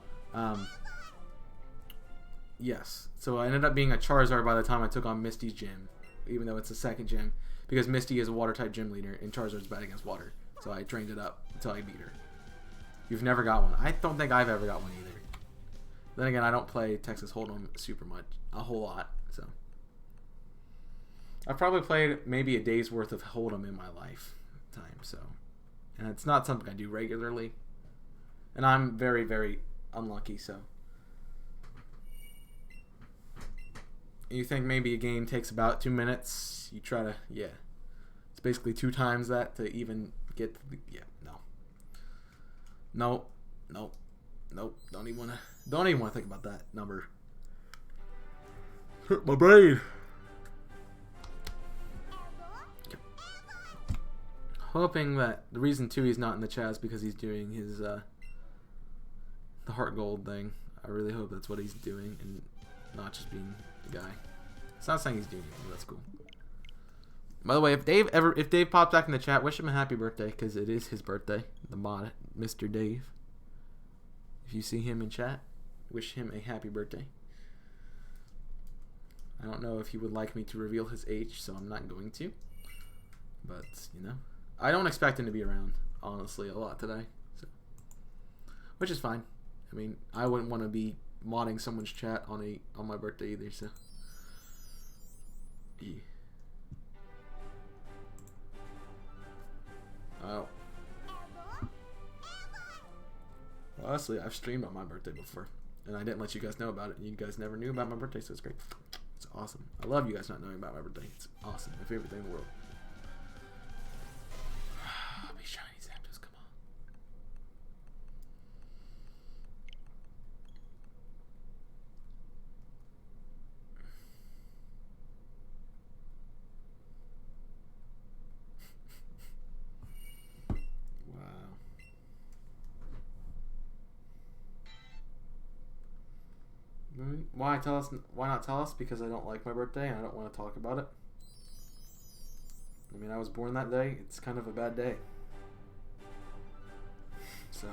yes. So I ended up being a Charizard by the time I took on Misty's Gym, even though it's the second gym, because Misty is a water-type gym leader and Charizard's bad against water. So I trained it up until I beat her. You've never got one. I don't think I've ever got one either. Then again, I don't play Texas Hold'em super much, a whole lot, so. I've probably played maybe a day's worth of Hold'em in my lifetime, so. And it's not something I do regularly. And I'm very, very unlucky, so. You think maybe a game takes about 2 minutes, you try to, yeah. It's basically 2 times that to even get to the, yeah, no. Nope, nope, nope, don't even want to think about that number. Hurt my brain. Okay. Hoping that the reason Tui's not in the chat is because he's doing his the heart gold thing. I really hope that's what he's doing and not just being the guy. It's not saying he's doing it, but that's cool. By the way, if Dave pops back in the chat, wish him a happy birthday, because it is his birthday. The mod, Mr. Dave. If you see him in chat, wish him a happy birthday. I don't know if he would like me to reveal his age, so I'm not going to. But, you know, I don't expect him to be around, honestly, a lot today. So. Which is fine. I mean, I wouldn't want to be modding someone's chat on my birthday either, so. Yeah. Honestly, I've streamed on my birthday before, and I didn't let you guys know about it. You guys never knew about my birthday, so it's great. It's awesome. I love you guys not knowing about my birthday. It's awesome. My favorite thing in the world. Be shiny, Zapdos, come on. Why tell us? Why not tell us? Because I don't like my birthday and I don't want to talk about it. I mean, I was born that day. It's kind of a bad day, so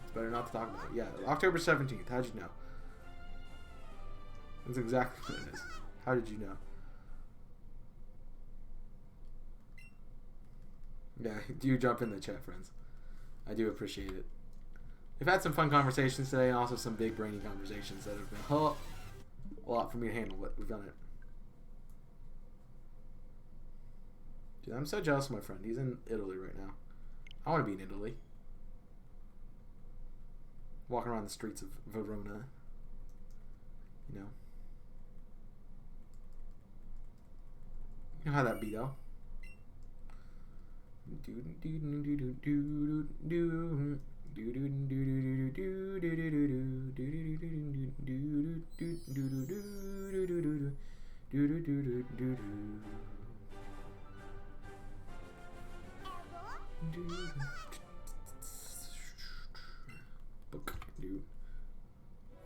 it's better not to talk about it. Yeah, October 17th. How'd you know? That's exactly what it is. How did you know? Yeah, do jump in the chat, friends. I do appreciate it. We've had some fun conversations today, and also some big brainy conversations that have been a lot for me to handle, but we've done it. Dude, I'm so jealous of my friend. He's in Italy right now. I want to be in Italy. Walking around the streets of Verona. You know. You know how that be, though.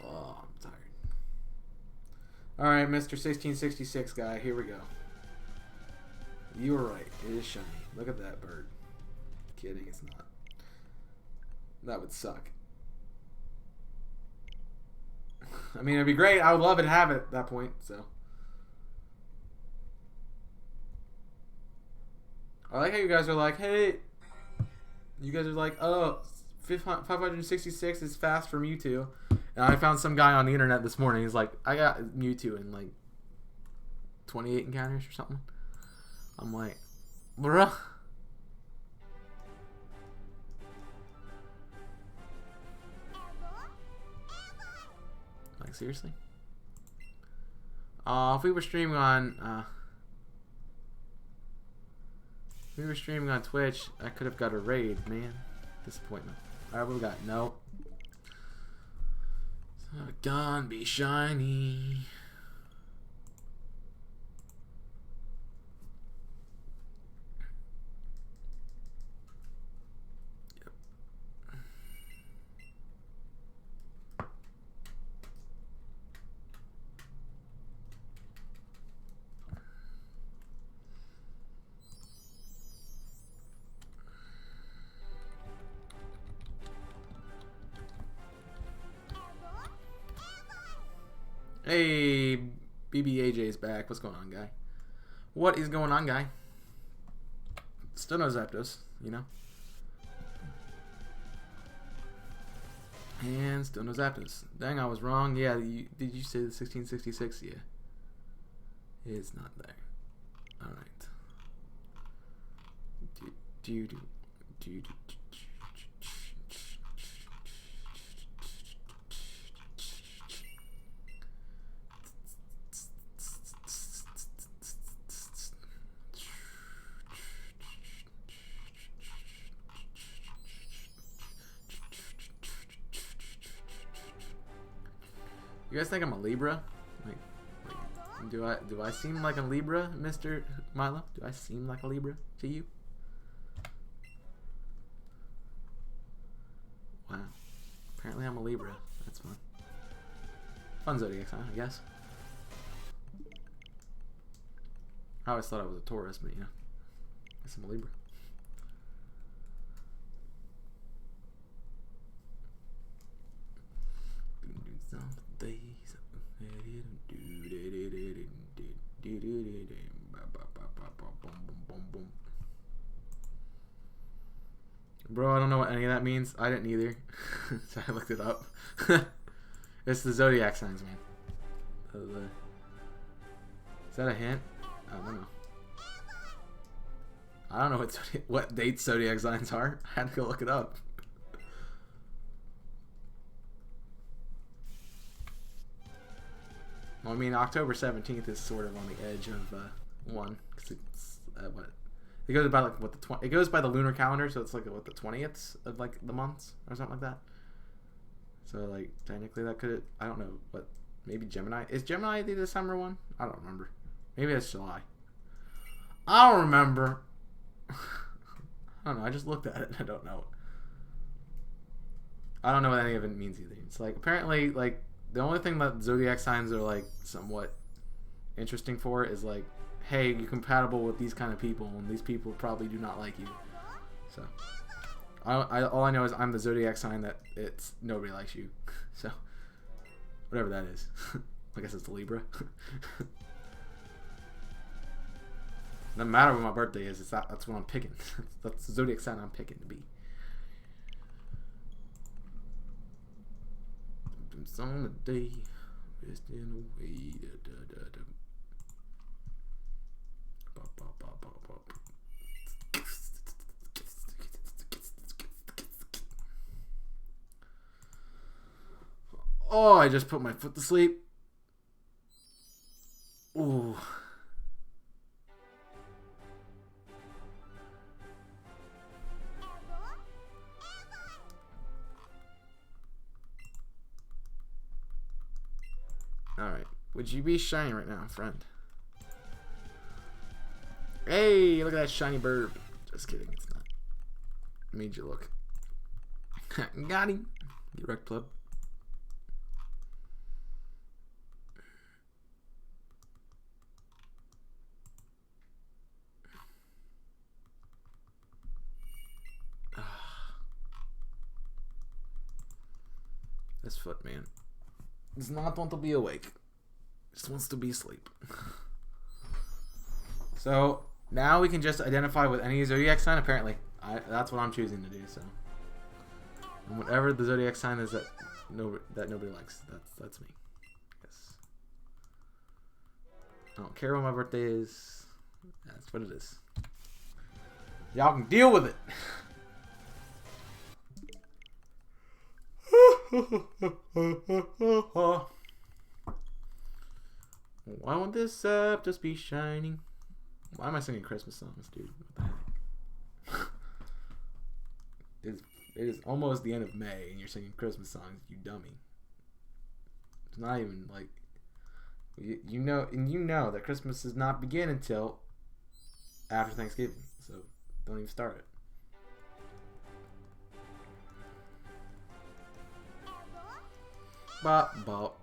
Oh, I'm tired. Alright, Mr. 1666 guy, here we go. You were right. It is shiny. Look at that bird. Kidding, it's not. That would suck. I mean, it'd be great. I would love it to have it at that point, so. I like how you guys are like, hey. You guys are like, oh, 566 is fast for Mewtwo. And I found some guy on the internet this morning. He's like, I got Mewtwo in like 28 encounters or something. I'm like, bruh. Like, seriously? If we were streaming on, Twitch, I could have got a raid, man. Disappointment. Alright, what we got? Nope. Gone be shiny. Hey, BBAJ's back. What's going on, guy? What is going on, guy? Still no Zapdos, you know? And still no Zapdos. Dang, I was wrong. Yeah, did you say the 1666? Yeah. It's not there. Alright. You guys think I'm a Libra? Like, do I seem like a Libra, Mr. Milo? Do I seem like a Libra to you? Wow. Apparently I'm a Libra. That's fun. Fun zodiac sign, I guess. I always thought I was a Taurus, but you know, I guess I'm a Libra. Bro, I don't know what any of that means. I didn't either. So I looked it up. It's the zodiac signs, man. Is that a hint? I don't know. I don't know what date zodiac signs are. I had to go look it up. Well, I mean, October 17th is sort of on the edge of one, because it's what it goes by, like what it goes by the lunar calendar, so it's like what the 20th of like the months or something like that. So like technically that could, I don't know, what, maybe Gemini, is Gemini the December one? I don't remember. Maybe it's July. I don't remember. I don't know. I just looked at it. I don't know. I don't know what any of it means either. It's like apparently like the only thing that zodiac signs are like somewhat interesting for is like, hey, you're compatible with these kind of people, and these people probably do not like you. So all I know is I'm the zodiac sign that it's nobody likes you. So whatever that is. I guess it's the Libra. Doesn't matter what my birthday is. That's what I'm picking. That's the zodiac sign I'm picking to be. On the day, resting away. Oh, I just put my foot to sleep. Ooh. Alright. Would you be shiny right now, friend? Hey, look at that shiny bird. Just kidding, it's not. Made you look. Got him. Get wrecked, pleb. This foot, man. Does not want to be awake. Just wants to be asleep. So now we can just identify with any zodiac sign. Apparently, that's what I'm choosing to do. So, and whatever the zodiac sign is that nobody likes, that's me. Yes. I don't care what my birthday is. That's what it is. Y'all can deal with it. Why won't this just be shining? Why am I singing Christmas songs, dude? What the heck? It is almost the end of May and you're singing Christmas songs, you dummy. It's not even like you know that Christmas does not begin until after Thanksgiving, so don't even start it. Bop, bop.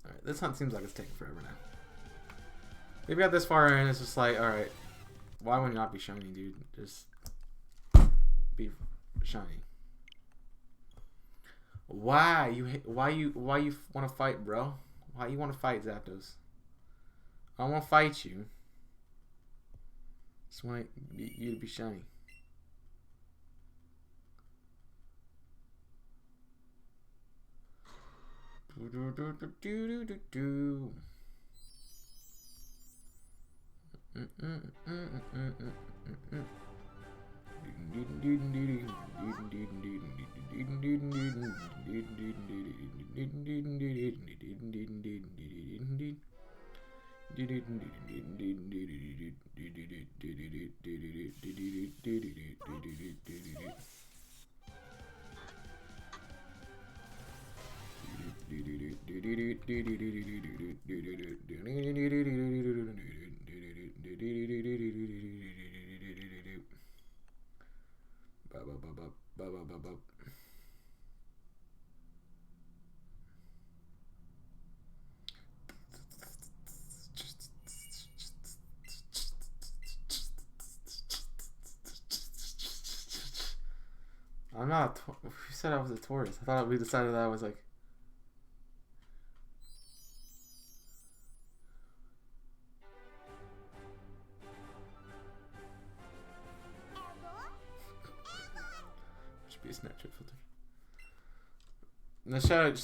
Alright, this hunt seems like it's taking forever now. We've got this far in, it's just like, alright, why would you not be shiny, dude? Just be shiny. Why you want to fight, bro? Why you want to fight, Zapdos? I don't want to fight you. Just want you to be shiny. I'm not. Who said I was a Taurus? I thought we decided that I was like. Should be a Snapchat filter. In the shadow,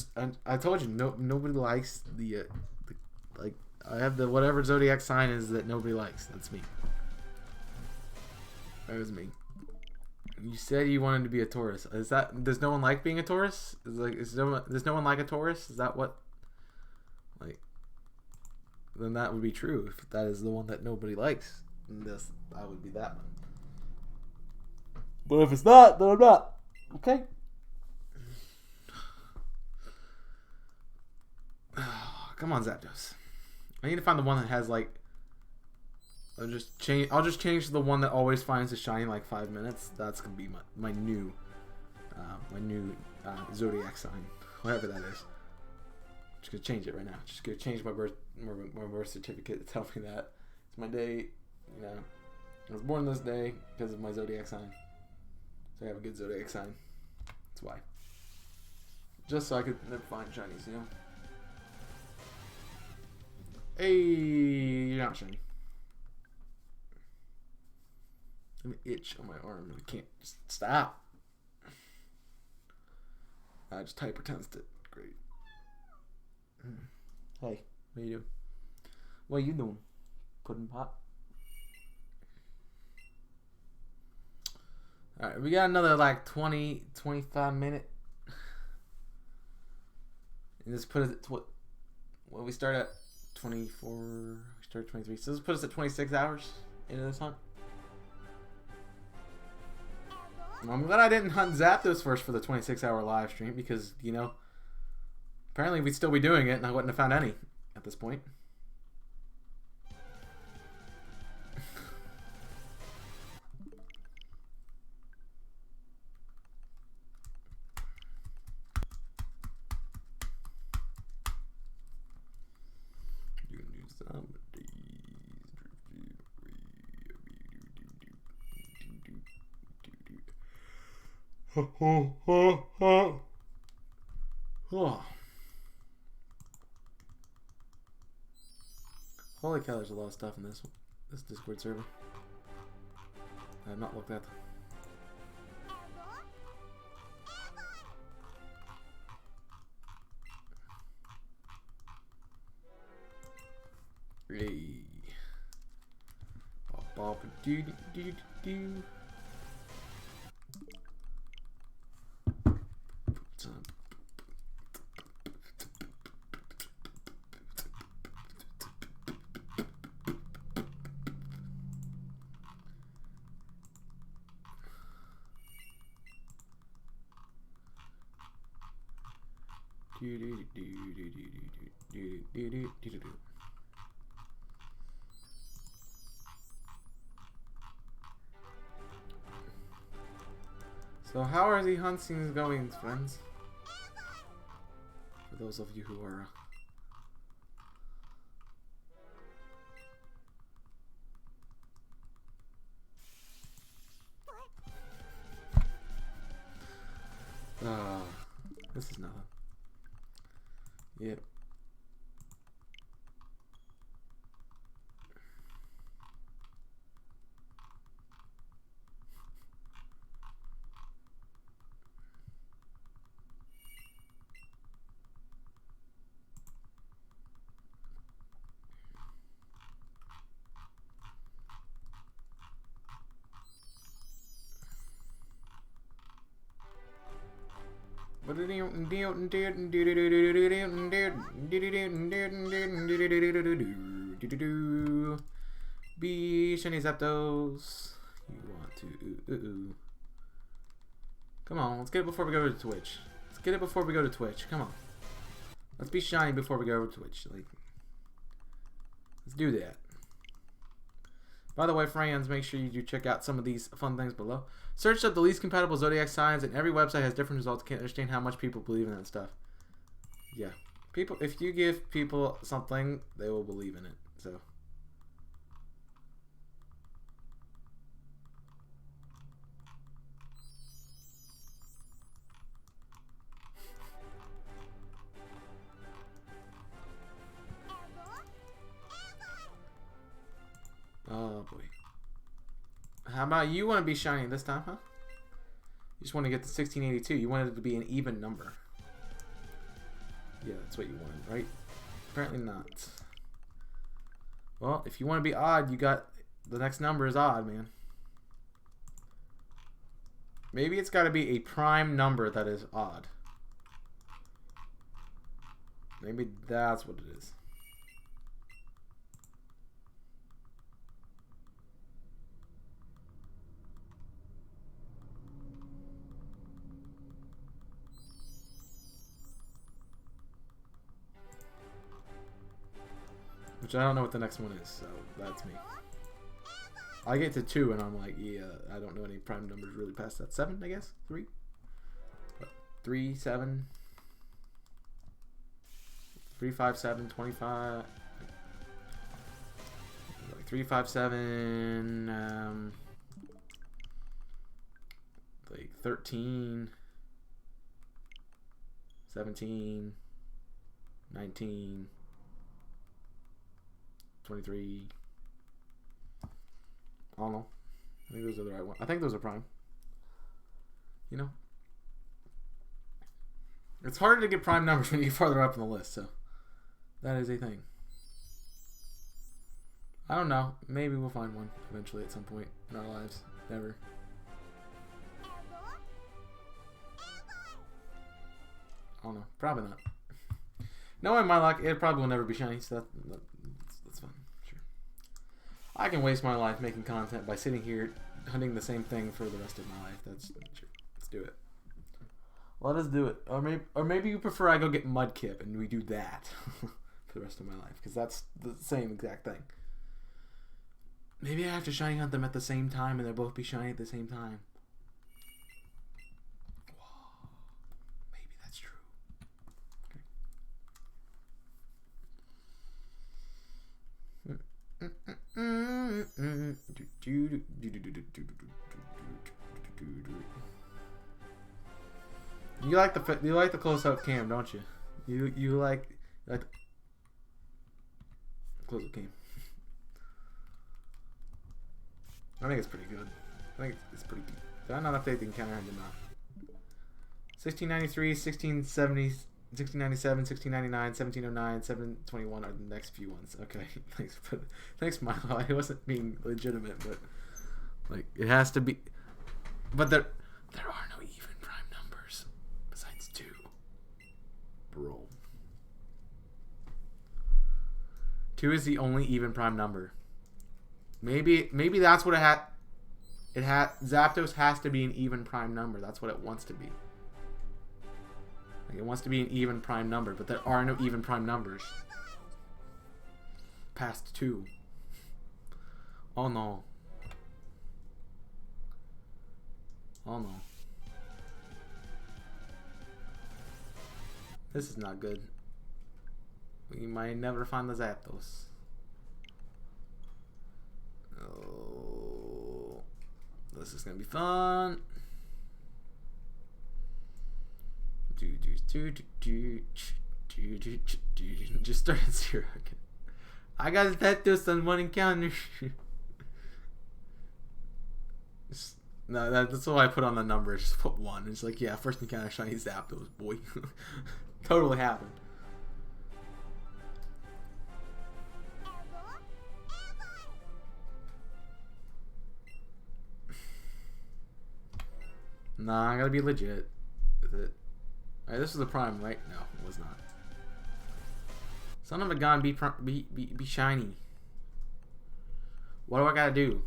I told you, nobody likes the like. I have the whatever zodiac sign is that nobody likes. That's me. That was me. You said you wanted to be a Taurus. Is that, does no one like being a Taurus? Does no one like a Taurus? Is that what, like, then that would be true if that is the one that nobody likes. And that would be that one. But if it's not, then I'm not. Okay. Come on, Zapdos. I need to find the one that has like. I'll just change to the one that always finds a shiny in like 5 minutes. That's gonna be my new zodiac sign, whatever that is. Just gonna change it right now. Just gonna change my birth certificate to tell me that it's my date. You know, I was born this day because of my zodiac sign. So I have a good zodiac sign. That's why. Just so I could never find shinies, you know. Hey, you're not shiny. An itch on my arm. I can't just stop. I just hypertensed it. Great. Hey, what you doing? What you doing? Pudding pop. Alright, we got another like 25 minute. And just put us at well, we start at 24. We start at 23. So let's put us at 26 hours into this hunt. I'm glad I didn't hunt Zapdos first for the 26-hour live stream because, you know, apparently we'd still be doing it and I wouldn't have found any at this point. Oh. Holy cow, there's a lot of stuff in this Discord server. I have not looked at them. Hey. Bop, doo doo doo doo. So how are the huntings going, friends? For those of you who are this is nothing. Yep. Be shiny Zapdos. You want to Come on, let's get it before we go to Twitch. Let's get it before we go to Twitch. Come on. Let's be shiny before we go to Twitch. Like, let's do that. By the way, friends, make sure you do check out some of these fun things below. Search up the least compatible zodiac signs, and every website has different results. Can't understand how much people believe in that stuff. Yeah, people. If you give people something, they will believe in it. So. Oh boy. How about you want to be shiny this time, huh? You just want to get the 1682. You wanted it to be an even number. Yeah, that's what you wanted, right? Apparently not. Well, if you want to be odd, you got the next number is odd, man. Maybe it's got to be a prime number that is odd. Maybe that's what it is. Which I don't know what the next one is, so that's me. I get to 2 and I'm like, yeah, I don't know any prime numbers really past that. 7, I guess? 3? 3, 7. 3, 5, 7, 25. Like 3, 5, 7. Like 13. 17. 19. 23. I don't know. I think those are the right ones. I think those are prime. You know? It's harder to get prime numbers when you get farther up in the list, so that is a thing. I don't know. Maybe we'll find one eventually at some point in our lives. Never. I don't know. Probably not. Knowing my luck, it probably will never be shiny, so that's fine. Sure. I can waste my life making content by sitting here hunting the same thing for the rest of my life. That's sure. Let's do it. Let us do it. Or maybe you prefer I go get Mudkip and we do that for the rest of my life, because that's the same exact thing. Maybe I have to shiny hunt them at the same time and they'll both be shiny at the same time. Whoa. Maybe that's true. You like the close-up cam, don't you? You like the close-up cam. I think it's pretty good. I think it's pretty good. Did I not update the encounter? I did not. 1693, 1670, 1697, 1699, 1709, 721 are the next few ones. Okay, thanks, Milo. I wasn't being legitimate, but like it has to be. But there are no even prime numbers besides 2. Bro, 2 is the only even prime number. Maybe that's what it had. Zapdos has to be an even prime number. That's what it wants to be. Like it wants to be an even prime number, but there are no even prime numbers past 2. Oh no. Oh no. This is not good. We might never find the Zapdos. Oh, this is gonna be fun. Just start at 0 again. I got Zapdos on 1 encounter. No, that's what I put on the number. Just put 1. It's like, yeah, first encounter shiny Zapdos, boy. Totally happened. Nah, I gotta be legit with it. Alright, this was a prime, right? No, it was not. Son of a gun, be shiny. What do I gotta do?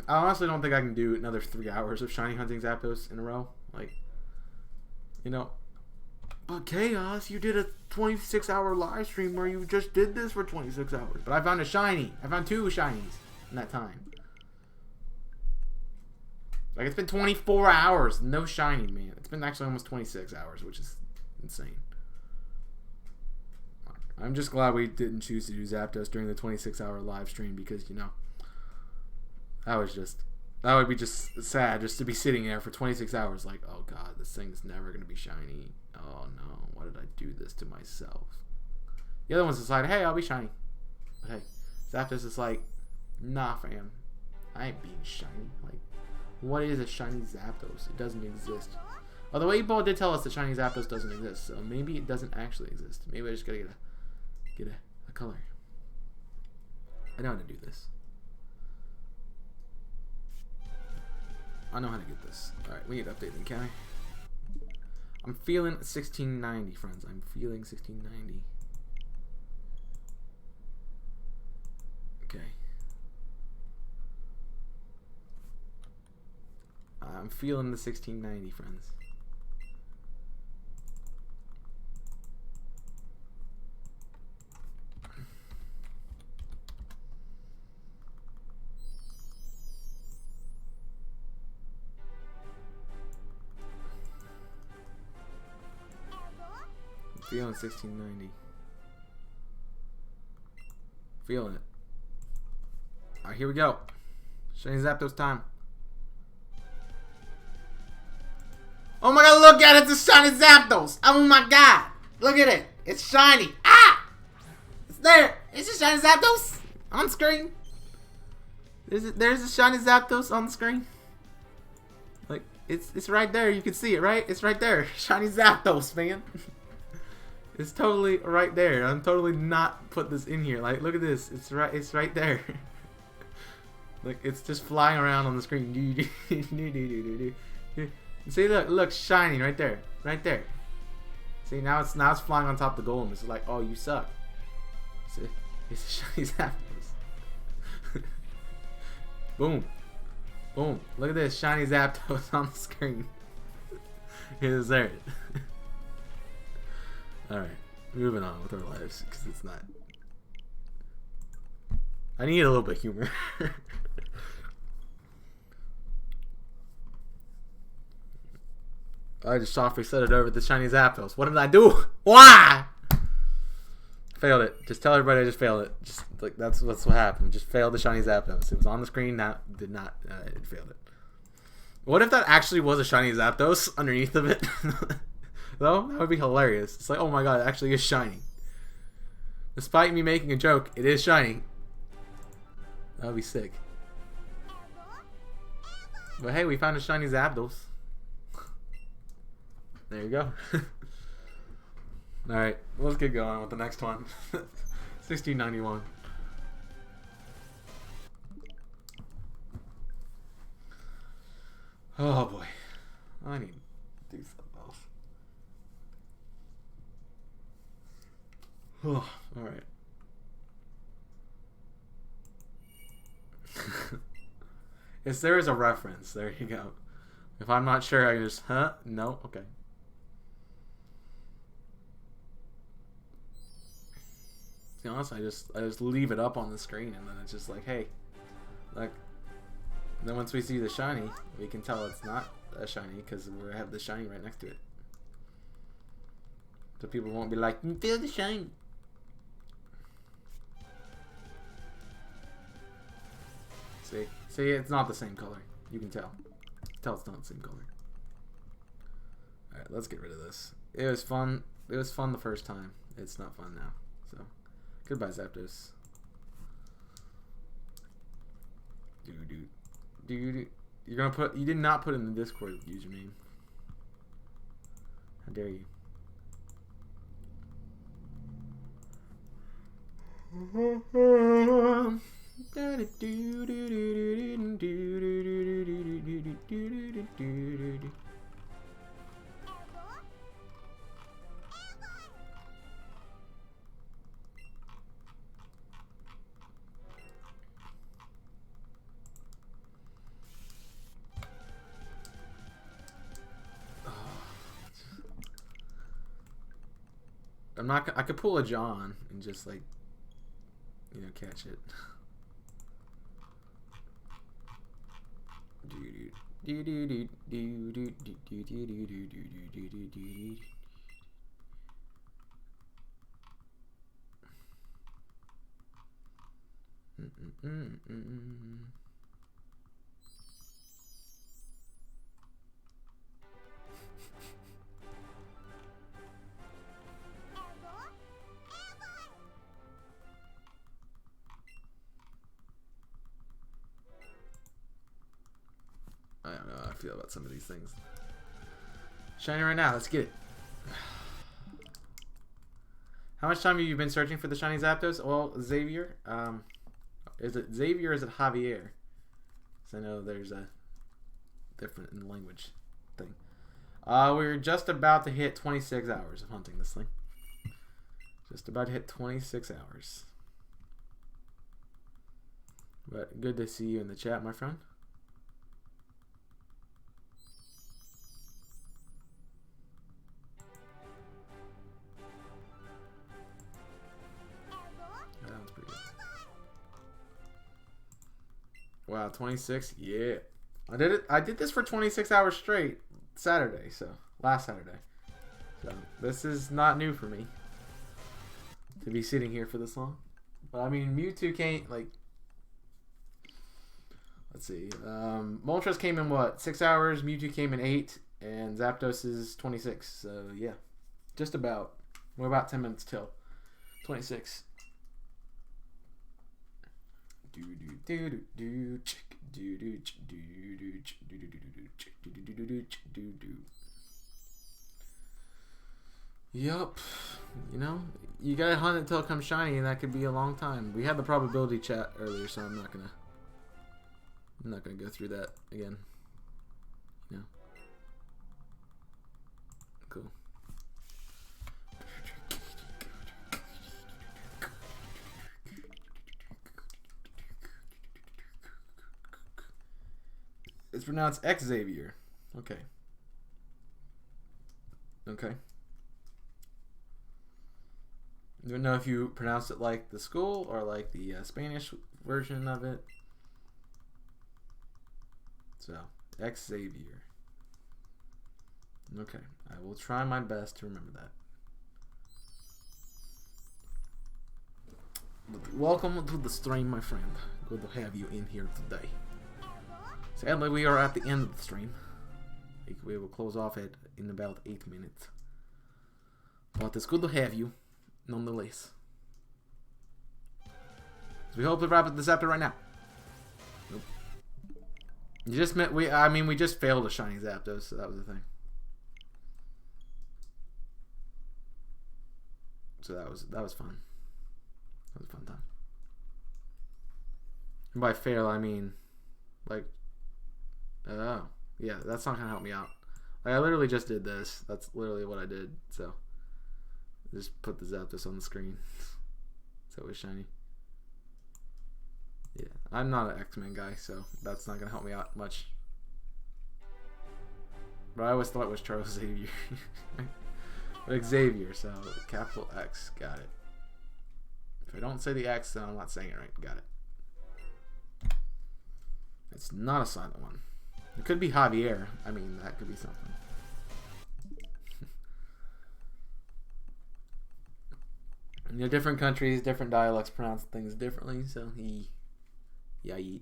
I honestly don't think I can do another 3 hours of shiny hunting Zapdos in a row. Like, you know. But Chaos, you did a 26-hour live stream where you just did this for 26 hours. But I found a shiny. I found 2 shinies in that time. Like, it's been 24 hours. No shiny, man. It's been actually almost 26 hours, which is insane. I'm just glad we didn't choose to do Zapdos during the 26-hour live stream because, you know, that That would be just sad, just to be sitting there for 26 hours like, oh god, this thing's never going to be shiny. Oh no, why did I do this to myself? The other one's decided, hey, I'll be shiny. But hey, Zapdos is like, nah fam, I ain't being shiny. Like, what is a shiny Zapdos? It doesn't exist. Although 8-Ball did tell us that shiny Zapdos doesn't exist, so maybe it doesn't actually exist. Maybe I just gotta get a color. I know how to do this. I know how to get this. Alright, we need to update the encounter. I'm feeling 1690, friends. I'm feeling 1690. Okay. I'm feeling the 1690, friends. Feeling 1690. Feeling it. Alright, here we go. Shiny Zapdos time. Oh my god, look at it! It's a shiny Zapdos! Oh my god! Look at it! It's shiny! Ah! It's there! It's a shiny Zapdos! On screen! There's a shiny Zapdos on the screen. Like, it's right there. You can see it, right? It's right there. Shiny Zapdos, man. It's totally right there. I'm totally not put this in here. Like, look at this. It's right there. Like, it's just flying around on the screen. See, look, shiny right there. Right there. See, now it's flying on top of the golem. It's like, oh, you suck. It's a shiny Zapdos. Boom. Boom. Look at this. Shiny Zapdos on the screen. Here's there. Alright, moving on with our lives, because it's not... I need a little bit of humor. I just softly set it over the shiny Zapdos. What did I do? Why? Failed it. Just tell everybody I just failed it. Just like that's what happened. Just failed the shiny Zapdos. It was on the screen. Now did not. It failed it. What if that actually was a shiny Zapdos underneath of it? Though, that would be hilarious. It's like, oh my god, it actually is shiny. Despite me making a joke, it is shiny. That would be sick. But hey, we found a shiny Zapdos. There you go. Alright, let's get going with the next one. 1691. Oh boy. I need to do something else. Oh, alright. Yes, there is a reference. There you go. If I'm not sure, I can just, huh? No? Okay. To be honest, I just leave it up on the screen and then it's just like, hey, like, then once we see the shiny, we can tell it's not a shiny because we have the shiny right next to it. So people won't be like, feel the shine. See, it's not the same color. You can tell. Tell it's not the same color. Alright, let's get rid of this. It was fun. It was fun the first time. It's not fun now. So, goodbye, Zapdos. You're gonna put. You did not put in the Discord username. How dare you? I'm not. I could pull a John and just like, you know, catch it. feel about some of these things. Shiny right now. Let's get it. How much time have you been searching for the shiny Zapdos? Well, Xavier. Is it Xavier or is it Javier? Because I know there's a different in language thing. We're just about to hit 26 hours of hunting this thing. Just about to hit 26 hours. But good to see you in the chat, my friend. That was pretty good. Wow, 26? Yeah. I did it. I did this for 26 hours straight Saturday, so last Saturday. So this is not new for me to be sitting here for this long. But I mean, Mewtwo can't, like, let's see. Moltres came in what, 6 hours? Mewtwo came in 8, and Zapdos is 26. So yeah, just about. We're about 10 minutes till 26. Yup. You know, you gotta hunt until it comes shiny, and that could be a long time. We had the probability chat earlier, so I'm not gonna go through that again. You know. Cool. It's pronounced Xavier. Okay. Okay. I don't know if you pronounce it like the school or like the Spanish version of it. So, Xavier. Okay. I will try my best to remember that. Welcome to the stream, my friend. Good to have you in here today. Sadly, we are at the end of the stream. We will close off in about 8 minutes. But it's good to have you, nonetheless. So we hope to wrap up this chapter right now. Nope. You just meant we just failed a shiny Zapdos, so that was the thing. So that was fun. That was a fun time. And by fail, I mean, like, oh, yeah, that's not gonna help me out. Like, I literally just did this. That's literally what I did. So, just put the Zapdos on the screen. So it was shiny. Yeah, I'm not an X-Men guy, so that's not gonna help me out much. But I always thought it was Charles Xavier. But Xavier, so capital X, got it. If I don't say the X, then I'm not saying it right. Got it. It's not a silent one. It could be Javier. I mean, that could be something. You know, different countries, different dialects pronounce things differently, so yeah, I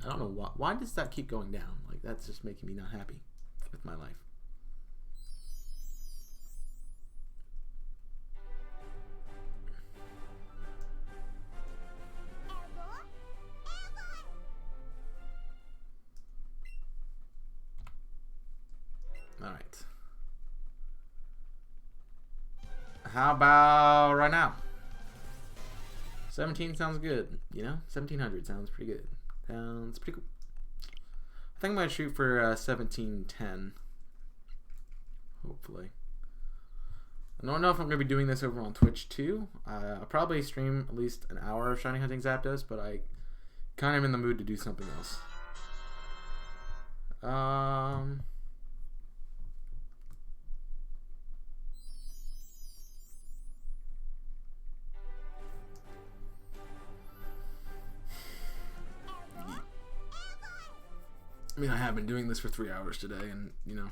don't know why does that keep going down? Like, that's just making me not happy with my life. Alright. How about right now? 17 sounds good, you know? 1700 sounds pretty good. Sounds pretty cool. I think I'm going to shoot for 1710. Hopefully. I don't know if I'm going to be doing this over on Twitch too. I'll probably stream at least an hour of Shiny Hunting Zapdos, but I kind of am in the mood to do something else. I mean, I have been doing this for 3 hours today, and, you know,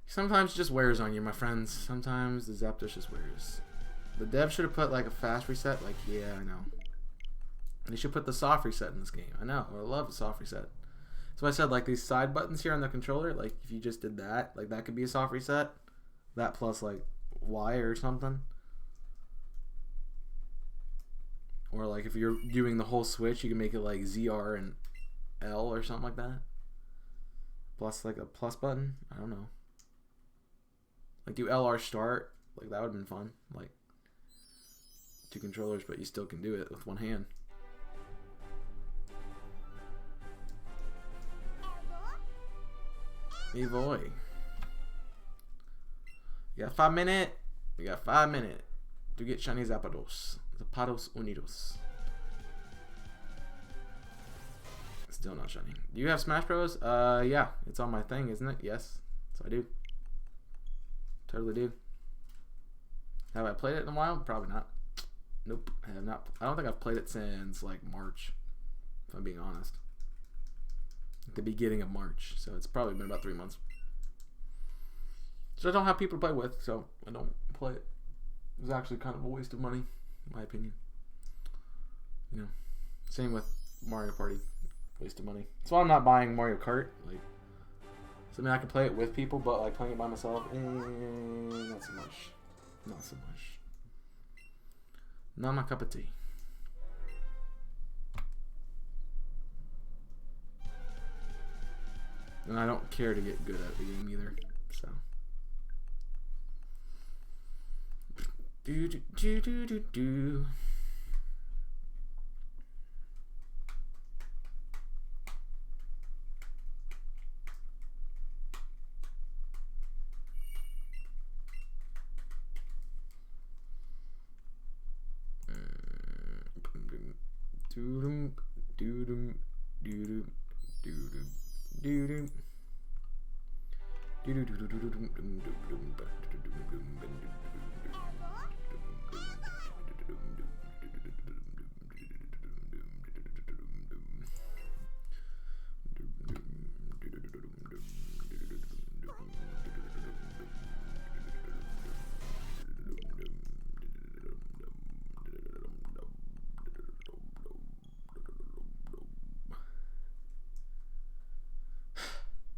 sometimes it just wears on you, my friends. Sometimes the Zapdos just wears. The dev should have put, like, a fast reset. Like, yeah, I know. They should put the soft reset in this game. I know. I love the soft reset. So I said, like, these side buttons here on the controller, like, if you just did that, like, that could be a soft reset. That plus, like, Y or something. Or like if you're doing the whole switch, you can make it like ZR and L or something like that. Plus like a plus button. I don't know. Like do LR start. Like that would have been fun. Like 2 controllers, but you still can do it with 1 hand. Hey boy. You got 5 minutes. We got 5 minutes to get shiny Zapdos. Zapdos Unidos. Still not shiny. Do you have Smash Bros? Yeah. It's on my thing, isn't it? Yes. So I do. Totally do. Have I played it in a while? Probably not. Nope. I have not. I don't think I've played it since like March. If I'm being honest. At the beginning of March. So it's probably been about 3 months. So I don't have people to play with, so I don't play it. It was actually kind of a waste of money, in my opinion. You know, same with Mario Party, waste of money. That's why I'm not buying Mario Kart. Like, so I mean, I can play it with people, but like playing it by myself, not so much. Not so much. Not my cup of tea. And I don't care to get good at the game either. So. Do do do do do do. Doodum doodum doodum doodum doodum.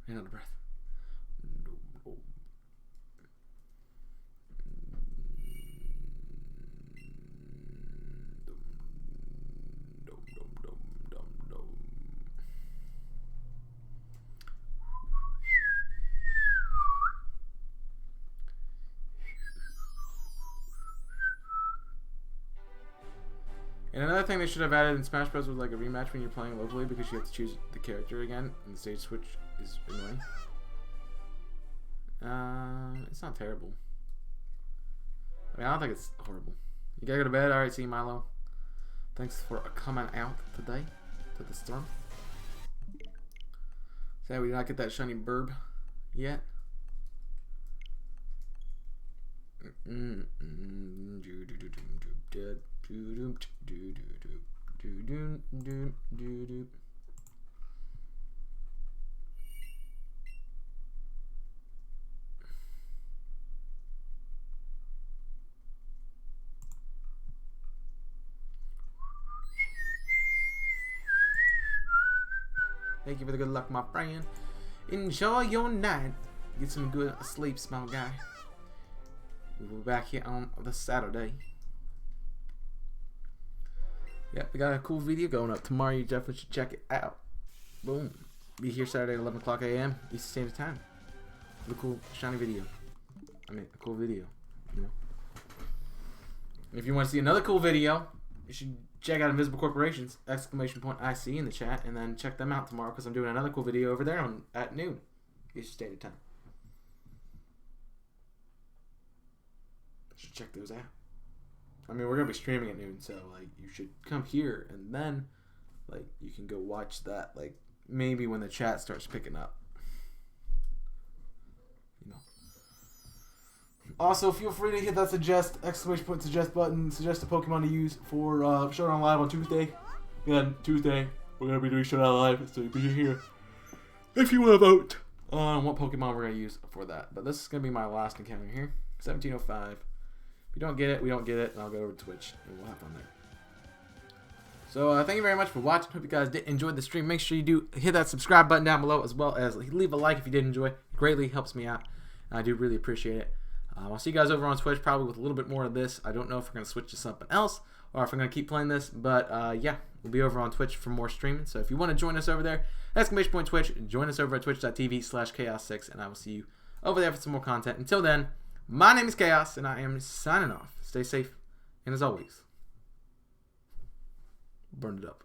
Ran out of breath. And another thing they should have added in Smash Bros. Was like a rematch when you're playing locally, because you have to choose the character again, and the stage switch is annoying. It's not terrible. I mean, I don't think it's horrible. You gotta go to bed? Alright, see you, Milo. Thanks for coming out today to the storm. Sad we did not get that shiny burb yet. Thank you for the good luck, my friend. Enjoy your night. Get some good sleep, small guy. We'll be back here on the Saturday. Yeah, we got a cool video going up tomorrow. You definitely should check it out. Boom. Be here Saturday at 11 o'clock a.m. Eastern Standard Time. With a cool shiny video. I mean, a cool video. You know. And if you want to see another cool video, you should check out Invisible Corporations, !IC in the chat, and then check them out tomorrow because I'm doing another cool video over there at noon Eastern Standard Time. You should check those out. I mean, we're gonna be streaming at noon, so like you should come here and then like you can go watch that like maybe when the chat starts picking up. You know. Also, feel free to hit that suggest button. Suggest a Pokemon to use for Showdown Live on Tuesday. Again, Tuesday we're gonna be doing Showdown Live, so be here if you want to vote on what Pokemon we're gonna use for that. But this is gonna be my last encounter here. 1705. If you don't get it, we don't get it, and I'll go over to Twitch and we'll have fun there. So thank you very much for watching. Hope you guys did enjoy the stream. Make sure you do hit that subscribe button down below, as well as leave a like if you did enjoy. It greatly helps me out, and I do really appreciate it. I'll see you guys over on Twitch probably with a little bit more of this. I don't know if we're going to switch to something else or if I'm going to keep playing this. But yeah, we'll be over on Twitch for more streaming. So if you want to join us over there, !Twitch, join us over at twitch.tv/chaos6. And I will see you over there for some more content. Until then, my name is Chaos and I am signing off. Stay safe. And as always, burn it up.